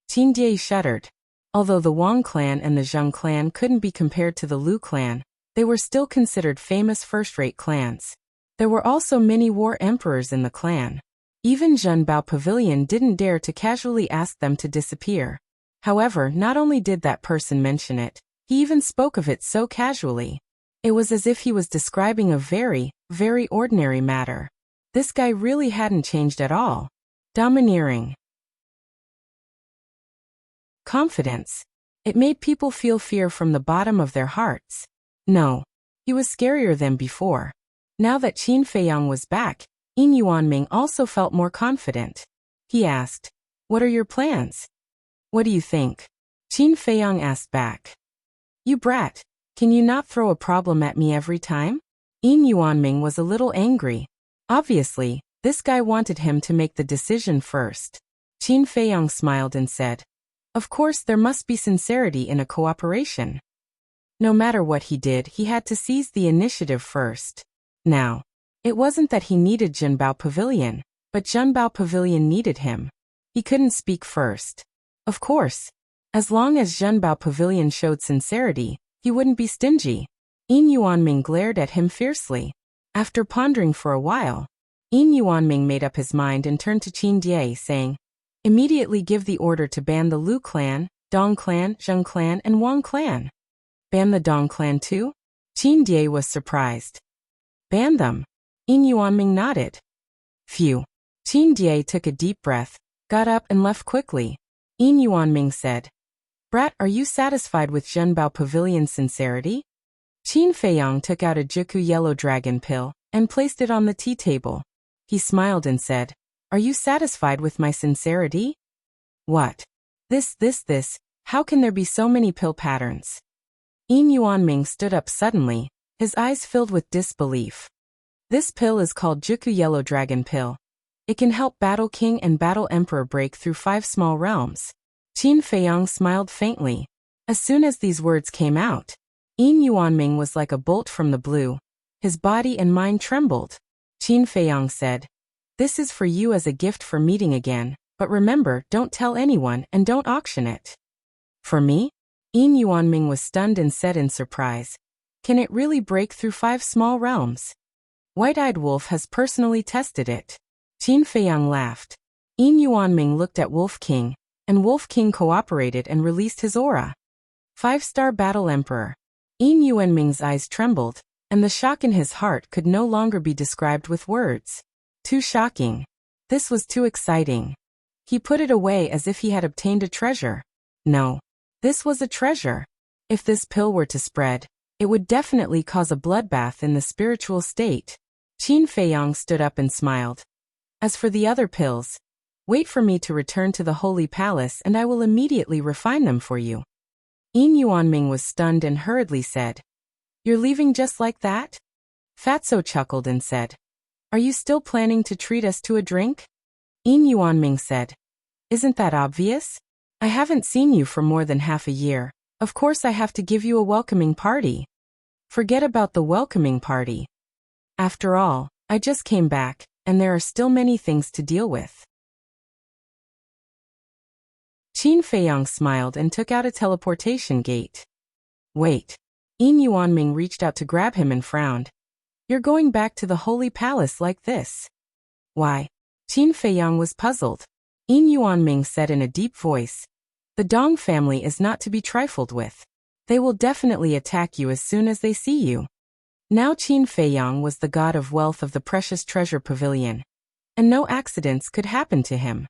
Qin Die shuddered. Although the Wang clan and the Zheng clan couldn't be compared to the Lu clan, they were still considered famous first-rate clans. There were also many war emperors in the clan. Even Zhenbao Pavilion didn't dare to casually ask them to disappear. However, not only did that person mention it, he even spoke of it so casually. It was as if he was describing a very, very ordinary matter. This guy really hadn't changed at all. Domineering. Confidence. It made people feel fear from the bottom of their hearts. No. He was scarier than before. Now that Qin Feiyang was back, Yin Yuanming also felt more confident. He asked, what are your plans? What do you think? Qin Feiyang asked back. You brat, can you not throw a problem at me every time? Yin Yuanming was a little angry. Obviously, this guy wanted him to make the decision first. Qin Feiyang smiled and said, of course there must be sincerity in a cooperation. No matter what he did, he had to seize the initiative first. Now, it wasn't that he needed Zhenbao Pavilion, but Zhenbao Pavilion needed him. He couldn't speak first. Of course, as long as Zhenbao Pavilion showed sincerity, he wouldn't be stingy. Yin Yuanming glared at him fiercely. After pondering for a while, Yin Yuanming made up his mind and turned to Qin Die, saying, immediately give the order to ban the Lu clan, Dong clan, Zheng clan, and Wang clan. Ban the Dong clan too? Qin Die was surprised. Ban them. Yin Yuanming nodded. Phew. Qin Die took a deep breath, got up and left quickly. Yin Yuanming said, brat, are you satisfied with Zhenbao Pavilion's sincerity? Qin Feiyang took out a Jiku yellow dragon pill and placed it on the tea table. He smiled and said, are you satisfied with my sincerity? What? This, how can there be so many pill patterns? Yin Yuanming stood up suddenly, his eyes filled with disbelief. This pill is called Jiku Yellow Dragon Pill. It can help Battle King and Battle Emperor break through 5 small realms. Qin Feiyang smiled faintly. As soon as these words came out, Yin Yuanming was like a bolt from the blue. His body and mind trembled. Qin Feiyang said, this is for you as a gift for meeting again, but remember, don't tell anyone and don't auction it. For me? Yin Yuanming was stunned and said in surprise, can it really break through 5 small realms? White-Eyed Wolf has personally tested it. Qin Feiyang laughed. Yin Yuanming looked at Wolf King, and Wolf King cooperated and released his aura. 5-star Battle Emperor. Yin Yuanming's eyes trembled, and the shock in his heart could no longer be described with words. Too shocking. This was too exciting. He put it away as if he had obtained a treasure. No. This was a treasure. If this pill were to spread, it would definitely cause a bloodbath in the spiritual state. Qin Feiyang stood up and smiled. As for the other pills, wait for me to return to the Holy Palace and I will immediately refine them for you. Yin Yuanming was stunned and hurriedly said, You're leaving just like that? Fatso chuckled and said, Are you still planning to treat us to a drink? Yin Yuanming said, Isn't that obvious? I haven't seen you for more than half a year. Of course I have to give you a welcoming party. Forget about the welcoming party. After all, I just came back, and there are still many things to deal with. Qin Feiyang smiled and took out a teleportation gate. Wait. Yin Yuanming reached out to grab him and frowned. You're going back to the Holy Palace like this? Why? Qin Feiyang was puzzled. Yin Yuanming said in a deep voice, The Dong family is not to be trifled with. They will definitely attack you as soon as they see you. Now Qin Feiyang was the god of wealth of the precious treasure pavilion, and no accidents could happen to him.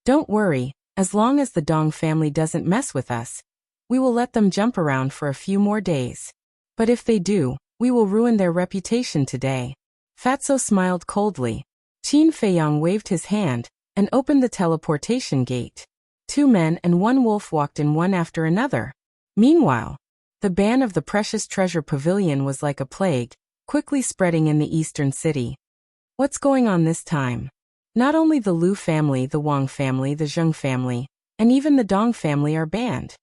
Don't worry, as long as the Dong family doesn't mess with us, we will let them jump around for a few more days. But if they do, we will ruin their reputation today. Fatso smiled coldly. Qin Feiyang waved his hand and opened the teleportation gate. 2 men and 1 wolf walked in one after another. Meanwhile, the ban of the precious treasure pavilion was like a plague, quickly spreading in the eastern city. What's going on this time? Not only the Lu family, the Wang family, the Zheng family, and even the Dong family are banned.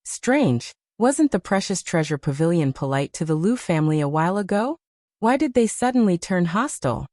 Strange, wasn't the precious treasure pavilion polite to the Lu family a while ago? Why did they suddenly turn hostile?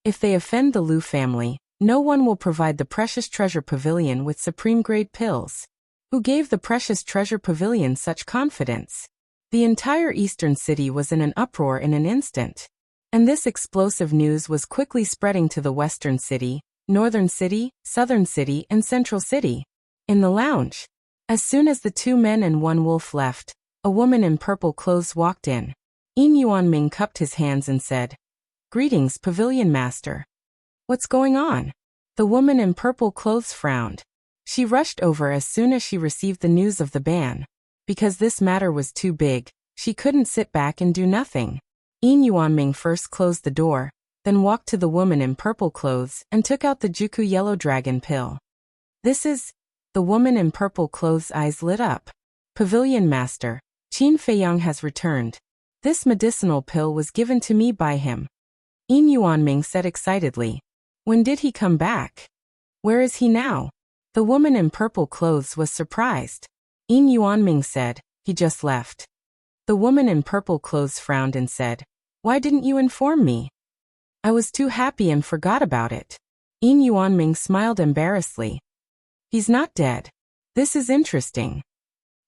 If they offend the Lu family, no one will provide the precious treasure pavilion with supreme-grade pills. Who gave the precious treasure pavilion such confidence? The entire eastern city was in an uproar in an instant. And this explosive news was quickly spreading to the western city, northern city, southern city, and central city. In the lounge, as soon as the 2 men and 1 wolf left, a woman in purple clothes walked in. Yin Yuanming cupped his hands and said, Greetings, pavilion master. What's going on? The woman in purple clothes frowned. She rushed over as soon as she received the news of the ban. Because this matter was too big, she couldn't sit back and do nothing. Yin Yuanming first closed the door, then walked to the woman in purple clothes and took out the Juku yellow dragon pill. This is... The woman in purple clothes' eyes lit up. Pavilion master, Qin Feiyang has returned. This medicinal pill was given to me by him. Yin Yuanming said excitedly. When did he come back? Where is he now? The woman in purple clothes was surprised. Yin Yuanming said, He just left. The woman in purple clothes frowned and said, Why didn't you inform me? I was too happy and forgot about it. Yin Yuanming smiled embarrassedly. He's not dead. This is interesting.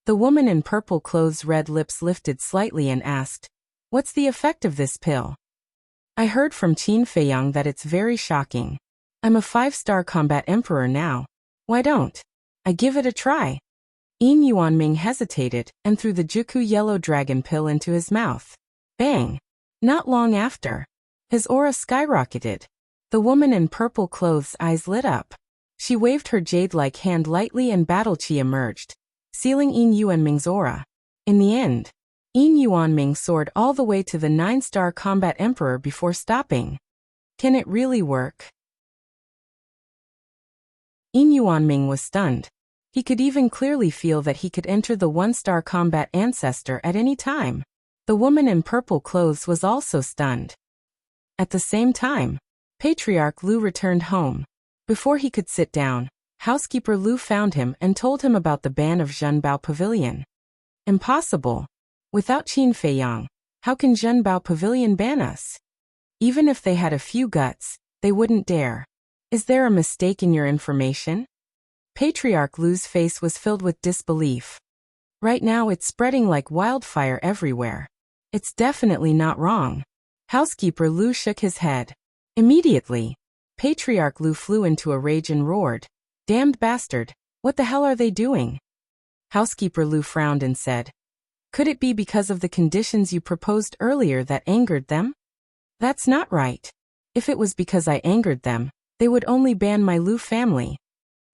The woman in purple clothes' red lips lifted slightly and asked, What's the effect of this pill? I heard from Qin Feiyang that it's very shocking. I'm a 5-star combat emperor now. Why don't I give it a try? Yin Yuanming hesitated and threw the Juku yellow dragon pill into his mouth. Bang! Not long after, his aura skyrocketed. The woman in purple clothes' eyes lit up. She waved her jade-like hand lightly and battle chi emerged, sealing Yin Yuanming's aura. In the end, Yin Yuanming soared all the way to the 9-star combat emperor before stopping. Can it really work? Yin Yuanming was stunned. He could even clearly feel that he could enter the 1-star combat ancestor at any time. The woman in purple clothes was also stunned. At the same time, Patriarch Lu returned home. Before he could sit down, housekeeper Lu found him and told him about the ban of Zhenbao Pavilion. Impossible. Without Qin Feiyang, how can Zhenbao Pavilion ban us? Even if they had a few guts, they wouldn't dare. Is there a mistake in your information? Patriarch Lu's face was filled with disbelief. Right now it's spreading like wildfire everywhere. It's definitely not wrong. Housekeeper Lu shook his head. Immediately, Patriarch Lu flew into a rage and roared, Damned bastard, what the hell are they doing? Housekeeper Lu frowned and said, Could it be because of the conditions you proposed earlier that angered them? That's not right. If it was because I angered them, they would only ban my Lu family.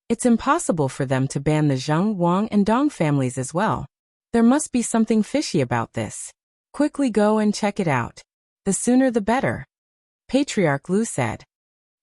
It's impossible for them to ban the Zheng, Wang, and Dong families as well. There must be something fishy about this. Quickly go and check it out. The sooner the better. Patriarch Lu said.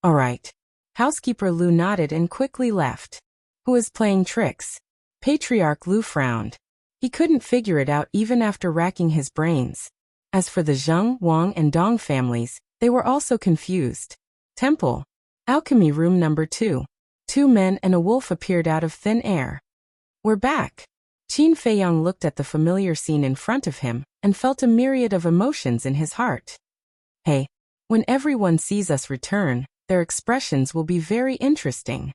All right. Housekeeper Lu nodded and quickly left. Who is playing tricks? Patriarch Lu frowned. He couldn't figure it out even after racking his brains. As for the Zheng, Wang, and Dong families, they were also confused. Temple. Alchemy room number 2. 2 men and a wolf appeared out of thin air. We're back. Qin Feiyang looked at the familiar scene in front of him and felt a myriad of emotions in his heart. Hey, when everyone sees us return, their expressions will be very interesting.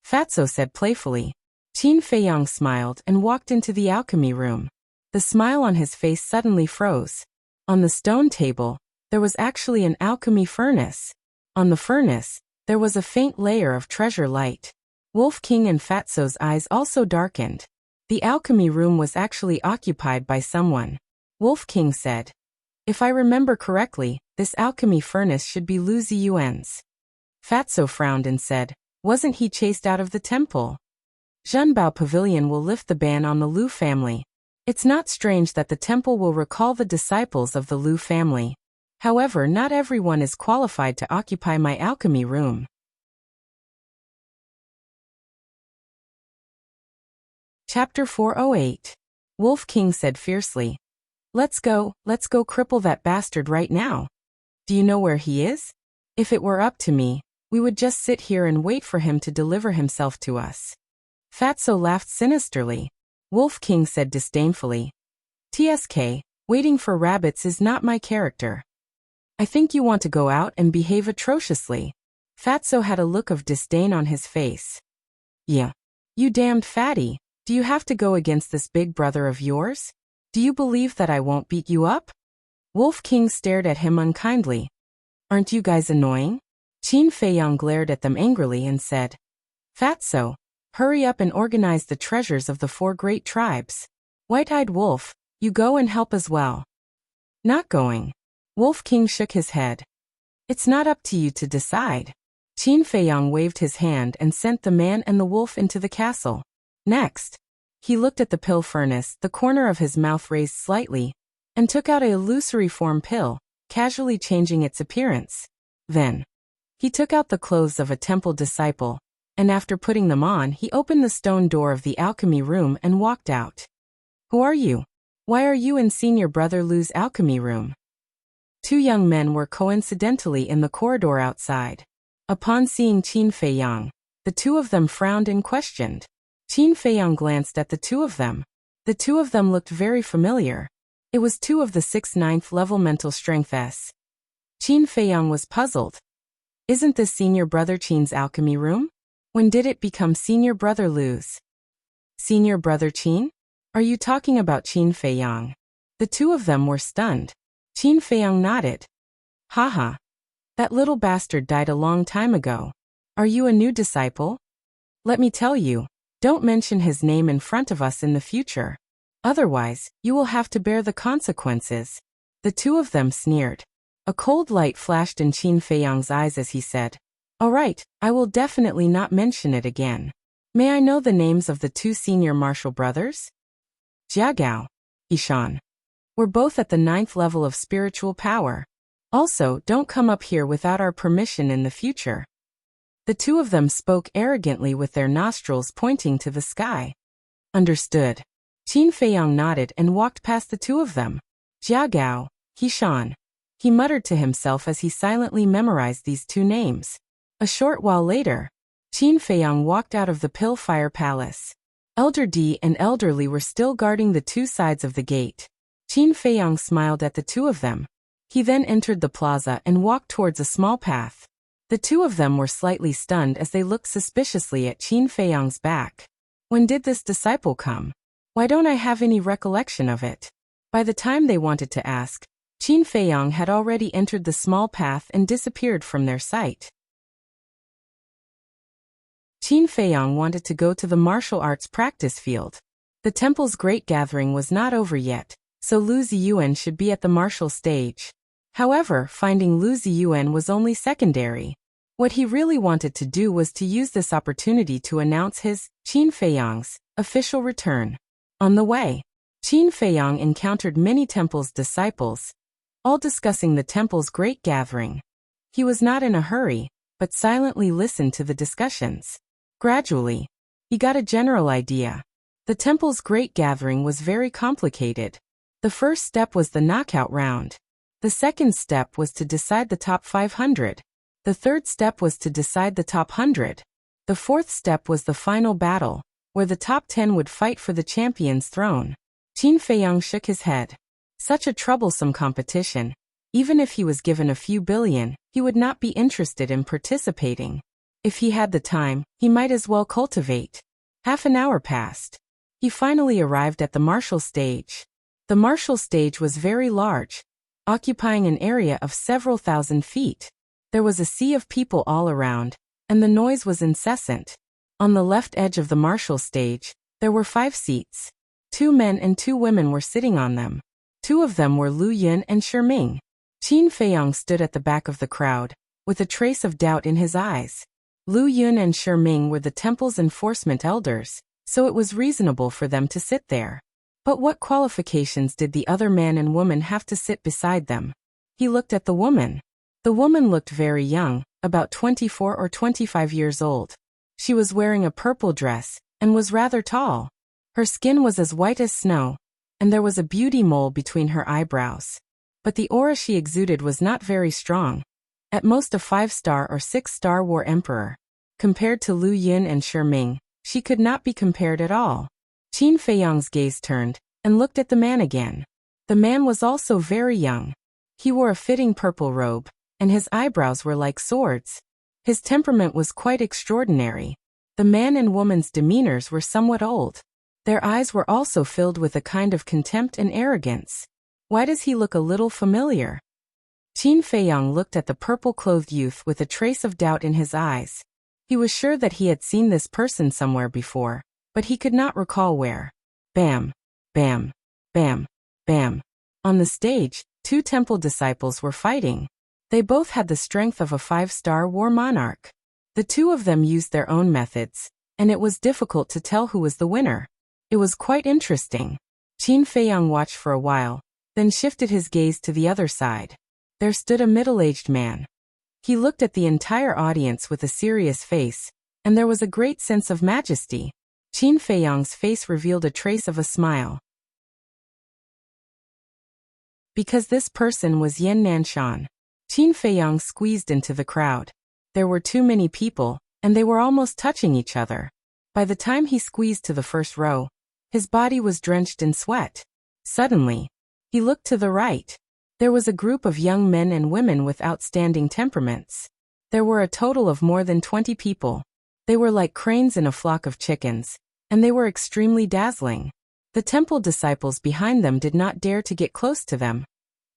Fatso said playfully. Qin Feiyang smiled and walked into the alchemy room. The smile on his face suddenly froze. On the stone table, there was actually an alchemy furnace. On the furnace, there was a faint layer of treasure light. Wolf King and Fatso's eyes also darkened. The alchemy room was actually occupied by someone. Wolf King said. If I remember correctly, this alchemy furnace should be Lu Ziyuan's. Fatso frowned and said, wasn't he chased out of the temple? Zhenbao Pavilion will lift the ban on the Lu family. It's not strange that the temple will recall the disciples of the Lu family. However, not everyone is qualified to occupy my alchemy room. Chapter 408. Wolf King said fiercely. Let's go cripple that bastard right now. Do you know where he is? If it were up to me, we would just sit here and wait for him to deliver himself to us. Fatso laughed sinisterly. Wolf King said disdainfully. TSK, waiting for rabbits is not my character. I think you want to go out and behave atrociously. Fatso had a look of disdain on his face. Yeah. You damned fatty. Do you have to go against this big brother of yours? Do you believe that I won't beat you up? Wolf King stared at him unkindly. Aren't you guys annoying? Qin Feiyang glared at them angrily and said, Fatso, hurry up and organize the treasures of the 4 great tribes. White-eyed Wolf, you go and help as well. Not going. Wolf King shook his head. It's not up to you to decide. Qin Feiyang waved his hand and sent the man and the wolf into the castle. Next, he looked at the pill furnace, the corner of his mouth raised slightly, and took out an illusory form pill, casually changing its appearance. Then, he took out the clothes of a temple disciple, and after putting them on, he opened the stone door of the alchemy room and walked out. Who are you? Why are you in Senior Brother Lu's alchemy room? 2 young men were coincidentally in the corridor outside. Upon seeing Qin Feiyang, the 2 of them frowned and questioned. Qin Feiyang glanced at the 2 of them. The 2 of them looked very familiar. It was 2 of the 6th-9th level mental strength S. Qin Feiyang was puzzled. Isn't this Senior Brother Qin's alchemy room? When did it become Senior Brother Lu's? Senior Brother Qin? Are you talking about Qin Feiyang? The 2 of them were stunned. Qin Feiyang nodded. Haha. That little bastard died a long time ago. Are you a new disciple? Let me tell you, don't mention his name in front of us in the future. Otherwise, you will have to bear the consequences. The 2 of them sneered. A cold light flashed in Qin Feiyang's eyes as he said, All right, I will definitely not mention it again. May I know the names of the 2 senior martial brothers? Jiagao, Yishan. We're both at the 9th level of spiritual power. Also, don't come up here without our permission in the future. The 2 of them spoke arrogantly with their nostrils pointing to the sky. Understood. Qin Feiyang nodded and walked past the 2 of them. Jiagao, Yishan. He muttered to himself as he silently memorized these 2 names. A short while later, Qin Feiyang walked out of the Pill Fire Palace. Elder D and Elderly were still guarding the 2 sides of the gate. Qin Feiyang smiled at the 2 of them. He then entered the plaza and walked towards a small path. The 2 of them were slightly stunned as they looked suspiciously at Qin Feiyang's back. When did this disciple come? Why don't I have any recollection of it? By the time they wanted to ask, Qin Feiyang had already entered the small path and disappeared from their sight. Qin Feiyang wanted to go to the martial arts practice field. The temple's great gathering was not over yet, so Lu Ziyuan should be at the martial stage. However, finding Lu Ziyuan was only secondary. What he really wanted to do was to use this opportunity to announce his, Qin Feiyang's, official return. On the way, Qin Feiyang encountered many temple's disciples, all discussing the temple's great gathering. He was not in a hurry, but silently listened to the discussions. Gradually, he got a general idea. The temple's great gathering was very complicated. The first step was the knockout round. The second step was to decide the top 500. The third step was to decide the top 100. The fourth step was the final battle, where the top 10 would fight for the champion's throne. Qin Feiyang shook his head. Such a troublesome competition. Even if he was given a few billion, he would not be interested in participating. If he had the time, he might as well cultivate. Half an hour passed. He finally arrived at the martial stage. The martial stage was very large, occupying an area of several thousand feet. There was a sea of people all around, and the noise was incessant. On the left edge of the martial stage, there were 5 seats. 2 men and 2 women were sitting on them. 2 of them were Lu Yun and Shiming. Qin Feiyang stood at the back of the crowd, with a trace of doubt in his eyes. Lu Yun and Shiming were the temple's enforcement elders, so it was reasonable for them to sit there. But what qualifications did the other man and woman have to sit beside them? He looked at the woman. The woman looked very young, about 24 or 25 years old. She was wearing a purple dress, and was rather tall. Her skin was as white as snow, and there was a beauty mole between her eyebrows. But the aura she exuded was not very strong. At most a 5-star or 6-star war emperor. Compared to Lu Yun and Shiming, she could not be compared at all. Qin Feiyang's gaze turned, and looked at the man again. The man was also very young. He wore a fitting purple robe, and his eyebrows were like swords. His temperament was quite extraordinary. The man and woman's demeanors were somewhat old. Their eyes were also filled with a kind of contempt and arrogance. Why does he look a little familiar? Qin Feiyang looked at the purple-clothed youth with a trace of doubt in his eyes. He was sure that he had seen this person somewhere before, but he could not recall where. Bam, bam, bam, bam. On the stage, 2 temple disciples were fighting. They both had the strength of a 5-star war monarch. The 2 of them used their own methods, and it was difficult to tell who was the winner. It was quite interesting. Qin Feiyang watched for a while, then shifted his gaze to the other side. There stood a middle-aged man. He looked at the entire audience with a serious face, and there was a great sense of majesty. Qin Feiyang's face revealed a trace of a smile. Because this person was Yan Nanshan. Qin Feiyang squeezed into the crowd. There were too many people, and they were almost touching each other. By the time he squeezed to the first row, his body was drenched in sweat. Suddenly, he looked to the right. There was a group of young men and women with outstanding temperaments. There were a total of more than 20 people. They were like cranes in a flock of chickens, and they were extremely dazzling. The temple disciples behind them did not dare to get close to them,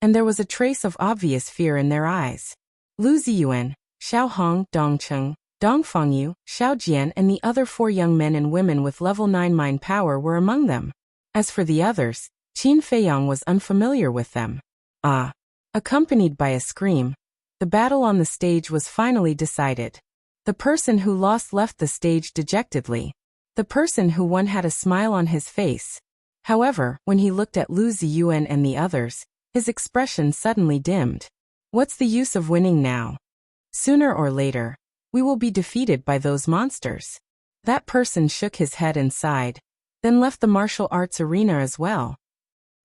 and there was a trace of obvious fear in their eyes. Lu Ziyuan, Xiao Hong, Dong Cheng, Dong Fengyu, Xiao Jian and the other 4 young men and women with level 9 mind power were among them. As for the others, Qin Feiyang was unfamiliar with them. Ah! Accompanied by a scream, the battle on the stage was finally decided. The person who lost left the stage dejectedly. The person who won had a smile on his face. However, when he looked at Lu Ziyuan and the others, his expression suddenly dimmed. What's the use of winning now? Sooner or later, we will be defeated by those monsters. That person shook his head and sighed, then left the martial arts arena as well.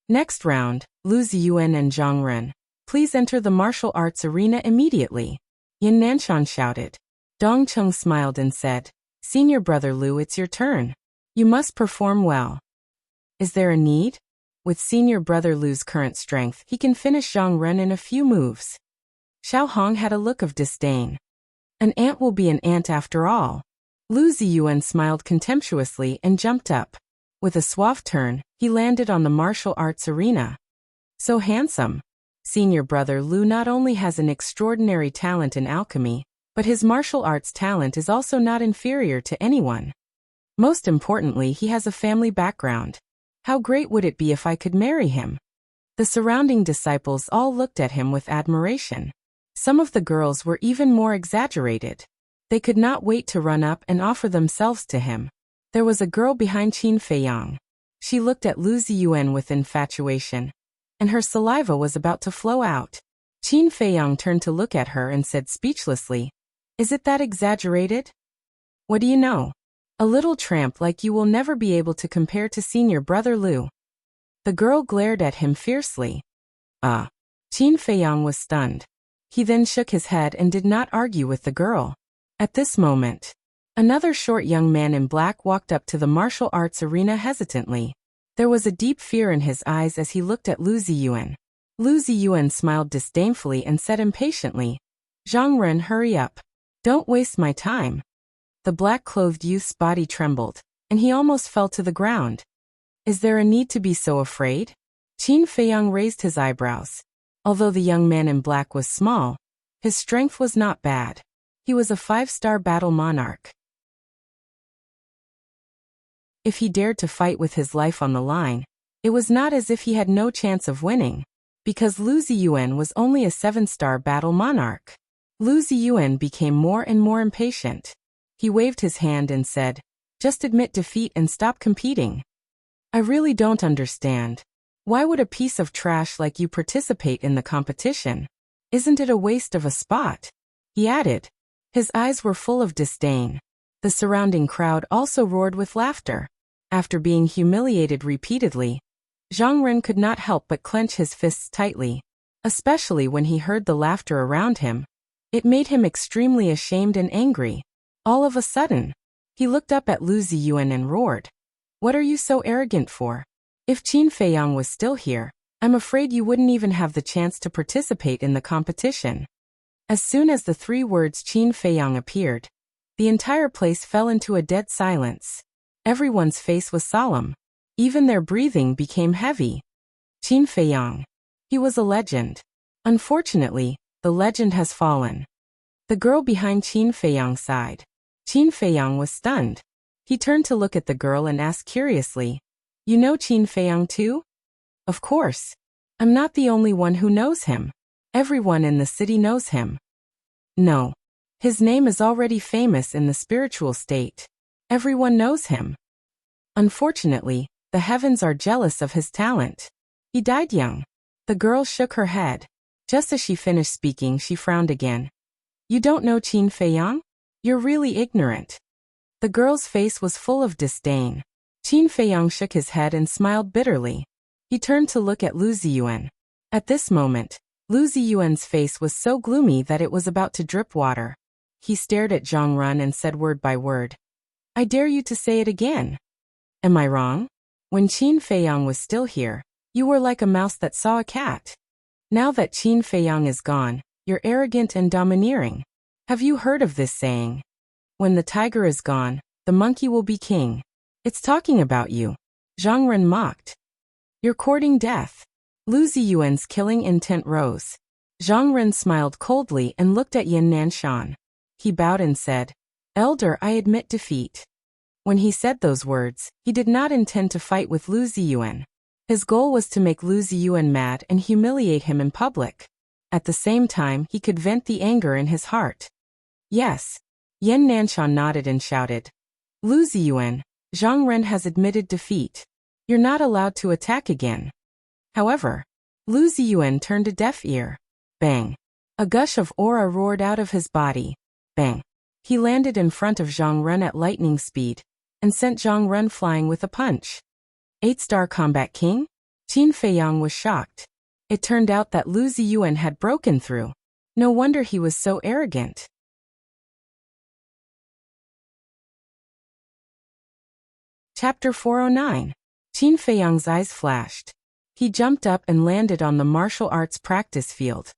Next round, Lu Ziyuan and Zhang Ren, please enter the martial arts arena immediately. Yan Nanshan shouted. Dong Cheng smiled and said, Senior brother Lu, it's your turn. You must perform well. Is there a need? With senior brother Lu's current strength, he can finish Zhang Ren in a few moves. Xiao Hong had a look of disdain. An ant will be an ant after all. Lu Ziyuan smiled contemptuously and jumped up. With a suave turn, he landed on the martial arts arena. So handsome. Senior brother Lu not only has an extraordinary talent in alchemy, but his martial arts talent is also not inferior to anyone. Most importantly, he has a family background. How great would it be if I could marry him? The surrounding disciples all looked at him with admiration. Some of the girls were even more exaggerated. They could not wait to run up and offer themselves to him. There was a girl behind Qin Feiyang. She looked at Lu Ziyuan with infatuation, and her saliva was about to flow out. Qin Feiyang turned to look at her and said speechlessly, "Is it that exaggerated? What do you know? A little tramp like you will never be able to compare to senior brother Lu." The girl glared at him fiercely. Qin Feiyang was stunned. He then shook his head and did not argue with the girl. At this moment, another short young man in black walked up to the martial arts arena hesitantly. There was a deep fear in his eyes as he looked at Lu Ziyuan. Lu Ziyuan smiled disdainfully and said impatiently, "Zhang Ren, hurry up. Don't waste my time." The black-clothed youth's body trembled, and he almost fell to the ground. "Is there a need to be so afraid?" Qin Feiyang raised his eyebrows. Although the young man in black was small, his strength was not bad. He was a 5-star battle monarch. If he dared to fight with his life on the line, it was not as if he had no chance of winning, because Lu Ziyuan was only a 7-star battle monarch. Lu Ziyuan became more and more impatient. He waved his hand and said, "Just admit defeat and stop competing. I really don't understand. Why would a piece of trash like you participate in the competition? Isn't it a waste of a spot?" he added. His eyes were full of disdain. The surrounding crowd also roared with laughter. After being humiliated repeatedly, Zhang Ren could not help but clench his fists tightly, especially when he heard the laughter around him. It made him extremely ashamed and angry. All of a sudden, he looked up at Lu Ziyuan and roared, "What are you so arrogant for? If Qin Feiyang was still here, I'm afraid you wouldn't even have the chance to participate in the competition." As soon as the 3 words Qin Feiyang appeared, the entire place fell into a dead silence. Everyone's face was solemn. Even their breathing became heavy. Qin Feiyang. He was a legend. Unfortunately, the legend has fallen. The girl behind Qin Feiyang sighed. Qin Feiyang was stunned. He turned to look at the girl and asked curiously, "You know Qin Feiyang too?" "Of course. I'm not the only one who knows him. Everyone in the city knows him." "No. His name is already famous in the spiritual state. Everyone knows him. Unfortunately, the heavens are jealous of his talent. He died young." The girl shook her head. Just as she finished speaking, she frowned again. "You don't know Qin Feiyang? You're really ignorant." The girl's face was full of disdain. Qin Feiyang shook his head and smiled bitterly. He turned to look at Lu Ziyuan. At this moment, Lu Ziyuan's face was so gloomy that it was about to drip water. He stared at Zhang Ren and said word by word, "I dare you to say it again. Am I wrong? When Qin Feiyang was still here, you were like a mouse that saw a cat. Now that Qin Feiyang is gone, you're arrogant and domineering. Have you heard of this saying? When the tiger is gone, the monkey will be king. It's talking about you." Zhang Ren mocked. "You're courting death." Lu Ziyuan's killing intent rose. Zhang Ren smiled coldly and looked at Yan Nanshan. He bowed and said, "Elder, I admit defeat." When he said those words, he did not intend to fight with Lu Ziyuan. His goal was to make Lu Ziyuan mad and humiliate him in public. At the same time, he could vent the anger in his heart. "Yes." Yan Nanshan nodded and shouted, "Lu Ziyuan, Zhang Ren has admitted defeat. You're not allowed to attack again." However, Lu Ziyuan turned a deaf ear. Bang! A gush of aura roared out of his body. Bang! He landed in front of Zhang Ren at lightning speed, and sent Zhang Ren flying with a punch. 8-star combat king? Qin Feiyang was shocked. It turned out that Lu Ziyuan had broken through. No wonder he was so arrogant. Chapter 409. Qin Feiyang's eyes flashed. He jumped up and landed on the martial arts practice field.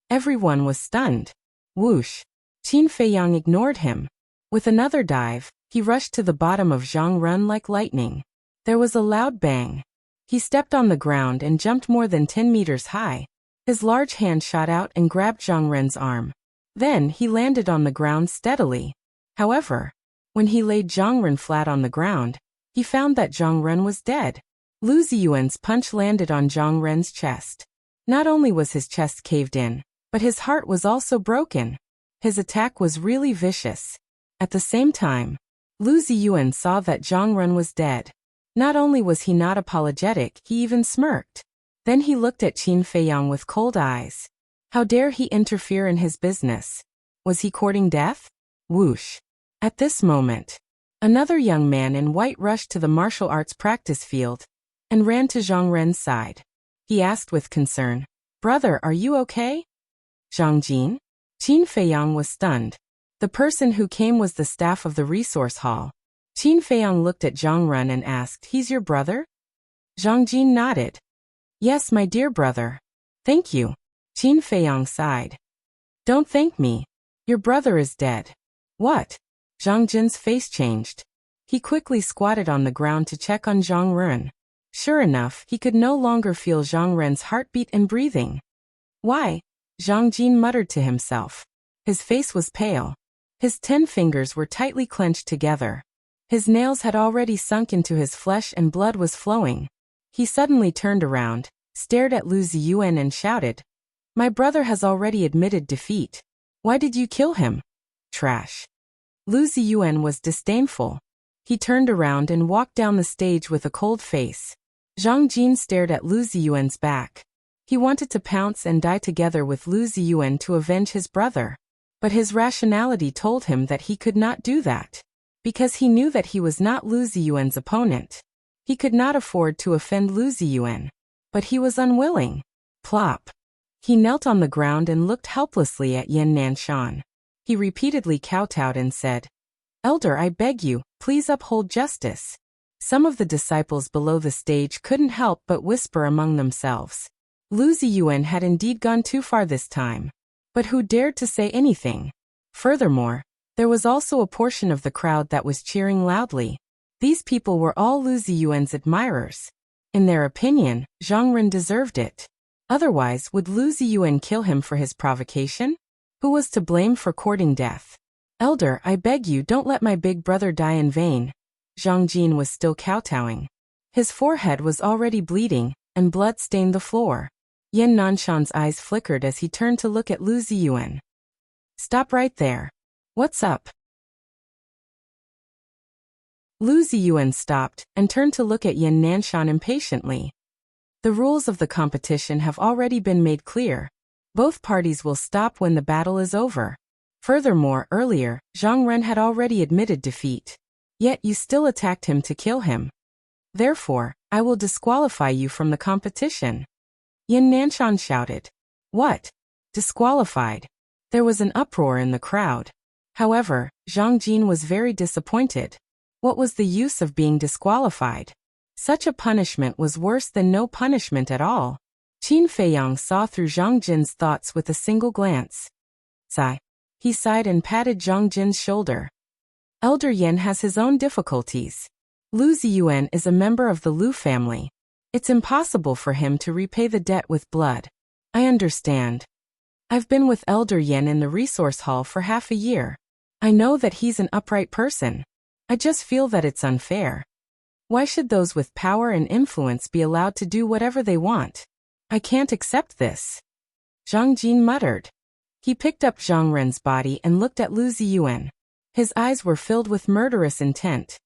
Everyone was stunned. Whoosh! Qin Feiyang ignored him. With another dive, he rushed to the bottom of Zhang Ren like lightning. There was a loud bang. He stepped on the ground and jumped more than 10 meters high. His large hand shot out and grabbed Zhang Ren's arm. Then he landed on the ground steadily. However, when he laid Zhang Ren flat on the ground, he found that Zhang Ren was dead. Lu Ziyuan's punch landed on Zhang Ren's chest. Not only was his chest caved in, But his heart was also broken. His attack was really vicious. At the same time, Lu Ziyuan saw that Zhang Ren was dead. Not only was he not apologetic, he even smirked. Then he looked at Qin Feiyang with cold eyes. How dare he interfere in his business? Was he courting death? Whoosh. At this moment, another young man in white rushed to the martial arts practice field and ran to Zhang Ren's side. He asked with concern, "Brother, are you okay?" "Zhang Jin?" Qin Feiyang was stunned. The person who came was the staff of the resource hall. Qin Feiyang looked at Zhang Ren and asked, "He's your brother?" Zhang Jin nodded. "Yes, my dear brother. Thank you." Qin Feiyang sighed. "Don't thank me. Your brother is dead." "What?" Zhang Jin's face changed. He quickly squatted on the ground to check on Zhang Ren. Sure enough, he could no longer feel Zhang Ren's heartbeat and breathing. "Why?" Zhang Jin muttered to himself. His face was pale. His 10 fingers were tightly clenched together. His nails had already sunk into his flesh and blood was flowing. He suddenly turned around, stared at Lu Ziyuan and shouted, "My brother has already admitted defeat. Why did you kill him? Trash." Lu Ziyuan was disdainful. He turned around and walked down the stage with a cold face. Zhang Jin stared at Lu Ziyuan's back. He wanted to pounce and die together with Lu Ziyuan to avenge his brother. But his rationality told him that he could not do that. Because he knew that he was not Lu Ziyuan's opponent. He could not afford to offend Lu Ziyuan. But he was unwilling. Plop. He knelt on the ground and looked helplessly at Yan Nanshan. He repeatedly kowtowed and said, "Elder, I beg you, please uphold justice." Some of the disciples below the stage couldn't help but whisper among themselves. Lu Ziyuan had indeed gone too far this time. But who dared to say anything? Furthermore, there was also a portion of the crowd that was cheering loudly. These people were all Lu Ziyuan's admirers. In their opinion, Zhang Ren deserved it. Otherwise, would Lu Ziyuan kill him for his provocation? Who was to blame for courting death? "Elder, I beg you, don't let my big brother die in vain." Zhang Jin was still kowtowing. His forehead was already bleeding, and blood stained the floor. Yan Nanshan's eyes flickered as he turned to look at Lu Ziyuan. "Stop right there. What's up?" Lu Ziyuan stopped and turned to look at Yan Nanshan impatiently. "The rules of the competition have already been made clear. Both parties will stop when the battle is over. Furthermore, earlier, Zhang Ren had already admitted defeat. Yet you still attacked him to kill him. Therefore, I will disqualify you from the competition." Yan Nanshan shouted. "What? Disqualified?" There was an uproar in the crowd. However, Zhang Jin was very disappointed. What was the use of being disqualified? Such a punishment was worse than no punishment at all. Qin Feiyang saw through Zhang Jin's thoughts with a single glance. "Sigh." He sighed and patted Zhang Jin's shoulder. "Elder Yan has his own difficulties. Lu Ziyuan is a member of the Lu family. It's impossible for him to repay the debt with blood. I understand. I've been with Elder Yan in the resource hall for half a year. I know that he's an upright person. I just feel that it's unfair. Why should those with power and influence be allowed to do whatever they want? I can't accept this." Zhang Jin muttered. He picked up Zhang Ren's body and looked at Lu Ziyuan. His eyes were filled with murderous intent.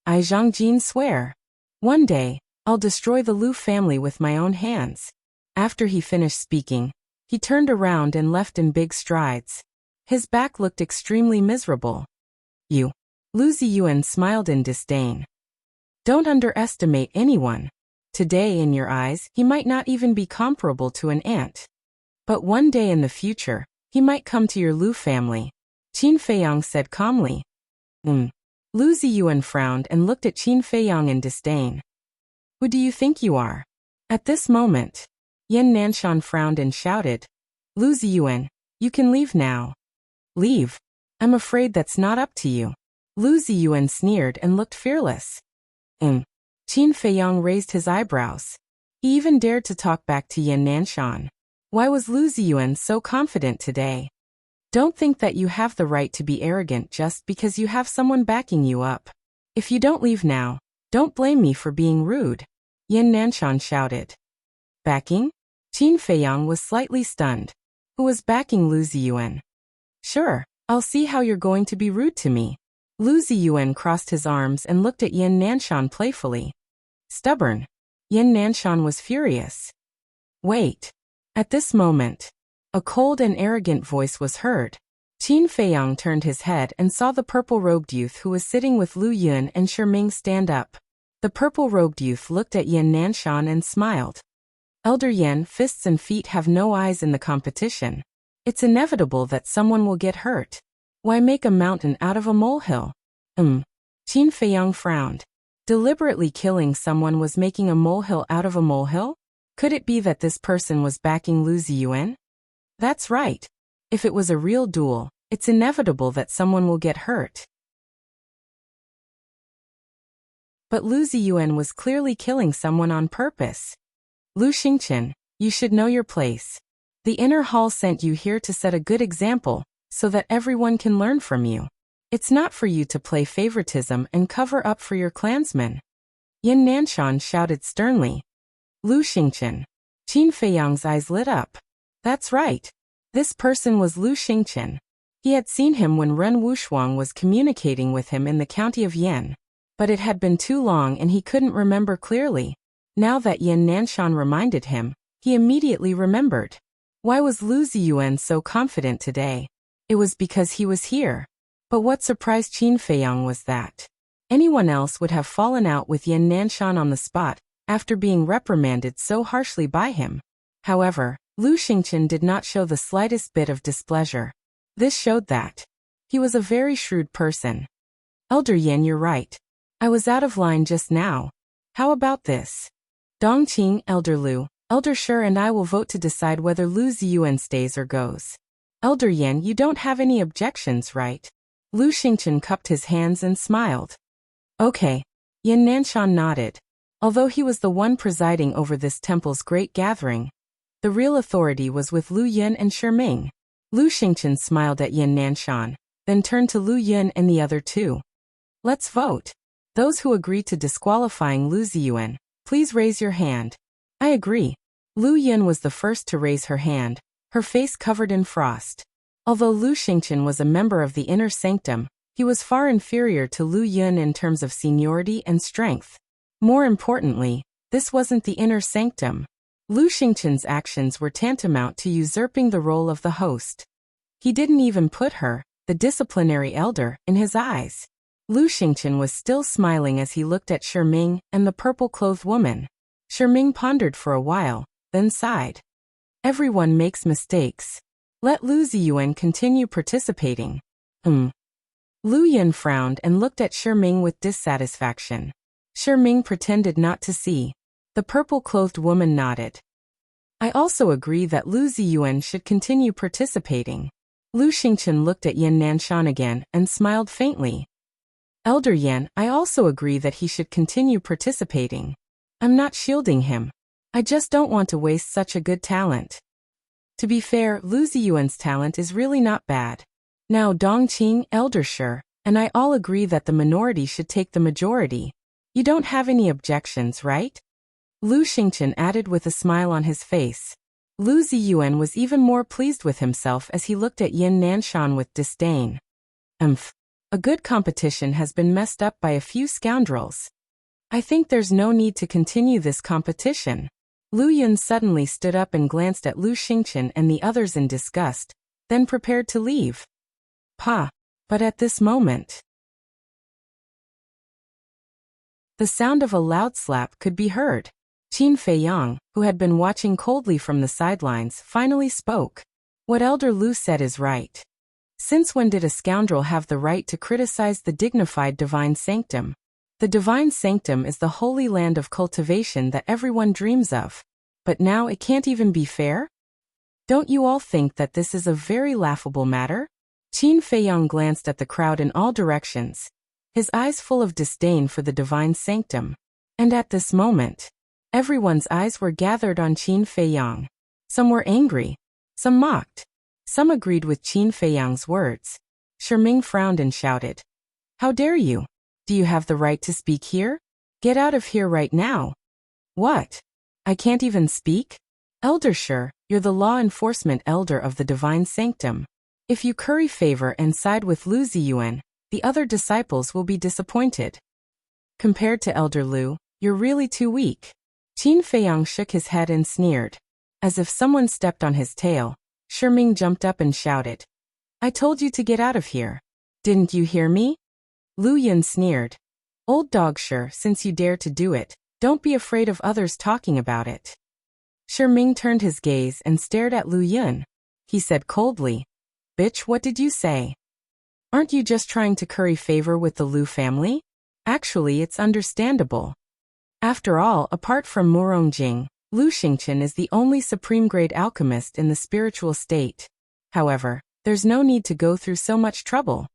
"I, Zhang Jin, swear. One day, I'll destroy the Lu family with my own hands." After he finished speaking, he turned around and left in big strides. His back looked extremely miserable. "You." Lu Ziyuan smiled in disdain. "Don't underestimate anyone. Today, in your eyes, he might not even be comparable to an ant. But one day in the future, he might come to your Lu family," Qin Feiyang said calmly. Lu Ziyuan frowned and looked at Qin Feiyang in disdain. "Who do you think you are?" At this moment, Yan Nanshan frowned and shouted, "Lu Ziyuan, you can leave now." "Leave? I'm afraid that's not up to you." Lu Ziyuan sneered and looked fearless. Qin Feiyang raised his eyebrows. He even dared to talk back to Yan Nanshan. Why was Lu Ziyuan so confident today? Don't think that you have the right to be arrogant just because you have someone backing you up. If you don't leave now, don't blame me for being rude, Yan Nanshan shouted. Backing? Qin Feiyang was slightly stunned. who was backing Lu Ziyuan. Sure, I'll see how you're going to be rude to me. Lu Ziyuan crossed his arms and looked at Yin Nanshan playfully. Stubborn. Yin Nanshan was furious. Wait. At this moment, a cold and arrogant voice was heard. Qin Feiyang turned his head and saw the purple-robed youth who was sitting with Lu Yun and Shiming stand up. The purple-robed youth looked at Yin Nanshan and smiled. Elder Yin, fists and feet have no eyes in the competition. It's inevitable that someone will get hurt. Why make a mountain out of a molehill? Qin Feiyang frowned. Deliberately killing someone was making a molehill out of a molehill? Could it be that this person was backing Lu Ziyuan? That's right. If it was a real duel, it's inevitable that someone will get hurt. But Lu Ziyuan was clearly killing someone on purpose. Lu Xingqian, you should know your place. The inner hall sent you here to set a good example, so that everyone can learn from you. It's not for you to play favoritism and cover up for your clansmen. Yin Nanshan shouted sternly. Lu Xingqian. Qin Feiyang's eyes lit up. That's right. This person was Lu Xingqian. He had seen him when Ren Wushuang was communicating with him in the county of Yan. But it had been too long and he couldn't remember clearly. Now that Yin Nanshan reminded him, he immediately remembered. Why was Lu Ziyuan so confident today? It was because he was here. But what surprised Qin Feiyang was that anyone else would have fallen out with Yin Nanshan on the spot after being reprimanded so harshly by him. However, Lu Xingqian did not show the slightest bit of displeasure. This showed that he was a very shrewd person. Elder Yin, you're right. I was out of line just now. How about this? Dongqing, Elder Lu, Elder Shi and I will vote to decide whether Lu Ziyuan stays or goes. Elder Yin, you don't have any objections, right? Lu Xingqian cupped his hands and smiled. Okay. Yin Nanshan nodded. Although he was the one presiding over this temple's great gathering, the real authority was with Lu Yun and Shiming. Lu Xingqian smiled at Yin Nanshan, then turned to Lu Yun and the other two. Let's vote. Those who agree to disqualifying Lu Ziyuan, please raise your hand. I agree. Lu Yun was the first to raise her hand, her face covered in frost. Although Lu Xingqian was a member of the inner sanctum, he was far inferior to Lu Yun in terms of seniority and strength. More importantly, this wasn't the inner sanctum. Lu Xingqian's actions were tantamount to usurping the role of the host. He didn't even put her, the disciplinary elder, in his eyes. Lu Xingqian was still smiling as he looked at Shiming and the purple-clothed woman. Shiming pondered for a while, then sighed. Everyone makes mistakes. Let Lu Ziyuan continue participating. Lu Yun frowned and looked at Shiming with dissatisfaction. Shiming pretended not to see. The purple-clothed woman nodded. I also agree that Lu Ziyuan should continue participating. Lu Xingqian looked at Yin Nanshan again and smiled faintly. Elder Yin, I also agree that he should continue participating. I'm not shielding him. I just don't want to waste such a good talent. To be fair, Lu Ziyuan's talent is really not bad. Now Dongqing, Elder Shi, and I all agree that the minority should take the majority. You don't have any objections, right? Lu Xingqian added with a smile on his face. Lu Ziyuan was even more pleased with himself as he looked at Yin Nanshan with disdain. A good competition has been messed up by a few scoundrels. I think there's no need to continue this competition. Lu Yun suddenly stood up and glanced at Lu Xingqian and the others in disgust, then prepared to leave. But at this moment, the sound of a loud slap could be heard. Qin Feiyang, who had been watching coldly from the sidelines, finally spoke. What Elder Lu said is right. Since when did a scoundrel have the right to criticize the dignified divine sanctum? The divine sanctum is the holy land of cultivation that everyone dreams of. But now it can't even be fair? Don't you all think that this is a very laughable matter? Qin Feiyang glanced at the crowd in all directions, his eyes full of disdain for the divine sanctum. And at this moment, everyone's eyes were gathered on Qin Feiyang. Some were angry, some mocked, some agreed with Qin Feiyang's words. Shiming frowned and shouted, "How dare you? Do you have the right to speak here? Get out of here right now." What? I can't even speak? Elder Shi, You're the law enforcement elder of the divine sanctum. If you curry favor and side with Lu Ziyuan, the other disciples will be disappointed. Compared to Elder Lu, you're really too weak. Qin Feiyang shook his head and sneered. As if someone stepped on his tail, Shiming jumped up and shouted. I told you to get out of here. Didn't you hear me? Lu Yun sneered. Old dog, sure, since you dare to do it, don't be afraid of others talking about it. Shiming turned his gaze and stared at Lu Yun. He said coldly, Bitch, what did you say? Aren't you just trying to curry favor with the Lu family? Actually, it's understandable. After all, apart from Murongjing, Lu Xingqian is the only supreme-grade alchemist in the spiritual state. However, there's no need to go through so much trouble.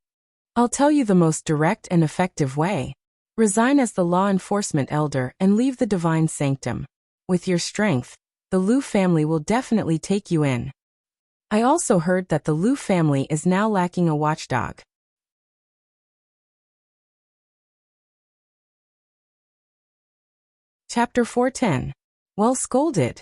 I'll tell you the most direct and effective way. Resign as the law enforcement elder and leave the divine sanctum. With your strength, the Lu family will definitely take you in. I also heard that the Lu family is now lacking a watchdog. Chapter 410. Well scolded.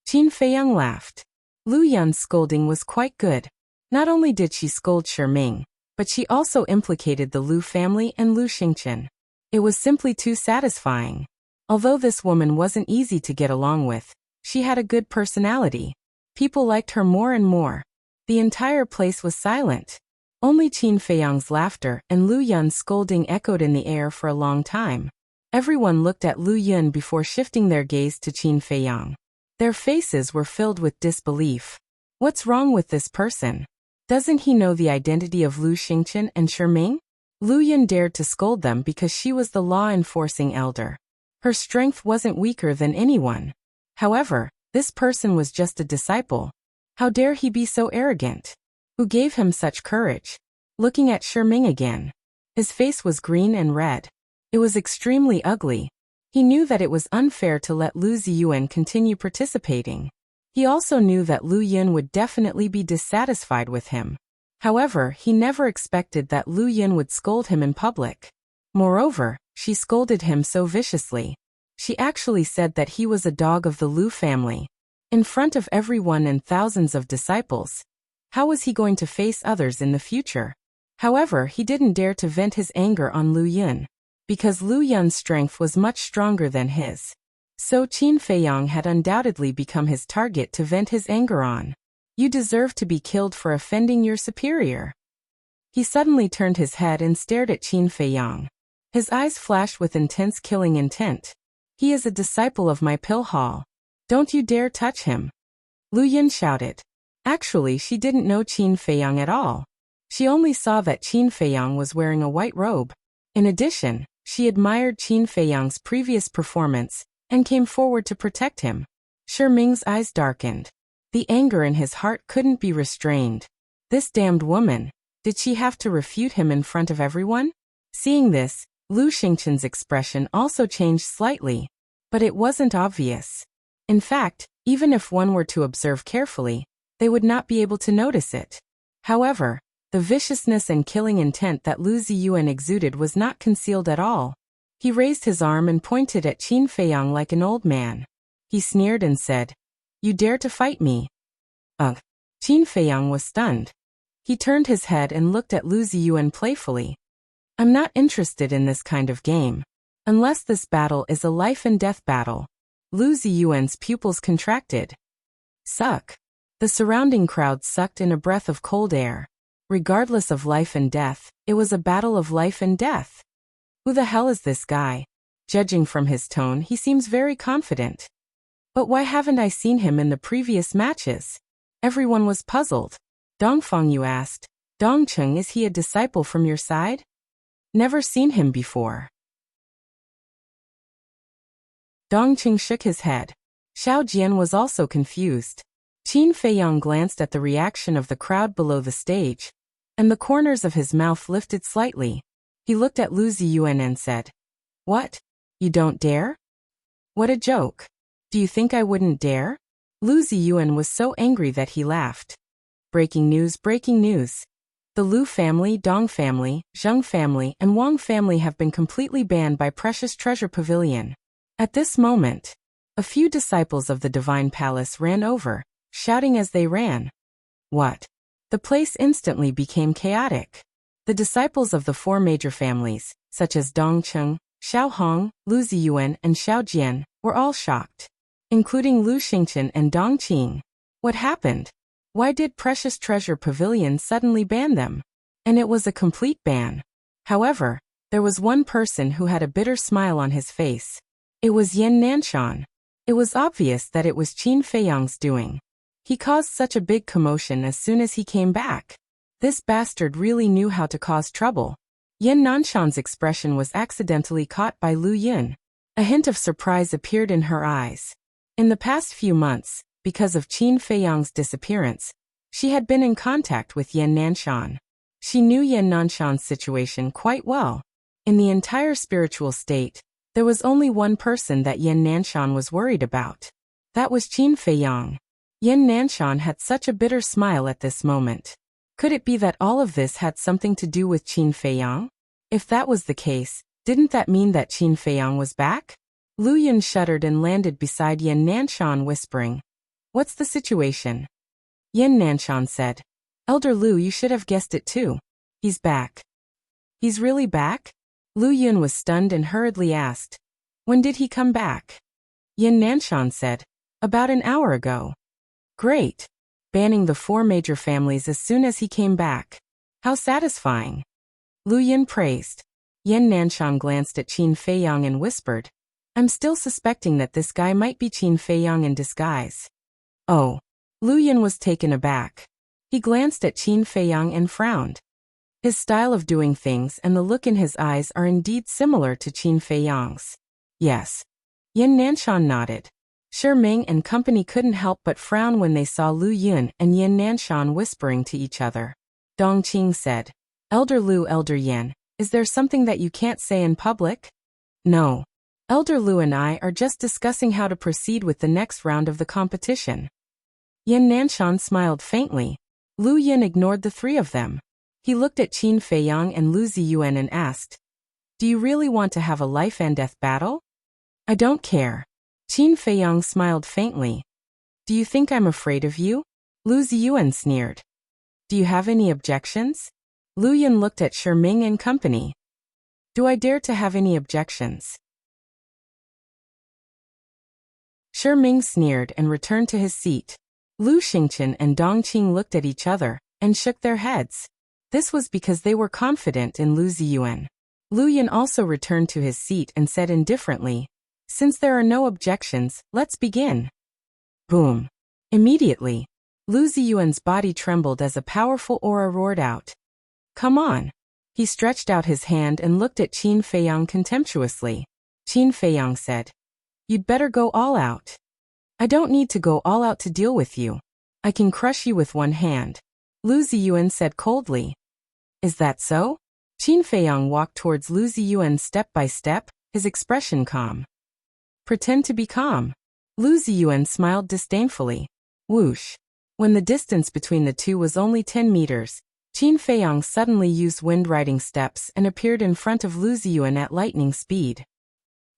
Qin Feiyang laughed. Lu Yun's scolding was quite good. Not only did she scold Shiming, but she also implicated the Lu family and Lu Xingqian. It was simply too satisfying. Although this woman wasn't easy to get along with, she had a good personality. People liked her more and more. The entire place was silent. Only Qin Feiyang's laughter and Lu Yun's scolding echoed in the air for a long time. Everyone looked at Lu Yun before shifting their gaze to Qin Feiyang. Their faces were filled with disbelief. What's wrong with this person? Doesn't he know the identity of Lu Xingqian and Shiming? Lu Yun dared to scold them because she was the law-enforcing elder. Her strength wasn't weaker than anyone. However, this person was just a disciple. How dare he be so arrogant? Who gave him such courage? Looking at Shiming again. His face was green and red. It was extremely ugly. He knew that it was unfair to let Lu Ziyuan continue participating. He also knew that Lu Yun would definitely be dissatisfied with him. However, he never expected that Lu Yun would scold him in public. Moreover, she scolded him so viciously. She actually said that he was a dog of the Lu family. In front of everyone and thousands of disciples. How was he going to face others in the future? However, he didn't dare to vent his anger on Lu Yun, because Lu Yun's strength was much stronger than his. So Qin Feiyang had undoubtedly become his target to vent his anger on. You deserve to be killed for offending your superior. He suddenly turned his head and stared at Qin Feiyang. His eyes flashed with intense killing intent. He is a disciple of my pill hall. Don't you dare touch him. Lu Yun shouted. Actually, she didn't know Qin Feiyang at all. She only saw that Qin Feiyang was wearing a white robe. In addition, she admired Qin Feiyang's previous performance and came forward to protect him. Shiming's eyes darkened. The anger in his heart couldn't be restrained. This damned woman, did she have to refute him in front of everyone? Seeing this, Lu Xingqian's expression also changed slightly, but it wasn't obvious. In fact, even if one were to observe carefully, they would not be able to notice it. However, the viciousness and killing intent that Lu Ziyuan exuded was not concealed at all. He raised his arm and pointed at Qin Feiyang like an old man. He sneered and said, You dare to fight me? Ugh. Qin Feiyang was stunned. He turned his head and looked at Lu Ziyuan playfully. I'm not interested in this kind of game. Unless this battle is a life-and-death battle. Lu Ziyuan's pupils contracted. Suck. The surrounding crowd sucked in a breath of cold air. Regardless of life and death, it was a battle of life and death. Who the hell is this guy? Judging from his tone, he seems very confident. But why haven't I seen him in the previous matches? Everyone was puzzled. Dongfang, you asked. Dongcheng, is he a disciple from your side? Never seen him before. Dongcheng shook his head. Xiao Jian was also confused. Qin Feiyang glanced at the reaction of the crowd below the stage, and the corners of his mouth lifted slightly. He looked at Lu Ziyuan and said, What? You don't dare? What a joke. Do you think I wouldn't dare? Lu Ziyuan was so angry that he laughed. Breaking news, breaking news. The Lu family, Dong family, Zheng family, and Wang family have been completely banned by Precious Treasure Pavilion. At this moment, a few disciples of the Divine Palace ran over, shouting as they ran. What? The place instantly became chaotic. The disciples of the four major families, such as Dong Cheng, Xiao Hong, Lu Ziyuan, and Xiao Jian, were all shocked, including Lu Xingqian and Dong Qing. What happened? Why did Precious Treasure Pavilion suddenly ban them? And it was a complete ban. However, there was one person who had a bitter smile on his face. It was Yan Nanshan. It was obvious that it was Qin Feiyang's doing. He caused such a big commotion as soon as he came back. This bastard really knew how to cause trouble. Yan Nanshan's expression was accidentally caught by Lu Yun. A hint of surprise appeared in her eyes. In the past few months, because of Qin Feiyang's disappearance, she had been in contact with Yan Nanshan. She knew Yan Nanshan's situation quite well. In the entire spiritual state, there was only one person that Yan Nanshan was worried about. That was Qin Feiyang. Yan Nanshan had such a bitter smile at this moment. Could it be that all of this had something to do with Qin Feiyang? If that was the case, didn't that mean that Qin Feiyang was back? Lu Yun shuddered and landed beside Yan Nanshan, whispering, "What's the situation?" Yan Nanshan said, "Elder Lu, you should have guessed it too. He's back." "He's really back?" Lu Yun was stunned and hurriedly asked, "When did he come back?" Yan Nanshan said, "About an hour ago." "Great. Banning the four major families as soon as he came back. How satisfying." Lu Yun praised. Yan Nanshan glanced at Qin Feiyang and whispered, "I'm still suspecting that this guy might be Qin Feiyang in disguise." "Oh." Lu Yun was taken aback. He glanced at Qin Feiyang and frowned. His style of doing things and the look in his eyes are indeed similar to Qin Feiyang's. "Yes." Yan Nanshan nodded. Shi Ming and company couldn't help but frown when they saw Lu Yun and Yan Nanshan whispering to each other. Dong Qing said, "Elder Lu, Elder Yan, is there something that you can't say in public?" "No. Elder Lu and I are just discussing how to proceed with the next round of the competition." Yan Nanshan smiled faintly. Lu Yun ignored the three of them. He looked at Qin Feiyang and Lu Ziyuan and asked, "Do you really want to have a life-and-death battle?" "I don't care." Qin Feiyang smiled faintly. "Do you think I'm afraid of you?" Lu Ziyuan sneered. "Do you have any objections?" Lu Yun looked at Shi Ming and company. "Do I dare to have any objections?" Shi Ming sneered and returned to his seat. Lu Xingqian and Dong Qing looked at each other and shook their heads. This was because they were confident in Lu Ziyuan. Lu Yun also returned to his seat and said indifferently, "Since there are no objections, let's begin." Boom. Immediately, Lu Ziyuan's body trembled as a powerful aura roared out. "Come on." He stretched out his hand and looked at Qin Feiyang contemptuously. Qin Feiyang said, "You'd better go all out." "I don't need to go all out to deal with you. I can crush you with one hand," Lu Ziyuan said coldly. "Is that so?" Qin Feiyang walked towards Lu Ziyuan step by step, his expression calm. "Pretend to be calm." Lu Ziyuan smiled disdainfully. Whoosh. When the distance between the two was only 10 meters, Qin Feiyang suddenly used wind-riding steps and appeared in front of Lu Ziyuan at lightning speed.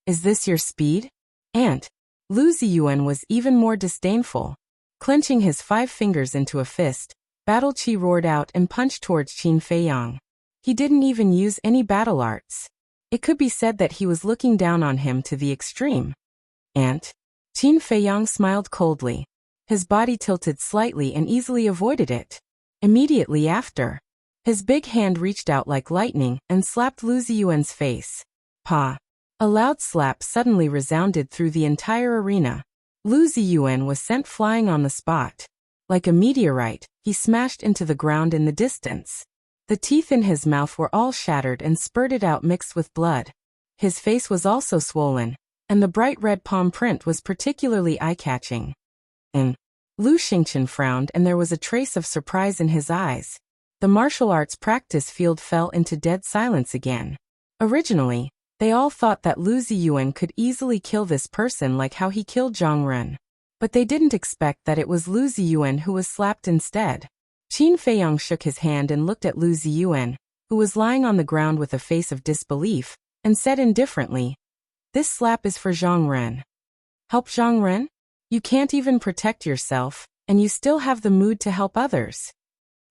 "Is this your speed, Aunt?" Lu Ziyuan was even more disdainful. Clenching his 5 fingers into a fist, Battle Qi roared out and punched towards Qin Feiyang. He didn't even use any battle arts. It could be said that he was looking down on him to the extreme. "Aunt?" Qin Feiyang smiled coldly. His body tilted slightly and easily avoided it. Immediately after, his big hand reached out like lightning and slapped Lu Ziyuan's face. Pa! A loud slap suddenly resounded through the entire arena. Lu Ziyuan was sent flying on the spot. Like a meteorite, he smashed into the ground in the distance. The teeth in his mouth were all shattered and spurted out mixed with blood. His face was also swollen, and the bright red palm print was particularly eye-catching. Lu Xingqian frowned and there was a trace of surprise in his eyes. The martial arts practice field fell into dead silence again. Originally, they all thought that Lu Ziyuan could easily kill this person like how he killed Zhang Ren. But they didn't expect that it was Lu Ziyuan who was slapped instead. Qin Feiyang shook his hand and looked at Lu Ziyuan, who was lying on the ground with a face of disbelief, and said indifferently, "This slap is for Zhang Ren." "Help Zhang Ren? You can't even protect yourself, and you still have the mood to help others.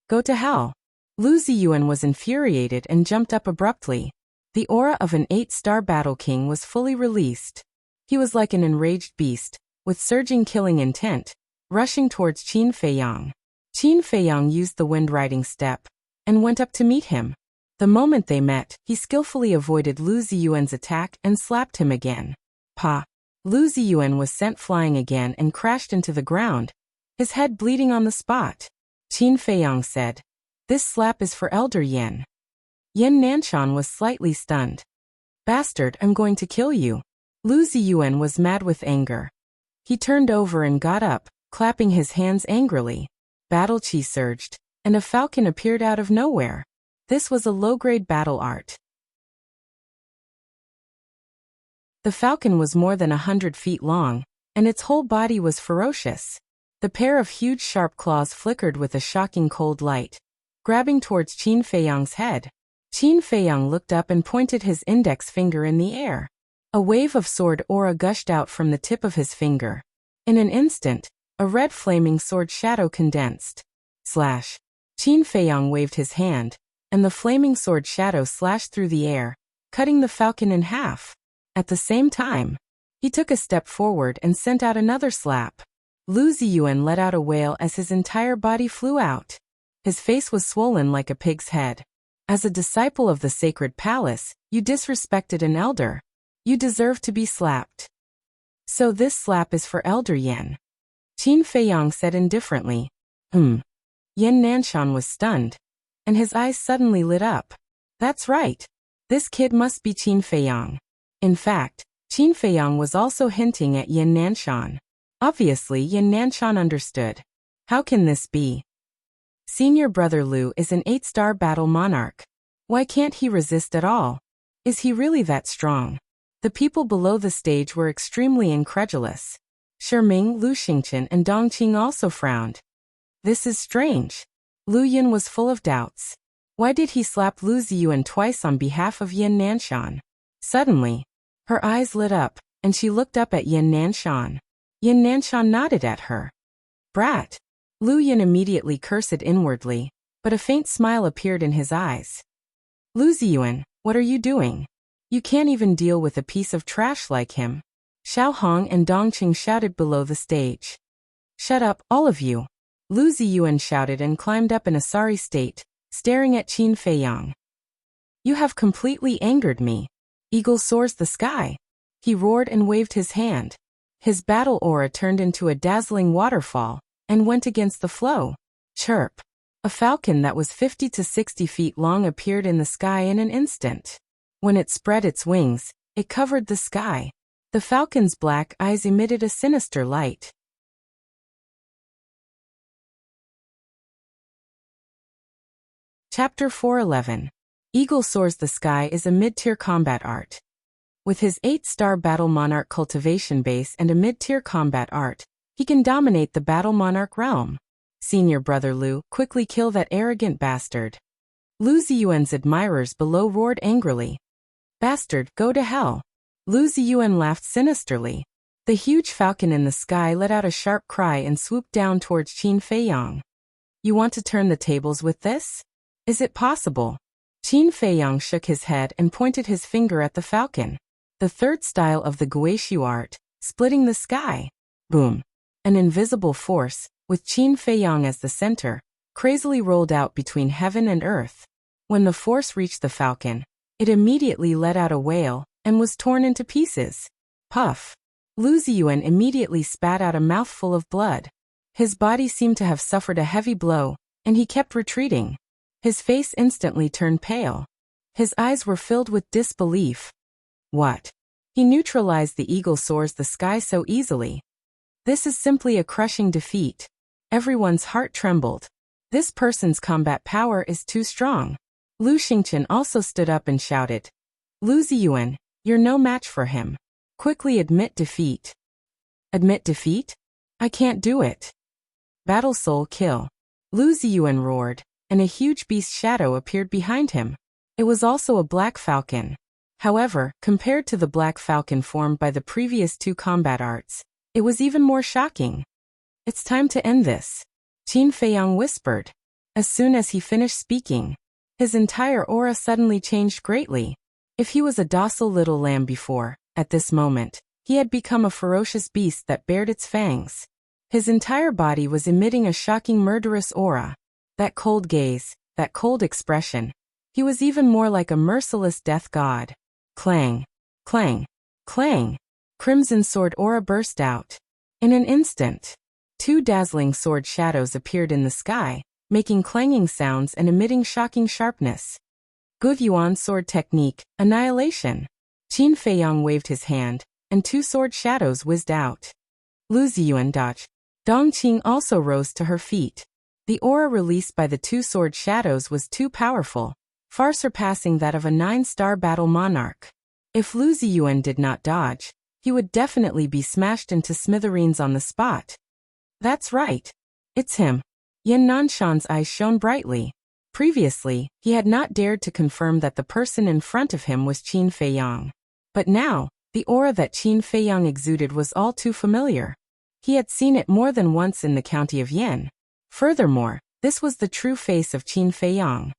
Go to hell. Lu Ziyuan was infuriated and jumped up abruptly. The aura of an 8-star battle king was fully released. He was like an enraged beast, with surging killing intent, rushing towards Qin Feiyang. Qin Feiyang used the wind riding step, and went up to meet him. The moment they met, he skillfully avoided Lu Ziyuan's attack and slapped him again. Pa! Lu Ziyuan was sent flying again and crashed into the ground, his head bleeding on the spot. Qin Feiyang said, "This slap is for Elder Yan." Yan Nanshan was slightly stunned. "Bastard, I'm going to kill you." Lu Ziyuan was mad with anger. He turned over and got up, clapping his hands angrily. Battle chi surged, and a falcon appeared out of nowhere. This was a low-grade battle art. The falcon was more than 100 feet long, and its whole body was ferocious. The pair of huge sharp claws flickered with a shocking cold light, grabbing towards Qin Feiyang's head. Qin Feiyang looked up and pointed his index finger in the air. A wave of sword aura gushed out from the tip of his finger. In an instant, a red flaming sword shadow condensed. Slash. Qin Feiyang waved his hand, and the flaming sword shadow slashed through the air, cutting the falcon in half. At the same time, he took a step forward and sent out another slap. Lu Ziyuan let out a wail as his entire body flew out. His face was swollen like a pig's head. As a disciple of the sacred palace, you disrespected an elder. You deserve to be slapped. So this slap is for Elder Yan. Qin Feiyang said indifferently. Yan Nanshan was stunned, and his eyes suddenly lit up. That's right. This kid must be Qin Feiyang. In fact, Qin Feiyang was also hinting at Yan Nanshan. Obviously, Yan Nanshan understood. How can this be? Senior brother Lu is an 8-star battle monarch. Why can't he resist at all? Is he really that strong? The people below the stage were extremely incredulous. Shiming, Lu Xingqian and Dong Qing also frowned. This is strange. Lu Yin was full of doubts. Why did he slap Lu Ziyuan twice on behalf of Yan Nanshan? Suddenly, her eyes lit up, and she looked up at Yan Nanshan. Yan Nanshan nodded at her. Brat! Lu Yin immediately cursed inwardly, but a faint smile appeared in his eyes. Lu Ziyuan, what are you doing? You can't even deal with a piece of trash like him. Xiao Hong and Dong Qing shouted below the stage. Shut up, all of you. Lu Ziyuan shouted and climbed up in a sorry state, staring at Qin Feiyang. You have completely angered me. Eagle soars the sky. He roared and waved his hand. His battle aura turned into a dazzling waterfall, and went against the flow. Chirp. A falcon that was 50 to 60 feet long appeared in the sky in an instant. When it spread its wings, it covered the sky. The falcon's black eyes emitted a sinister light. Chapter 411. Eagle Soars the Sky is a mid-tier combat art. With his 8-star Battle Monarch cultivation base and a mid-tier combat art, he can dominate the Battle Monarch realm. Senior brother Lu, quickly kill that arrogant bastard. Lu Ziyuan's admirers below roared angrily. Bastard, go to hell. Lu Ziyuan laughed sinisterly. The huge falcon in the sky let out a sharp cry and swooped down towards Qin Feiyang. You want to turn the tables with this? Is it possible? Qin Feiyang shook his head and pointed his finger at the falcon. The third style of the Guishu art, splitting the sky. Boom. An invisible force, with Qin Feiyang as the center, crazily rolled out between heaven and earth. When the force reached the falcon, it immediately let out a wail, and was torn into pieces. Puff. Lu Ziyuan immediately spat out a mouthful of blood. His body seemed to have suffered a heavy blow, and he kept retreating. His face instantly turned pale. His eyes were filled with disbelief. What? He neutralized the eagle soars the sky so easily. This is simply a crushing defeat. Everyone's heart trembled. This person's combat power is too strong. Lu Xingqian also stood up and shouted. Lu Ziyuan, you're no match for him. Quickly admit defeat. Admit defeat? I can't do it. Battle Soul kill. Lu Ziyuan roared, and a huge beast shadow appeared behind him. It was also a black falcon. However, compared to the black falcon formed by the previous two combat arts, it was even more shocking. It's time to end this, Qin Feiyang whispered. As soon as he finished speaking, his entire aura suddenly changed greatly. If he was a docile little lamb before, at this moment, he had become a ferocious beast that bared its fangs. His entire body was emitting a shocking murderous aura. That cold gaze, that cold expression. He was even more like a merciless death god. Clang, clang, clang. Crimson sword aura burst out. In an instant, two dazzling sword shadows appeared in the sky, making clanging sounds and emitting shocking sharpness. Good Yuan sword technique, annihilation. Qin Feiyang waved his hand, and two sword shadows whizzed out. Lu Ziyuan dodged. Dongqing also rose to her feet. The aura released by the two sword shadows was too powerful, far surpassing that of a 9-star battle monarch. If Lu Ziyuan did not dodge, he would definitely be smashed into smithereens on the spot. That's right. It's him. Yin Nanshan's eyes shone brightly. Previously, he had not dared to confirm that the person in front of him was Qin Feiyang. But now, the aura that Qin Feiyang exuded was all too familiar. He had seen it more than once in the county of Yin. Furthermore, this was the true face of Qin Feiyang.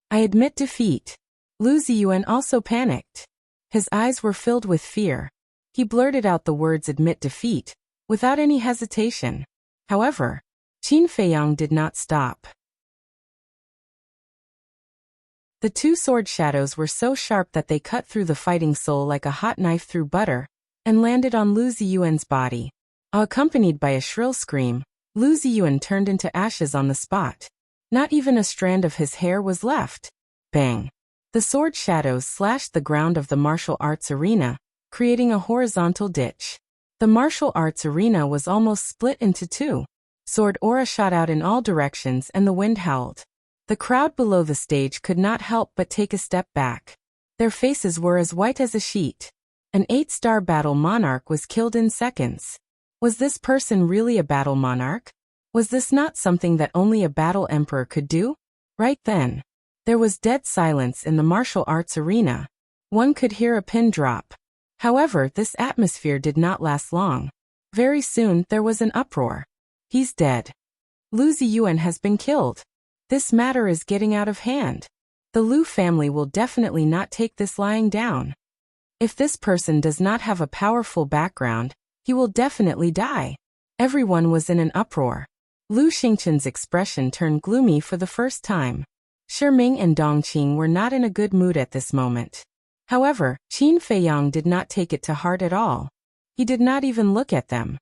I admit defeat. Lu Ziyuan also panicked. His eyes were filled with fear. He blurted out the words admit defeat, without any hesitation. However, Qin Feiyang did not stop. The two sword shadows were so sharp that they cut through the fighting soul like a hot knife through butter, and landed on Lu Ziyuan's body. Accompanied by a shrill scream, Lu Ziyuan turned into ashes on the spot. Not even a strand of his hair was left. Bang! The sword shadows slashed the ground of the martial arts arena, creating a horizontal ditch. The martial arts arena was almost split into two. Sword aura shot out in all directions and the wind howled. The crowd below the stage could not help but take a step back. Their faces were as white as a sheet. An 8-star battle monarch was killed in seconds. Was this person really a battle monarch? Was this not something that only a battle emperor could do? Right then, there was dead silence in the martial arts arena. One could hear a pin drop. However, this atmosphere did not last long. Very soon, there was an uproar. He's dead. Lu Ziyuan has been killed. This matter is getting out of hand. The Lu family will definitely not take this lying down. If this person does not have a powerful background, he will definitely die. Everyone was in an uproar. Lu Xingchen's expression turned gloomy for the first time. Shiming and Dongqing were not in a good mood at this moment. However, Qin Feiyang did not take it to heart at all. He did not even look at them.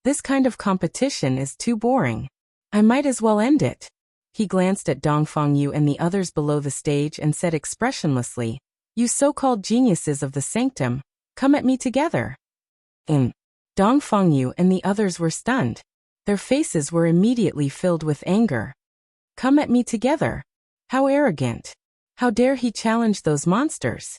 This kind of competition is too boring. I might as well end it. He glanced at Dongfang Yu and the others below the stage and said expressionlessly, "You so-called geniuses of the sanctum, come at me together." Dongfang Yu and the others were stunned. Their faces were immediately filled with anger. Come at me together. How arrogant. How dare he challenge those monsters?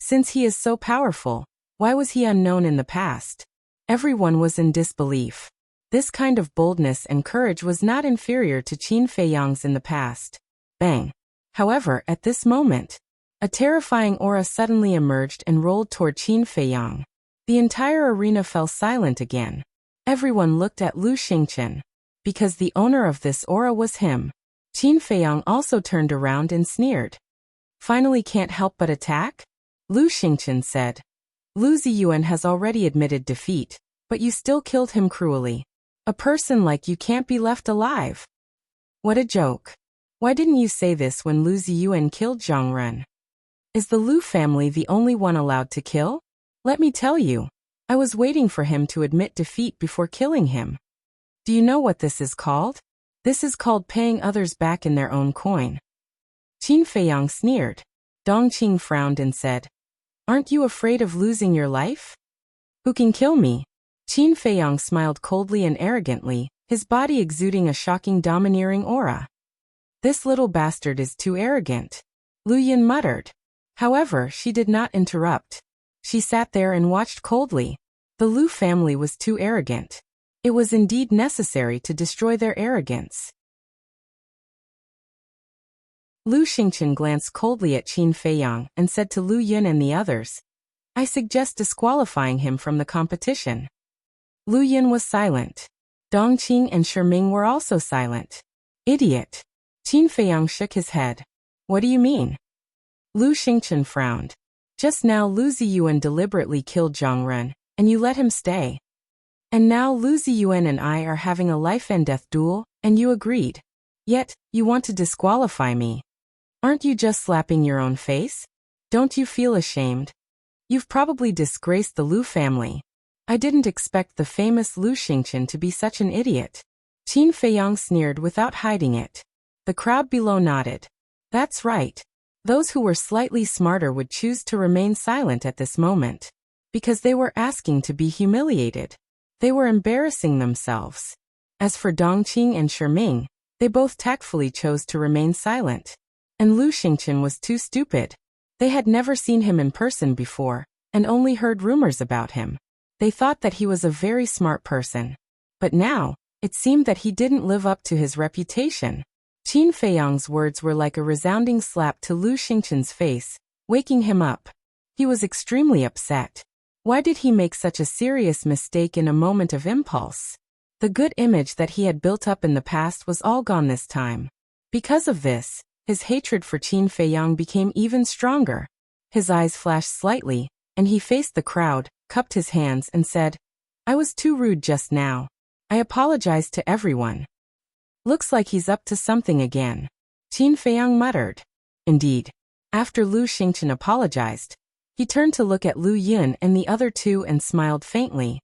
Since he is so powerful, why was he unknown in the past? Everyone was in disbelief. This kind of boldness and courage was not inferior to Qin Feiyang's in the past. Bang! However, at this moment, a terrifying aura suddenly emerged and rolled toward Qin Feiyang. The entire arena fell silent again. Everyone looked at Lu Xingchen. Because the owner of this aura was him. Qin Feiyang also turned around and sneered. Finally can't help but attack? Lu Xingchen said. Lu Ziyuan has already admitted defeat, but you still killed him cruelly. A person like you can't be left alive. What a joke. Why didn't you say this when Lu Ziyuan killed Zhang Ren? Is the Lu family the only one allowed to kill? Let me tell you, I was waiting for him to admit defeat before killing him. Do you know what this is called? This is called paying others back in their own coin. Qin Feiyang sneered. Dongqing frowned and said, Aren't you afraid of losing your life? Who can kill me? Qin Feiyang smiled coldly and arrogantly, his body exuding a shocking domineering aura. This little bastard is too arrogant. Lu Yin muttered. However, she did not interrupt. She sat there and watched coldly. The Lu family was too arrogant. It was indeed necessary to destroy their arrogance. Lu Xingchen glanced coldly at Qin Feiyang and said to Lu Yin and the others, I suggest disqualifying him from the competition. Lu Yin was silent. Dongqing and Shiming were also silent. Idiot. Qin Feiyang shook his head. What do you mean? Lu Xingchen frowned. Just now Lu Ziyuan deliberately killed Zhang Ren, and you let him stay. And now Lu Ziyuan and I are having a life-and-death duel, and you agreed. Yet, you want to disqualify me. Aren't you just slapping your own face? Don't you feel ashamed? You've probably disgraced the Lu family. I didn't expect the famous Lu Xingchen to be such an idiot. Qin Feiyang sneered without hiding it. The crowd below nodded. That's right. Those who were slightly smarter would choose to remain silent at this moment. Because they were asking to be humiliated. They were embarrassing themselves. As for Dongqing and Shiming, they both tactfully chose to remain silent. And Lu Xingchen was too stupid. They had never seen him in person before, and only heard rumors about him. They thought that he was a very smart person. But now, it seemed that he didn't live up to his reputation. Qin Feiyang's words were like a resounding slap to Lu Xingchen's face, waking him up. He was extremely upset. Why did he make such a serious mistake in a moment of impulse? The good image that he had built up in the past was all gone this time. Because of this, his hatred for Qin Feiyang became even stronger. His eyes flashed slightly, and he faced the crowd, cupped his hands and said, I was too rude just now. I apologize to everyone. Looks like he's up to something again. Qin Feiyang muttered. Indeed. After Lu Xingchen apologized, he turned to look at Lu Yun and the other two and smiled faintly.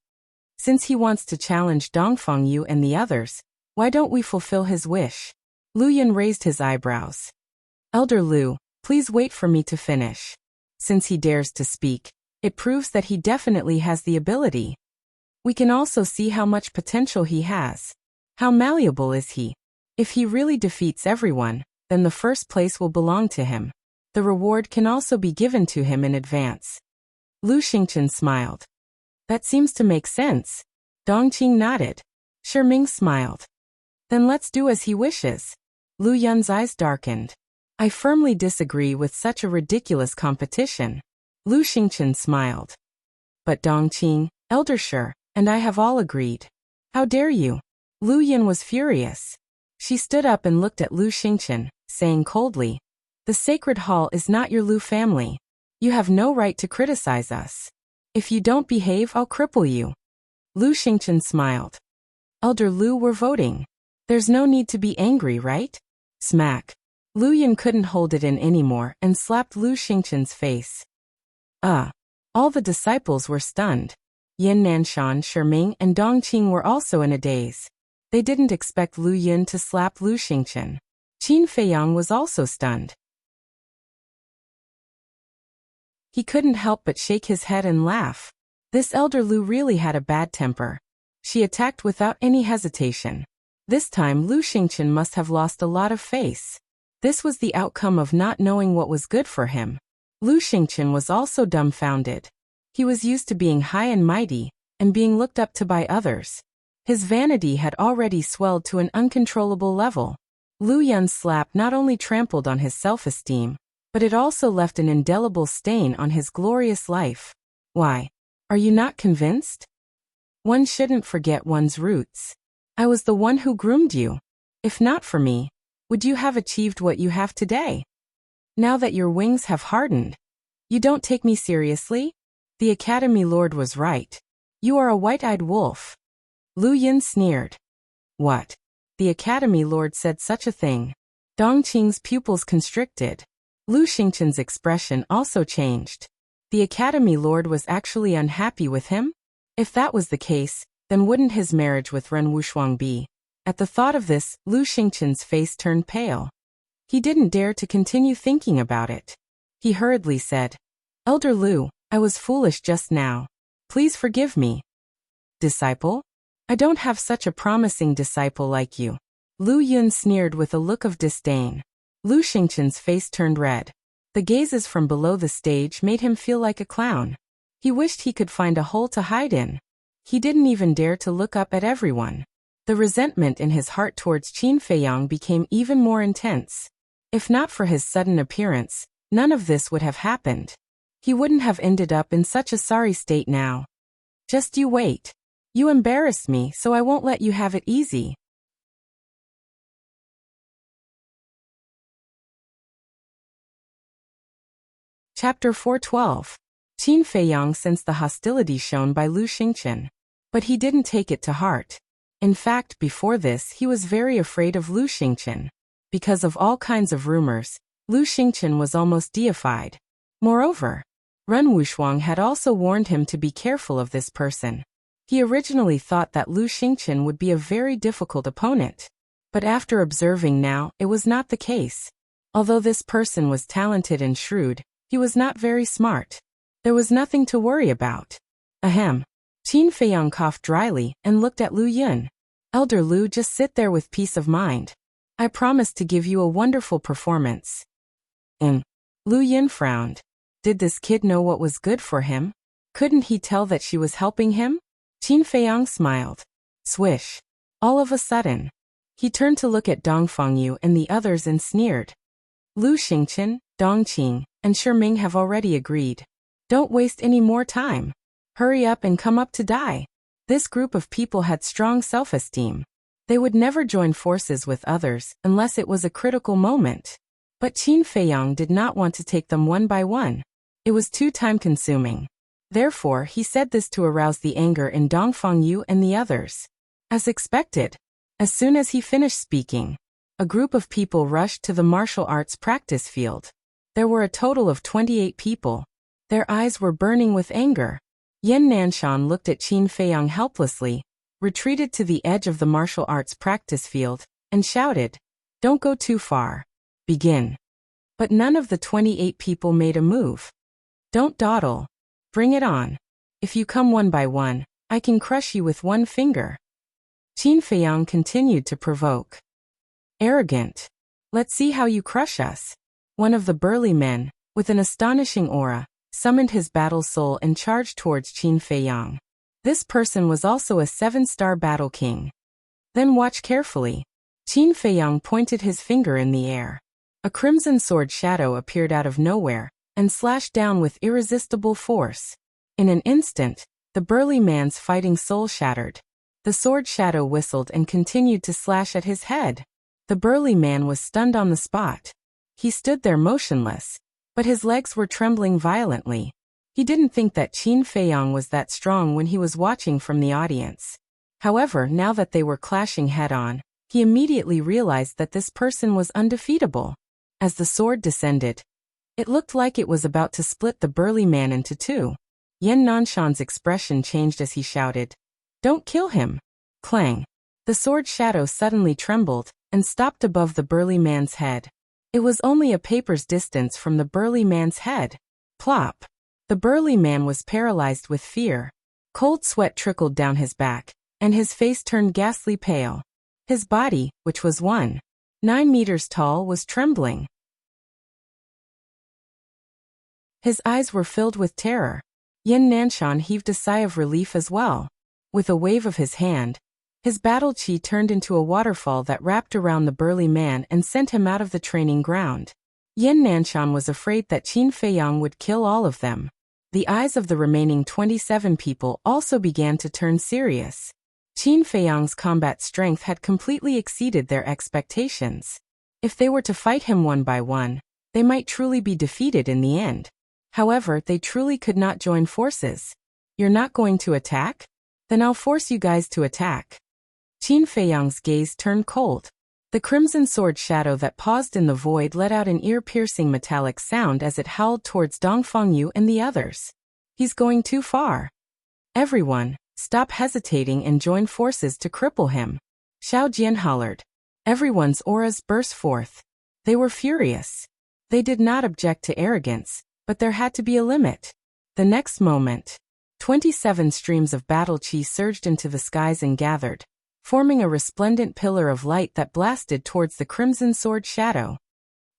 Since he wants to challenge Dongfang Yu and the others, why don't we fulfill his wish? Lu Yun raised his eyebrows. Elder Lu, please wait for me to finish. Since he dares to speak, it proves that he definitely has the ability. We can also see how much potential he has. How malleable is he? If he really defeats everyone, then the first place will belong to him. The reward can also be given to him in advance. Lu Xingchen smiled. That seems to make sense. Dongqing nodded. Shiming smiled. Then let's do as he wishes. Lu Yun's eyes darkened. I firmly disagree with such a ridiculous competition. Lu Xingchen smiled. But Dongqing, Elder Shi, and I have all agreed. How dare you? Lu Yun was furious. She stood up and looked at Lu Xingchen, saying coldly, the Sacred Hall is not your Lu family. You have no right to criticize us. If you don't behave, I'll cripple you. Lu Xingchen smiled. Elder Lu, we're voting. There's no need to be angry, right? Smack. Lu Yun couldn't hold it in anymore and slapped Lu Xingchen's face. All the disciples were stunned. Yin Nanshan, Shiming, and Dongqing were also in a daze. They didn't expect Lu Yun to slap Lu Xingchen. Qin Feiyang was also stunned. He couldn't help but shake his head and laugh. This elder Lu really had a bad temper. She attacked without any hesitation. This time Lu Xingchen must have lost a lot of face. This was the outcome of not knowing what was good for him. Lu Xingchen was also dumbfounded. He was used to being high and mighty, and being looked up to by others. His vanity had already swelled to an uncontrollable level. Lu Yun's slap not only trampled on his self-esteem, but it also left an indelible stain on his glorious life. Why? Are you not convinced? One shouldn't forget one's roots. I was the one who groomed you. If not for me, would you have achieved what you have today? Now that your wings have hardened, you don't take me seriously? The Academy Lord was right. You are a white-eyed wolf. Lu Yun sneered. What? The Academy Lord said such a thing. Dongqing's pupils constricted. Lu Xingchen's expression also changed. The Academy Lord was actually unhappy with him? If that was the case, then wouldn't his marriage with Ren Wushuang be? At the thought of this, Lu Xingchen's face turned pale. He didn't dare to continue thinking about it. He hurriedly said, Elder Lu, I was foolish just now. Please forgive me. Disciple? I don't have such a promising disciple like you. Lu Yun sneered with a look of disdain. Lu Xingchen's face turned red. The gazes from below the stage made him feel like a clown. He wished he could find a hole to hide in. He didn't even dare to look up at everyone. The resentment in his heart towards Qin Feiyang became even more intense. If not for his sudden appearance, none of this would have happened. He wouldn't have ended up in such a sorry state now. Just you wait. You embarrass me, so I won't let you have it easy. Chapter 412. Qin Feiyang sensed the hostility shown by Lu Xingqian. But he didn't take it to heart. In fact, before this, he was very afraid of Lu Xingqian. Because of all kinds of rumors, Lu Xingqian was almost deified. Moreover, Ren Wushuang had also warned him to be careful of this person. He originally thought that Lu Xingqian would be a very difficult opponent. But after observing now, it was not the case. Although this person was talented and shrewd, he was not very smart. There was nothing to worry about. Ahem. Qin Feiyang coughed dryly and looked at Lu Yun. Elder Lu, just sit there with peace of mind. I promise to give you a wonderful performance. Lu Yun frowned. Did this kid know what was good for him? Couldn't he tell that she was helping him? Qin Feiyang smiled. Swish. All of a sudden, he turned to look at Dong Fengyu and the others and sneered. Lu Xingqian, Dong Qing, and Shiming have already agreed. Don't waste any more time. Hurry up and come up to die. This group of people had strong self-esteem. They would never join forces with others unless it was a critical moment. But Qin Feiyang did not want to take them one by one. It was too time-consuming. Therefore, he said this to arouse the anger in Dong Fengyu and the others. As expected, as soon as he finished speaking, a group of people rushed to the martial arts practice field. There were a total of 28 people. Their eyes were burning with anger. Yan Nanshan looked at Qin Feiyang helplessly, retreated to the edge of the martial arts practice field, and shouted, Don't go too far. Begin. But none of the 28 people made a move. Don't dawdle. Bring it on. If you come one by one, I can crush you with one finger. Qin Feiyang continued to provoke. Arrogant. Let's see how you crush us. One of the burly men, with an astonishing aura, summoned his battle soul and charged towards Qin Feiyang. This person was also a 7-star battle king. Then watch carefully. Qin Feiyang pointed his finger in the air. A crimson sword shadow appeared out of nowhere and slashed down with irresistible force. In an instant, the burly man's fighting soul shattered. The sword shadow whistled and continued to slash at his head. The burly man was stunned on the spot. He stood there motionless, but his legs were trembling violently. He didn't think that Qin Feiyang was that strong when he was watching from the audience. However, now that they were clashing head-on, he immediately realized that this person was undefeatable. As the sword descended, it looked like it was about to split the burly man into two. Yan Nanshan's expression changed as he shouted, Don't kill him! Clang! The sword shadow suddenly trembled and stopped above the burly man's head. It was only a paper's distance from the burly man's head. Plop! The burly man was paralyzed with fear. Cold sweat trickled down his back, and his face turned ghastly pale. His body, which was 9 meters tall, was trembling. His eyes were filled with terror. Yan Nanshan heaved a sigh of relief as well. With a wave of his hand, his battle chi turned into a waterfall that wrapped around the burly man and sent him out of the training ground. Yan Nanshan was afraid that Qin Feiyang would kill all of them. The eyes of the remaining 27 people also began to turn serious. Qin Feiyang's combat strength had completely exceeded their expectations. If they were to fight him one by one, they might truly be defeated in the end. However, they truly could not join forces. You're not going to attack? Then I'll force you guys to attack. Qin Feiyang's gaze turned cold. The crimson sword shadow that paused in the void let out an ear-piercing metallic sound as it howled towards Dong Fengyu and the others. He's going too far. Everyone, stop hesitating and join forces to cripple him. Xiao Jian hollered. Everyone's auras burst forth. They were furious. They did not object to arrogance, but there had to be a limit. The next moment, 27 streams of battle chi surged into the skies and gathered, forming a resplendent pillar of light that blasted towards the crimson sword shadow.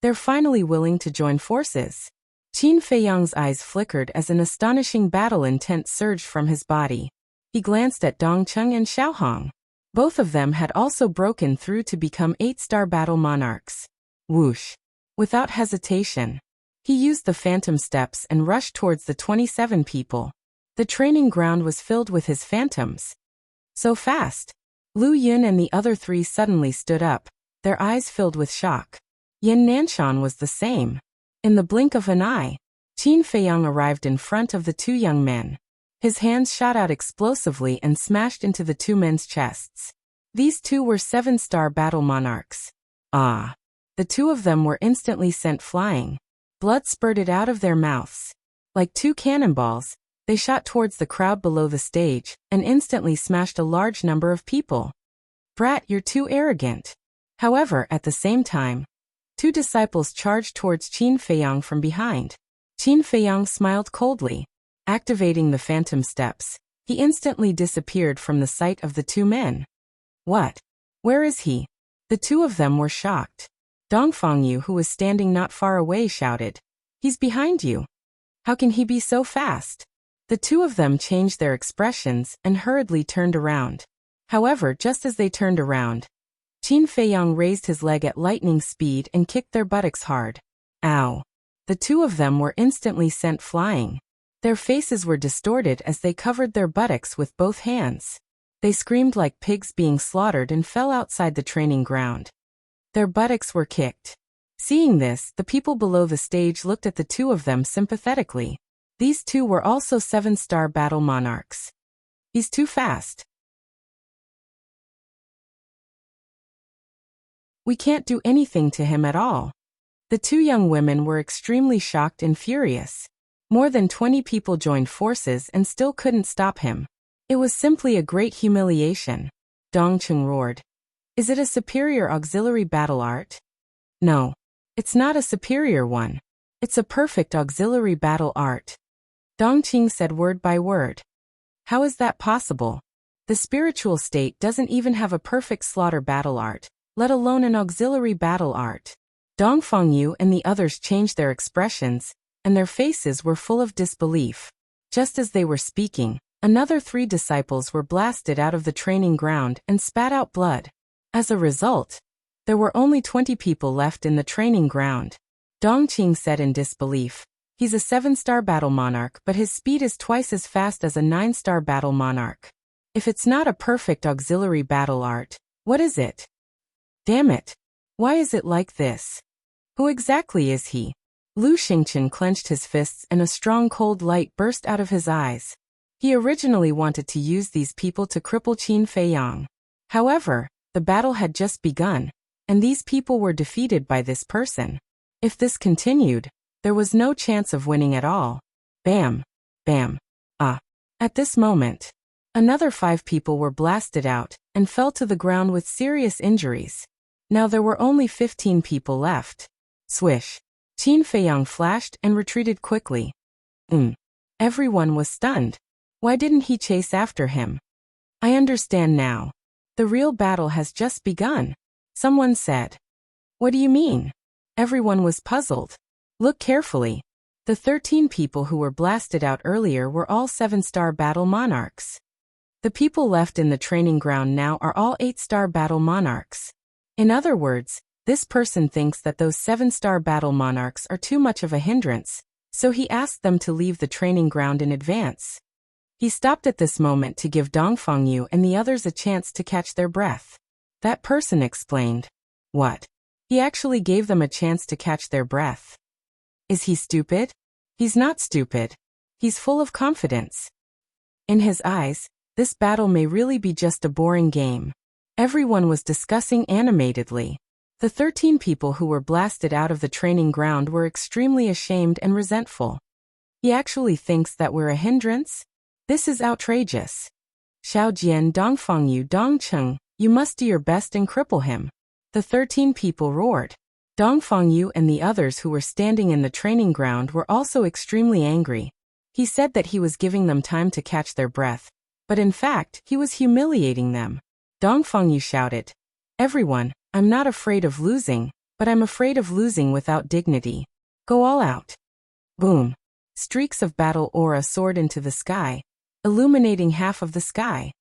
They're finally willing to join forces. Qin Feiyang's eyes flickered as an astonishing battle intent surged from his body. He glanced at Dong Cheng and Xiaohong. Both of them had also broken through to become 8-star battle monarchs. Whoosh! Without hesitation, he used the phantom steps and rushed towards the 27 people. The training ground was filled with his phantoms. So fast. Lu Yun and the other three suddenly stood up, their eyes filled with shock. Yin Nanshan was the same. In the blink of an eye, Qin Feiyang arrived in front of the two young men. His hands shot out explosively and smashed into the two men's chests. These two were 7-star battle monarchs. Ah! The two of them were instantly sent flying. Blood spurted out of their mouths. Like two cannonballs, they shot towards the crowd below the stage and instantly smashed a large number of people. Brat, you're too arrogant. However, at the same time, two disciples charged towards Qin Feiyang from behind. Qin Feiyang smiled coldly. Activating the phantom steps, he instantly disappeared from the sight of the two men. What? Where is he? The two of them were shocked. Dongfangyu, who was standing not far away, shouted, "He's behind you. How can he be so fast?" The two of them changed their expressions and hurriedly turned around. However, just as they turned around, Qin Feiyang raised his leg at lightning speed and kicked their buttocks hard. Ow! The two of them were instantly sent flying. Their faces were distorted as they covered their buttocks with both hands. They screamed like pigs being slaughtered and fell outside the training ground. Their buttocks were kicked. Seeing this, the people below the stage looked at the two of them sympathetically. These two were also 7-star battle monarchs. He's too fast. We can't do anything to him at all. The two young women were extremely shocked and furious. More than 20 people joined forces and still couldn't stop him. It was simply a great humiliation. Dongcheng roared. Is it a superior auxiliary battle art? No. It's not a superior one. It's a perfect auxiliary battle art. Dongqing said word by word. How is that possible? The spiritual state doesn't even have a perfect slaughter battle art, let alone an auxiliary battle art. Dongfangyu and the others changed their expressions, and their faces were full of disbelief. Just as they were speaking, another 3 disciples were blasted out of the training ground and spat out blood. As a result, there were only 20 people left in the training ground. Dongqing said in disbelief, he's a 7-star battle monarch, but his speed is twice as fast as a 9-star battle monarch. If it's not a perfect auxiliary battle art, what is it? Damn it! Why is it like this? Who exactly is he? Lu Xingqian clenched his fists and a strong cold light burst out of his eyes. He originally wanted to use these people to cripple Qin Feiyang. However, the battle had just begun, and these people were defeated by this person. If this continued, there was no chance of winning at all. Bam! Bam! Ah! At this moment, another 5 people were blasted out and fell to the ground with serious injuries. Now there were only 15 people left. Swish! Qin Feiyang flashed and retreated quickly. Everyone was stunned. Why didn't he chase after him? I understand now. The real battle has just begun. Someone said. What do you mean? Everyone was puzzled. Look carefully. The 13 people who were blasted out earlier were all 7-star battle monarchs. The people left in the training ground now are all 8-star battle monarchs. In other words, this person thinks that those 7-star battle monarchs are too much of a hindrance, so he asked them to leave the training ground in advance. He stopped at this moment to give Dongfangyu and the others a chance to catch their breath. That person explained. What? He actually gave them a chance to catch their breath. Is he stupid? He's not stupid. He's full of confidence. In his eyes, this battle may really be just a boring game. Everyone was discussing animatedly. The 13 people who were blasted out of the training ground were extremely ashamed and resentful. He actually thinks that we're a hindrance? This is outrageous. Xiaojian, Dongfangyu, Dongcheng, you must do your best and cripple him. The 13 people roared. Dongfangyu and the others who were standing in the training ground were also extremely angry. He said that he was giving them time to catch their breath, but in fact, he was humiliating them. Dongfangyu shouted, Everyone, I'm not afraid of losing, but I'm afraid of losing without dignity. Go all out. Boom. Streaks of battle aura soared into the sky, illuminating half of the sky.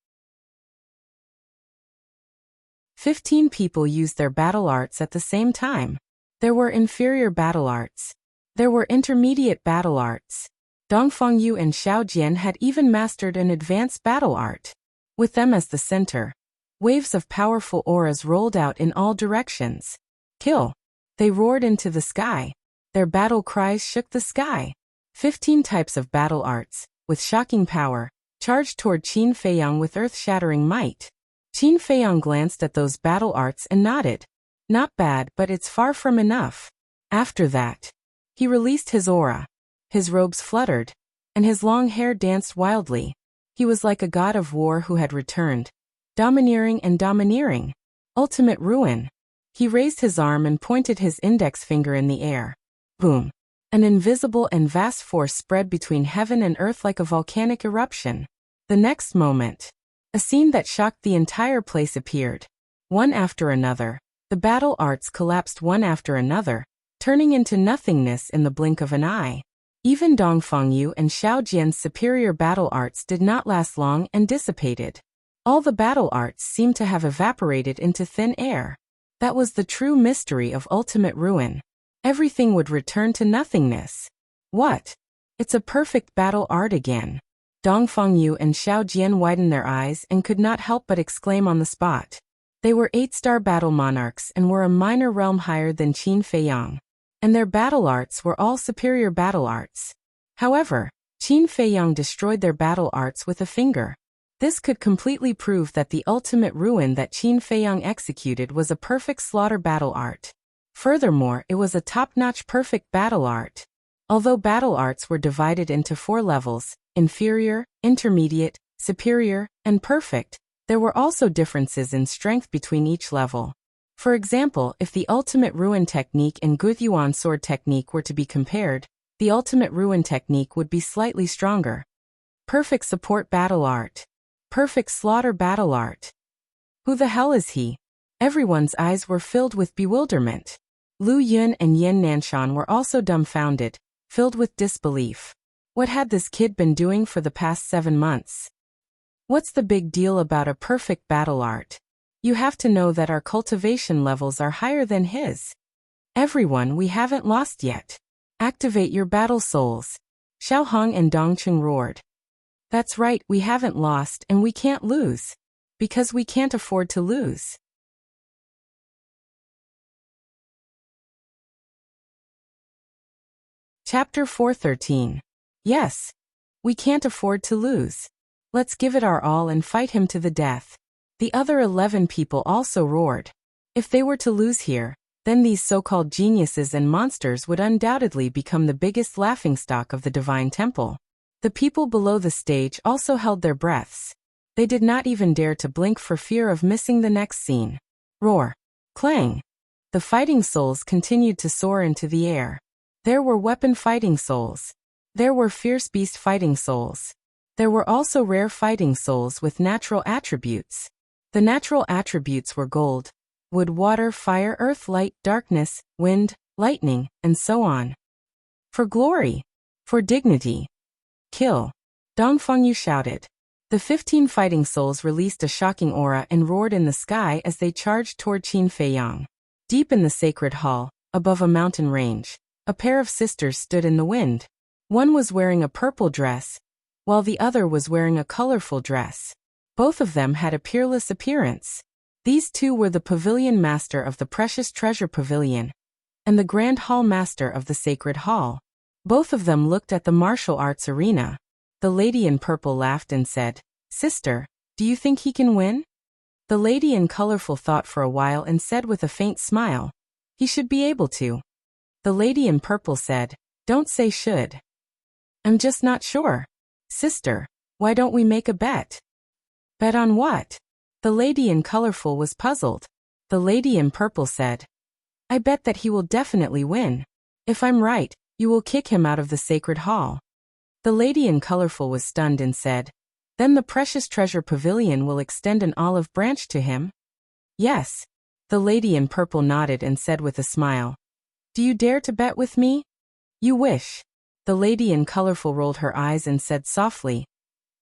15 people used their battle arts at the same time. There were inferior battle arts. There were intermediate battle arts. Dongfangyu and Xiaojian had even mastered an advanced battle art. With them as the center, waves of powerful auras rolled out in all directions. Kill! They roared into the sky. Their battle cries shook the sky. 15 types of battle arts, with shocking power, charged toward Qin Feiyang with earth-shattering might. Qin Feiyang glanced at those battle arts and nodded. Not bad, but it's far from enough. After that, he released his aura. His robes fluttered, and his long hair danced wildly. He was like a god of war who had returned, domineering and domineering. Ultimate ruin. He raised his arm and pointed his index finger in the air. Boom. An invisible and vast force spread between heaven and earth like a volcanic eruption. The next moment, a scene that shocked the entire place appeared. One after another, the battle arts collapsed one after another, turning into nothingness in the blink of an eye. Even Dongfangyu and Xiao Jian's superior battle arts did not last long and dissipated. All the battle arts seemed to have evaporated into thin air. That was the true mystery of ultimate ruin. Everything would return to nothingness. What? It's a perfect battle art again. Dongfangyu and Xiao Jian widened their eyes and could not help but exclaim on the spot. They were 8-star battle monarchs and were a minor realm higher than Qin Feiyang. And their battle arts were all superior battle arts. However, Qin Feiyang destroyed their battle arts with a finger. This could completely prove that the ultimate ruin that Qin Feiyang executed was a perfect slaughter battle art. Furthermore, it was a top-notch perfect battle art. Although battle arts were divided into 4 levels, inferior, intermediate, superior, and perfect, there were also differences in strength between each level. For example, if the ultimate ruin technique and Guyuan sword technique were to be compared, the ultimate ruin technique would be slightly stronger. Perfect support battle art. Perfect slaughter battle art. Who the hell is he? Everyone's eyes were filled with bewilderment. Lu Yun and Yin Nanshan were also dumbfounded, filled with disbelief. What had this kid been doing for the past 7 months? What's the big deal about a perfect battle art? You have to know that our cultivation levels are higher than his. Everyone, we haven't lost yet. Activate your battle souls. Xiao Hong and Dongqing roared. That's right, we haven't lost and we can't lose. Because we can't afford to lose. Chapter 413. Yes. We can't afford to lose. Let's give it our all and fight him to the death. The other 11 people also roared. If they were to lose here, then these so-called geniuses and monsters would undoubtedly become the biggest laughingstock of the Divine Temple. The people below the stage also held their breaths. They did not even dare to blink for fear of missing the next scene. Roar. Clang. The fighting souls continued to soar into the air. There were weapon fighting souls. There were fierce beast fighting souls. There were also rare fighting souls with natural attributes. The natural attributes were gold, wood, water, fire, earth, light, darkness, wind, lightning, and so on. For glory. For dignity. Kill. Dongfangyu shouted. The 15 fighting souls released a shocking aura and roared in the sky as they charged toward Qin Feiyang. Deep in the sacred hall, above a mountain range, a pair of sisters stood in the wind. One was wearing a purple dress, while the other was wearing a colorful dress. Both of them had a peerless appearance. These two were the pavilion master of the precious treasure pavilion, and the grand hall master of the sacred hall. Both of them looked at the martial arts arena. The lady in purple laughed and said, "Sister, do you think he can win?" The lady in colorful thought for a while and said with a faint smile, "He should be able to." The lady in purple said, "Don't say should. I'm just not sure. Sister, why don't we make a bet?" Bet on what? The lady in colorful was puzzled. The lady in purple said, "I bet that he will definitely win. If I'm right, you will kick him out of the sacred hall." The lady in colorful was stunned and said, "Then the precious treasure pavilion will extend an olive branch to him?" "Yes." The lady in purple nodded and said with a smile, "Do you dare to bet with me?" "You wish." The lady in colorful rolled her eyes and said softly,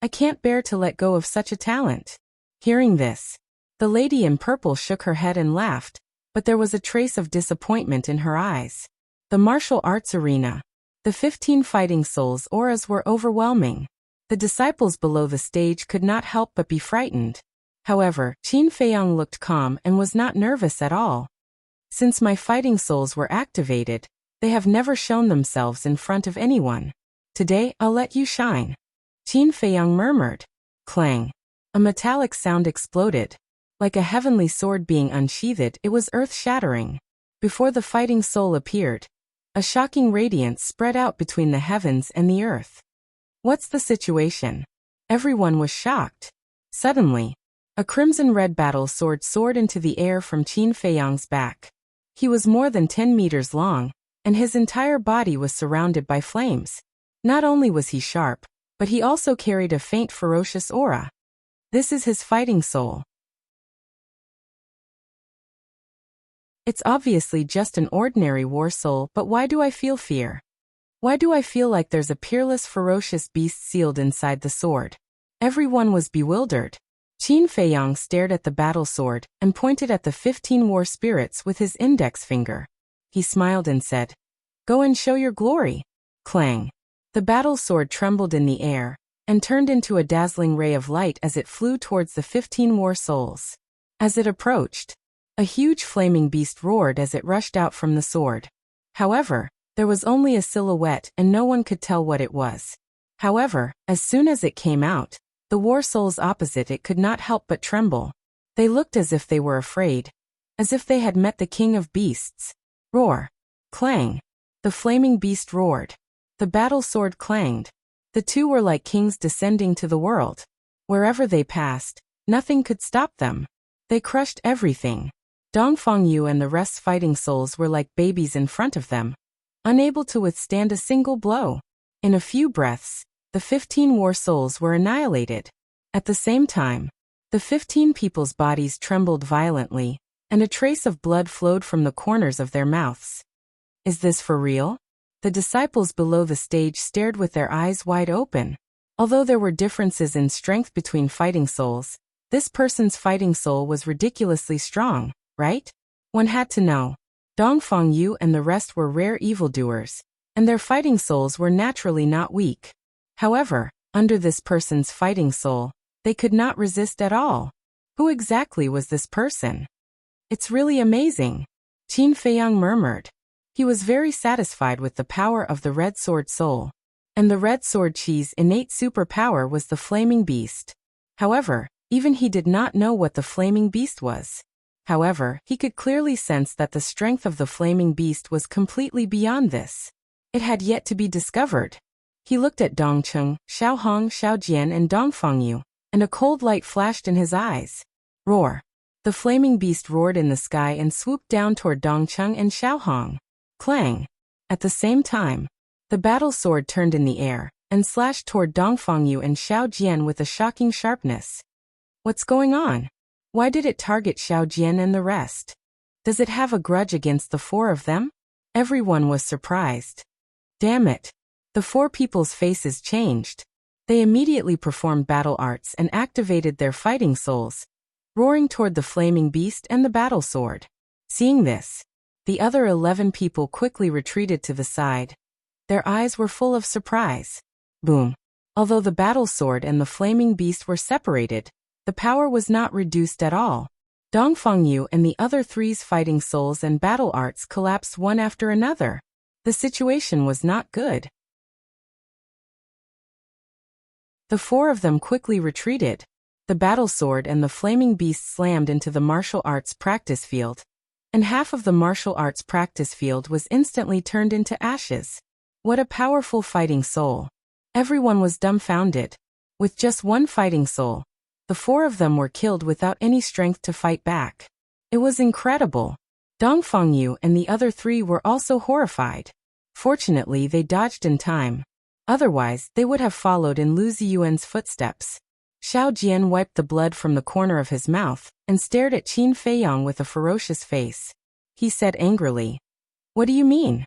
"I can't bear to let go of such a talent." Hearing this, the lady in purple shook her head and laughed, but there was a trace of disappointment in her eyes. The martial arts arena. The 15 fighting souls' auras were overwhelming. The disciples below the stage could not help but be frightened. However, Qin Feiyang looked calm and was not nervous at all. Since my fighting souls were activated, they have never shown themselves in front of anyone. Today, I'll let you shine. Qin Feiyang murmured. Clang. A metallic sound exploded. Like a heavenly sword being unsheathed, it was earth-shattering. Before the fighting soul appeared, a shocking radiance spread out between the heavens and the earth. What's the situation? Everyone was shocked. Suddenly, a crimson-red battle sword soared into the air from Qin Feiyang's back. He was more than 10 meters long, and his entire body was surrounded by flames. Not only was he sharp, but he also carried a faint ferocious aura. This is his fighting soul. It's obviously just an ordinary war soul, but why do I feel fear? Why do I feel like there's a peerless, ferocious beast sealed inside the sword? Everyone was bewildered. Qin Feiyang stared at the battle sword and pointed at the 15 war spirits with his index finger. He smiled and said, "Go and show your glory." Clang. The battle sword trembled in the air and turned into a dazzling ray of light as it flew towards the 15 war souls. As it approached, a huge flaming beast roared as it rushed out from the sword. However, there was only a silhouette and no one could tell what it was. However, as soon as it came out, the war souls opposite it could not help but tremble. They looked as if they were afraid, as if they had met the king of beasts. Roar. Clang. The flaming beast roared. The battle sword clanged. The two were like kings descending to the world. Wherever they passed, nothing could stop them. They crushed everything. Dongfang Yu and the rest's fighting souls were like babies in front of them, unable to withstand a single blow. In a few breaths, the 15 war souls were annihilated. At the same time, the 15 people's bodies trembled violently, and a trace of blood flowed from the corners of their mouths. Is this for real? The disciples below the stage stared with their eyes wide open. Although there were differences in strength between fighting souls, this person's fighting soul was ridiculously strong, right? One had to know. Dongfang Yu and the rest were rare evildoers, and their fighting souls were naturally not weak. However, under this person's fighting soul, they could not resist at all. Who exactly was this person? It's really amazing. Qin Feiyang murmured. He was very satisfied with the power of the Red Sword soul, and the Red Sword Chi's innate superpower was the Flaming Beast. However, even he did not know what the Flaming Beast was. However, he could clearly sense that the strength of the Flaming Beast was completely beyond this. It had yet to be discovered. He looked at Dongcheng, Xiaohong, Xiaojian and Dongfang Yu, and a cold light flashed in his eyes. Roar. The Flaming Beast roared in the sky and swooped down toward Dongcheng and Xiaohong. Clang. At the same time, the battle sword turned in the air and slashed toward Dongfang Yu and Xiaojian with a shocking sharpness. What's going on? Why did it target Xiaojian and the rest? Does it have a grudge against the four of them? Everyone was surprised. Damn it. The four people's faces changed. They immediately performed battle arts and activated their fighting souls, roaring toward the flaming beast and the battle sword. Seeing this, the other 11 people quickly retreated to the side. Their eyes were full of surprise. Boom. Although the battle sword and the flaming beast were separated, the power was not reduced at all. Dongfang Yu and the other three's fighting souls and battle arts collapsed one after another. The situation was not good. The four of them quickly retreated. The battle sword and the flaming beast slammed into the martial arts practice field, and half of the martial arts practice field was instantly turned into ashes. What a powerful fighting soul. Everyone was dumbfounded. With just one fighting soul, the four of them were killed without any strength to fight back. It was incredible. Dongfang Yu and the other three were also horrified. Fortunately, they dodged in time. Otherwise, they would have followed in Lu Ziyuan's footsteps. Xiao Jian wiped the blood from the corner of his mouth and stared at Qin Feiyang with a ferocious face. He said angrily, "What do you mean?"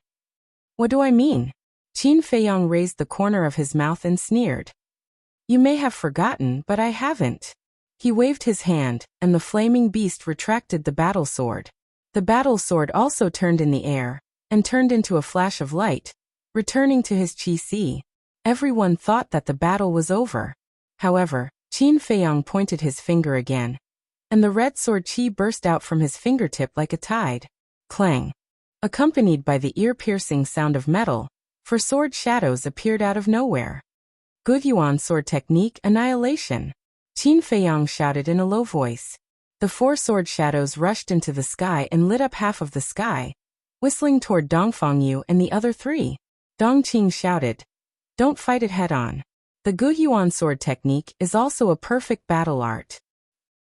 "What do I mean?" Qin Feiyang raised the corner of his mouth and sneered. "You may have forgotten, but I haven't." He waved his hand, and the flaming beast retracted the battle sword. The battle sword also turned in the air, and turned into a flash of light, returning to his Qi Si. Everyone thought that the battle was over. However, Qin Feiyang pointed his finger again, and the red sword qi burst out from his fingertip like a tide. Clang! Accompanied by the ear-piercing sound of metal, 4 sword shadows appeared out of nowhere. Guoyuan sword technique annihilation. Qin Feiyang shouted in a low voice. The 4 sword shadows rushed into the sky and lit up half of the sky, whistling toward Dongfangyu and the other 3. Dongqing shouted, "Don't fight it head-on. The Guoyuan sword technique is also a perfect battle art."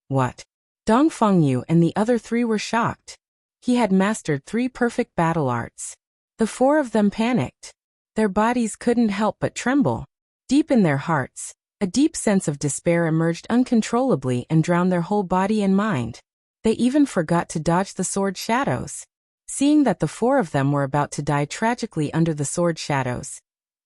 What? Dongfangyu and the other 3 were shocked. He had mastered 3 perfect battle arts. The 4 of them panicked. Their bodies couldn't help but tremble. Deep in their hearts, a deep sense of despair emerged uncontrollably and drowned their whole body and mind. They even forgot to dodge the sword shadows. Seeing that the 4 of them were about to die tragically under the sword shadows,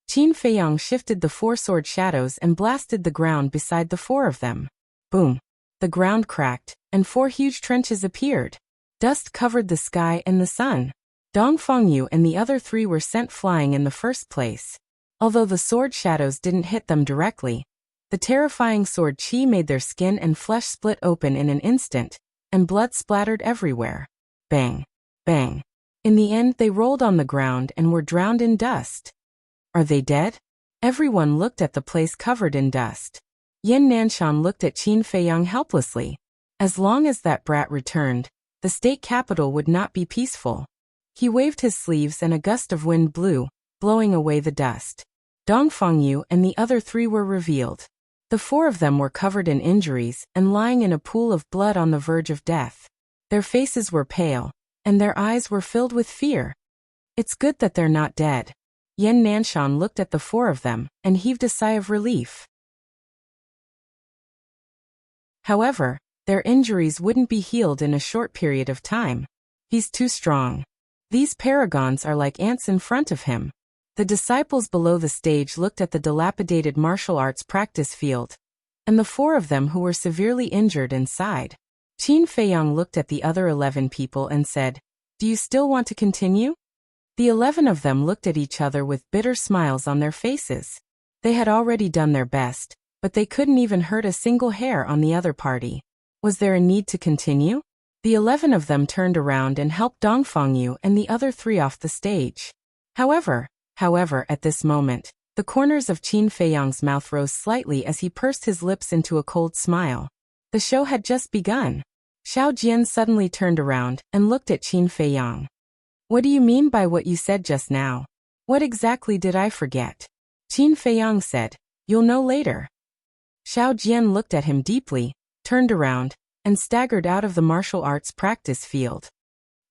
Qin Feiyang shifted the 4 sword shadows and blasted the ground beside the 4 of them. Boom! The ground cracked, and 4 huge trenches appeared. Dust covered the sky and the sun. Dongfangyu and the other 3 were sent flying in the first place. Although the sword shadows didn't hit them directly, the terrifying sword qi made their skin and flesh split open in an instant, and blood splattered everywhere. Bang! Bang! In the end they rolled on the ground and were drowned in dust. Are they dead? Everyone looked at the place covered in dust. Yin Nanshan looked at Qin Feiyang helplessly. As long as that brat returned, the state capital would not be peaceful. He waved his sleeves and a gust of wind blew, blowing away the dust. Dongfangyu and the other 3 were revealed. The 4 of them were covered in injuries and lying in a pool of blood on the verge of death. Their faces were pale, and their eyes were filled with fear. It's good that they're not dead. Yin Nanshan looked at the 4 of them and heaved a sigh of relief. However, their injuries wouldn't be healed in a short period of time. He's too strong. These paragons are like ants in front of him. The disciples below the stage looked at the dilapidated martial arts practice field, and the 4 of them who were severely injured and sighed. Qin Feiyang looked at the other 11 people and said, "Do you still want to continue?" The 11 of them looked at each other with bitter smiles on their faces. They had already done their best, but they couldn't even hurt a single hair on the other party. Was there a need to continue? The 11 of them turned around and helped Dongfangyu and the other 3 off the stage. However, at this moment, the corners of Qin Feiyang's mouth rose slightly as he pursed his lips into a cold smile. The show had just begun. Xiao Jian suddenly turned around and looked at Qin Feiyang. "What do you mean by what you said just now? What exactly did I forget?" Qin Feiyang said, "You'll know later." Xiao Jian looked at him deeply, turned around, and staggered out of the martial arts practice field.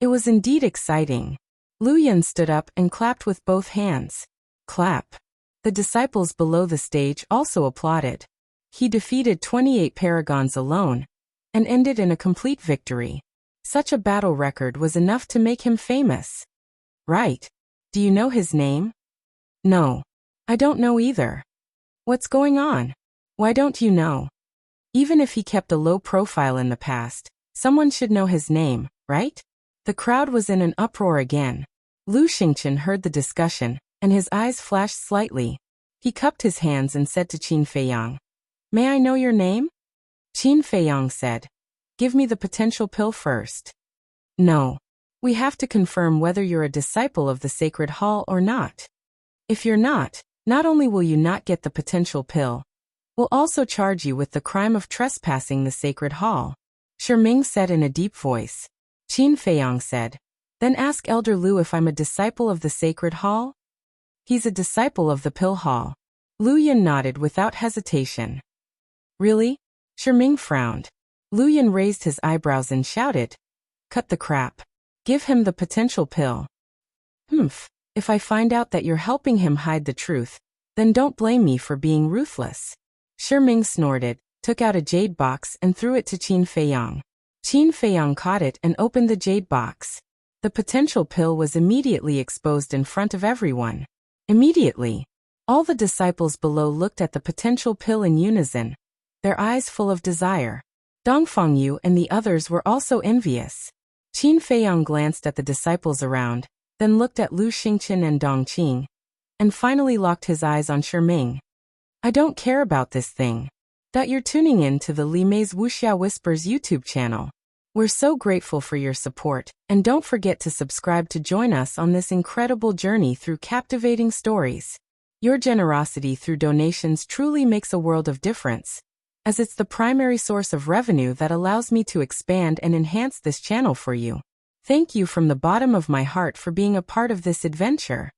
It was indeed exciting. Lu Yan stood up and clapped with both hands. Clap. The disciples below the stage also applauded. He defeated 28 paragons alone, and ended in a complete victory. Such a battle record was enough to make him famous. Right. Do you know his name? No. I don't know either. What's going on? Why don't you know? Even if he kept a low profile in the past, someone should know his name, right? The crowd was in an uproar again. Lu Xingqian heard the discussion, and his eyes flashed slightly. He cupped his hands and said to Qin Feiyang, "May I know your name?" Qin Feiyang said, "Give me the potential pill first." "No. We have to confirm whether you're a disciple of the Sacred Hall or not. If you're not only will you not get the potential pill, we'll also charge you with the crime of trespassing the Sacred Hall," Ming said in a deep voice. Qin Feiyang said, "Then ask Elder Lu if I'm a disciple of the Sacred Hall?" "He's a disciple of the Pill Hall." Lu Yan nodded without hesitation. "Really?" Ming frowned. Lu Yan raised his eyebrows and shouted, "Cut the crap. Give him the potential pill." "Humph. If I find out that you're helping him hide the truth, then don't blame me for being ruthless." Ming snorted, took out a jade box and threw it to Qin Feiyang. Qin Feiyang caught it and opened the jade box. The potential pill was immediately exposed in front of everyone. Immediately, all the disciples below looked at the potential pill in unison, their eyes full of desire. Dongfangyu and the others were also envious. Qin Feiyang glanced at the disciples around, then looked at Lu Xingqian and Dongqing, and finally locked his eyes on Sherming. I don't care about this thing. That you're tuning in to the Li Mei's Wuxia Whispers YouTube channel. We're so grateful for your support, and don't forget to subscribe to join us on this incredible journey through captivating stories. Your generosity through donations truly makes a world of difference, as it's the primary source of revenue that allows me to expand and enhance this channel for you. Thank you from the bottom of my heart for being a part of this adventure.